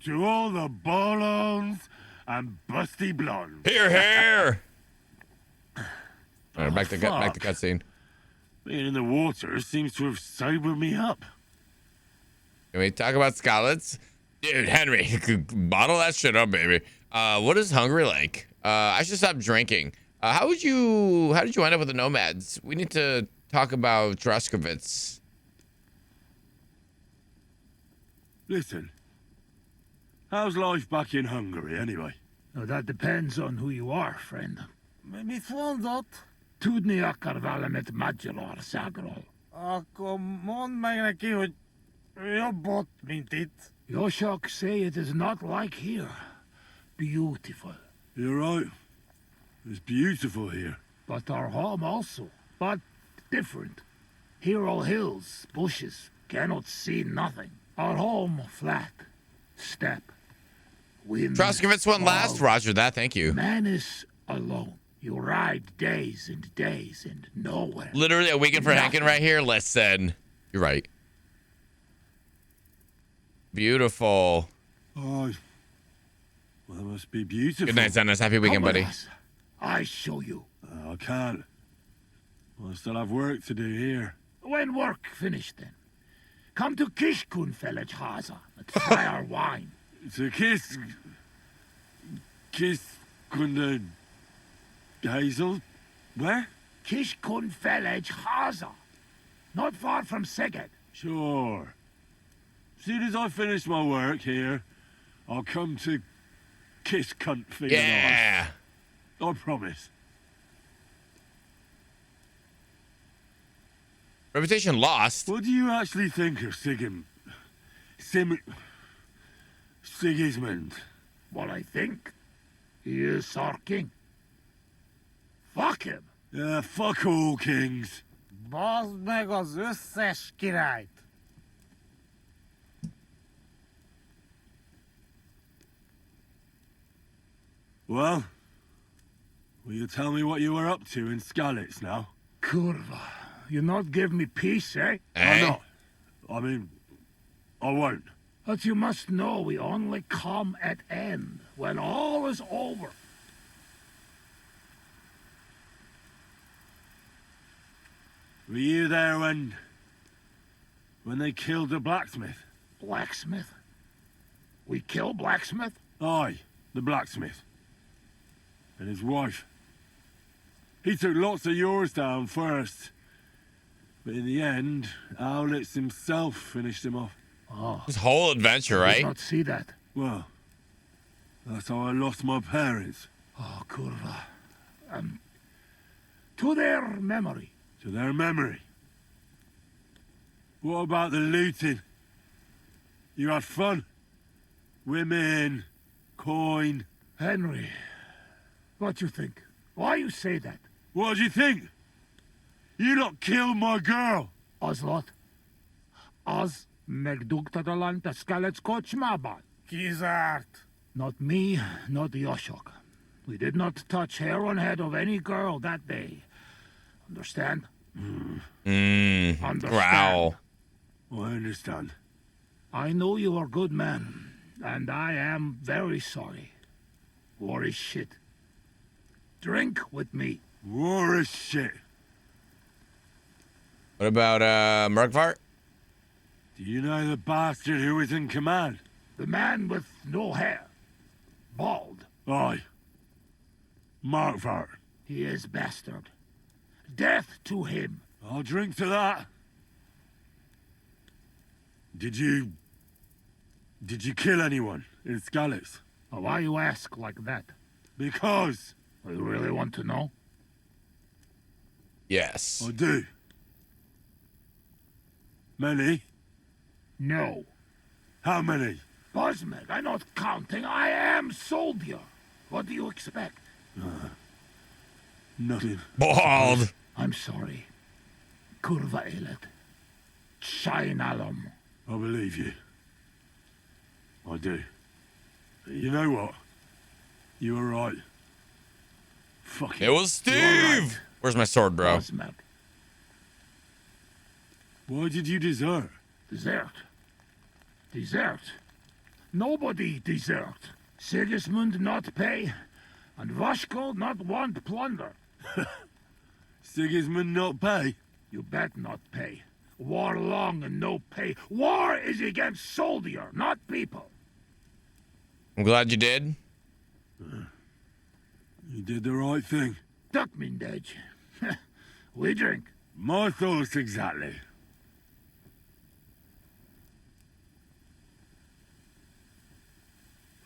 To all the bolons and busty blondes. Here, here. All right, back to cutscene. Being in the water seems to have sobered me up. Can we talk about Scarlets? Dude, Henry, bottle that shit up, baby. What is hungry like? I should stop drinking. How did you end up with the Nomads? We need to talk about Droskovitz. Listen, how's life back in Hungary anyway? Now, that depends on who you are, friend. Mi mondott? Tudni akar valamit Magyarországról. Akkor mondd meg neki, hogy jobb ott, mint itt. Yoshok say it is not like here. Beautiful. You're right. It's beautiful here. But our home also. But different. Here all hills, bushes, cannot see nothing. Our home flat, steppe, wind. Droskovitz went last. Roger that. Thank you. Man is alone. You ride days and days and nowhere. Literally a weekend for Henken right here. Listen. You're right. Beautiful. Oh, well, that must be beautiful. Good night, Zennis. Happy weekend, buddy. I show you. I can't. I still have work to do here. When work finished, then come to Kishkunfelej Haza and try our wine. To kiss Kunde Hazel? Where? Kishkunfelej Haza, not far from Szeged. Sure. Soon as I finish my work here, I'll come to kiss cunt feet. Yeah. I promise. Reputation lost. What do you actually think of Sigismund? What I think? He is our king. Fuck him. Yeah, fuck all kings. Bazd meg az összes királyt. Well, will you tell me what you were up to in Skalitz now? Kurva, you not give me peace, eh? I'm not. I mean, I won't. But you must know we only come at end, when all is over. Were you there when they killed the blacksmith? Blacksmith? We kill Blacksmith? Aye, the blacksmith. And his wife. He took lots of yours down first. But in the end, Owlitz himself finished him off. Oh. This whole adventure, right? I did not see that. Well, that's how I lost my parents. Oh, Kurva. To their memory. To their memory. What about the looting? You had fun? Women, coin. Henry, what you think? Why you say that? What do you think? You lot killed my girl. Ozlot. Az megdugtadalan te Skalitz kocsmában. Kizárt. Not me, not Yoshok. We did not touch hair on head of any girl that day. Understand? Growl. I understand. I know you are good man, and I am very sorry. War is shit. Drink with me. War is shit. What about Murkvart? Do you know the bastard who was in command? The man with no hair. Bald. Aye. Markvart. He is bastard. Death to him. I'll drink to that. Did you kill anyone in Skalitz? Oh, why you ask like that? Because. You really want to know? Yes. I do. Many? No. How many? Bosmeg, I'm not counting. I am soldier. What do you expect? Nothing. Bald. I'm sorry. Kurva elet. Shine alum. I believe you. I do. You know what? You were right. Fuck it was Steve! Right. Where's my sword, bro? Bosmeg. Why did you desert? Desert? Desert? Nobody desert. Sigismund not pay, and Vashko not want plunder. Sigismund not pay? You bet not pay. War long and no pay. War is against soldier, not people. I'm glad you did. You did the right thing. Duck mindej. We drink. My thoughts exactly.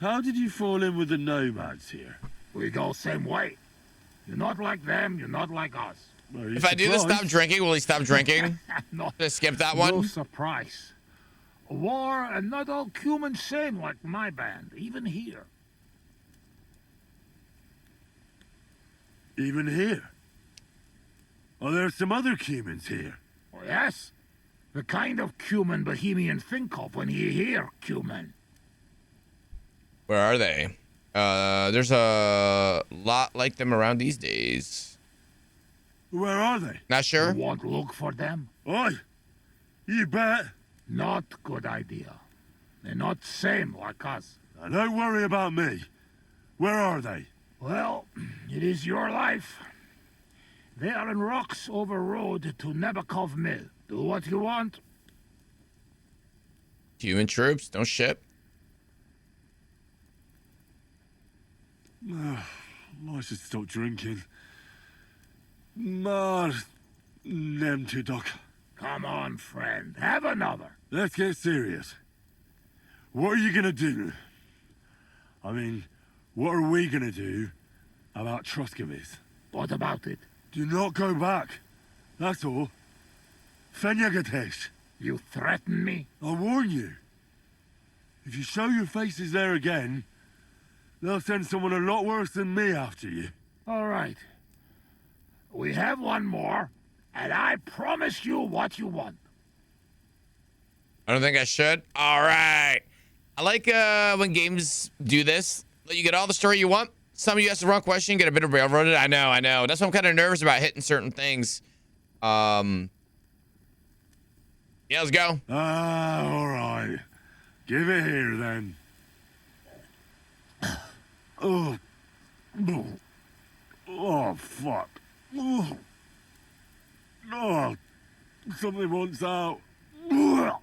How did you fall in with the Nomads here? We go same way. You're not like them, you're not like us. If I do this, stop drinking, will he stop drinking? No, just skip that one? No surprise. War and not all humans same like my band, even here. Even here? Are there some other humans here? Oh, yes. The kind of human Bohemian think of when you hear human. Where are they? There's a lot like them around these days. Where are they? Not sure. You won't look for them? Aye. You bet. Not good idea. They're not same like us. Now don't worry about me. Where are they? Well, it is your life. They are in rocks over road to Nebakov Mill. Do what you want. Human troops, don't ship. I should stop drinking. Nem to doc. Come on, friend. Have another. Let's get serious. What are you gonna do? I mean, what are we gonna do about Troskovitz? What about it? Do not go back. That's all. Fenyagatesh. You threaten me? I warn you. If you show your faces there again, they'll send someone a lot worse than me after you. All right. We have one more, and I promise you what you want. I don't think I should. All right. I like when games do this. Let you get all the story you want. Some of you ask the wrong question, get a bit of railroaded. I know. That's why I'm kind of nervous about hitting certain things. Yeah, let's go. All right. Give it here, then. Oh, fuck. Oh, something wants out. Oh,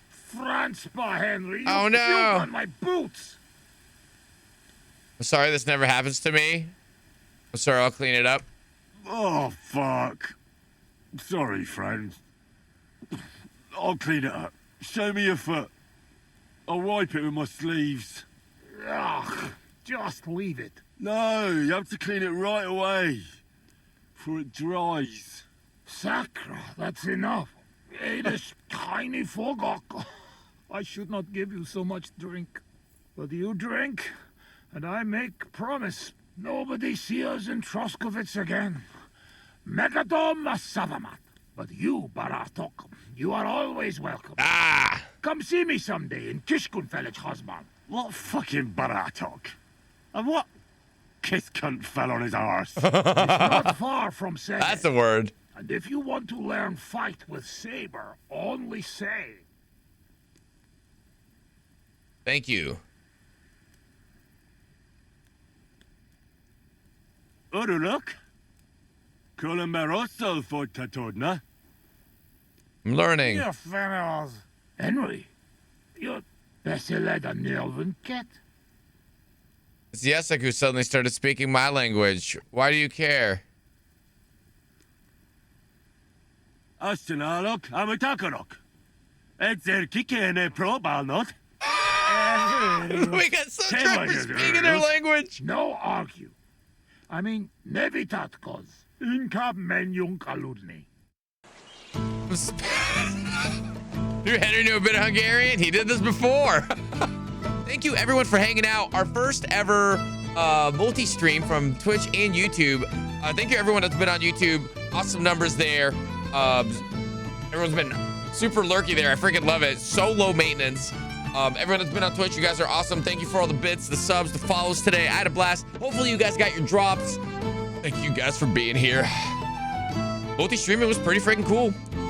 Franz Henry. Oh, no. On my boots. I'm sorry this never happens to me. I'm sorry, I'll clean it up. Oh, fuck. Sorry, friend. I'll clean it up. Show me your foot. I'll wipe it with my sleeves. Ugh, just leave it. No, you have to clean it right away. Before it dries. Sacra, that's enough. Hey, this tiny fogok. I should not give you so much drink. But you drink, and I make promise. Nobody see us in Troskovitz again. Megadom Savamat. But you, Baratok, you are always welcome. Ah! Come see me someday in Kishkunfelich Hosman. What fucking Baratok? And what? Kiss cunt fell on his arse. It's not far from saying. That's the word. And if you want to learn fight with saber, only say. Thank you. Uruluk? Columbarosso for Tatodna. I'm learning. You're Fenels. Henry, you're Besseled and Nelvin Ket. It's Yesek who suddenly started speaking my language. Why do you care? Astanalok, Amatakarok. Edzer Kikene Probal not. We got some truckers speaking their language. No argue. I mean, Nevitatkos. Inkab Menyung Kaludni. Dude, Henry knew a bit of Hungarian. He did this before. Thank you everyone for hanging out. Our first ever multi-stream from Twitch and YouTube. Thank you everyone that's been on YouTube. Awesome numbers there. Everyone's been super lurky there. I freaking love it. So low maintenance. Everyone that's been on Twitch, you guys are awesome. Thank you for all the bits, the subs, the follows today. I had a blast. Hopefully you guys got your drops. Thank you guys for being here. Multi-streaming was pretty freaking cool.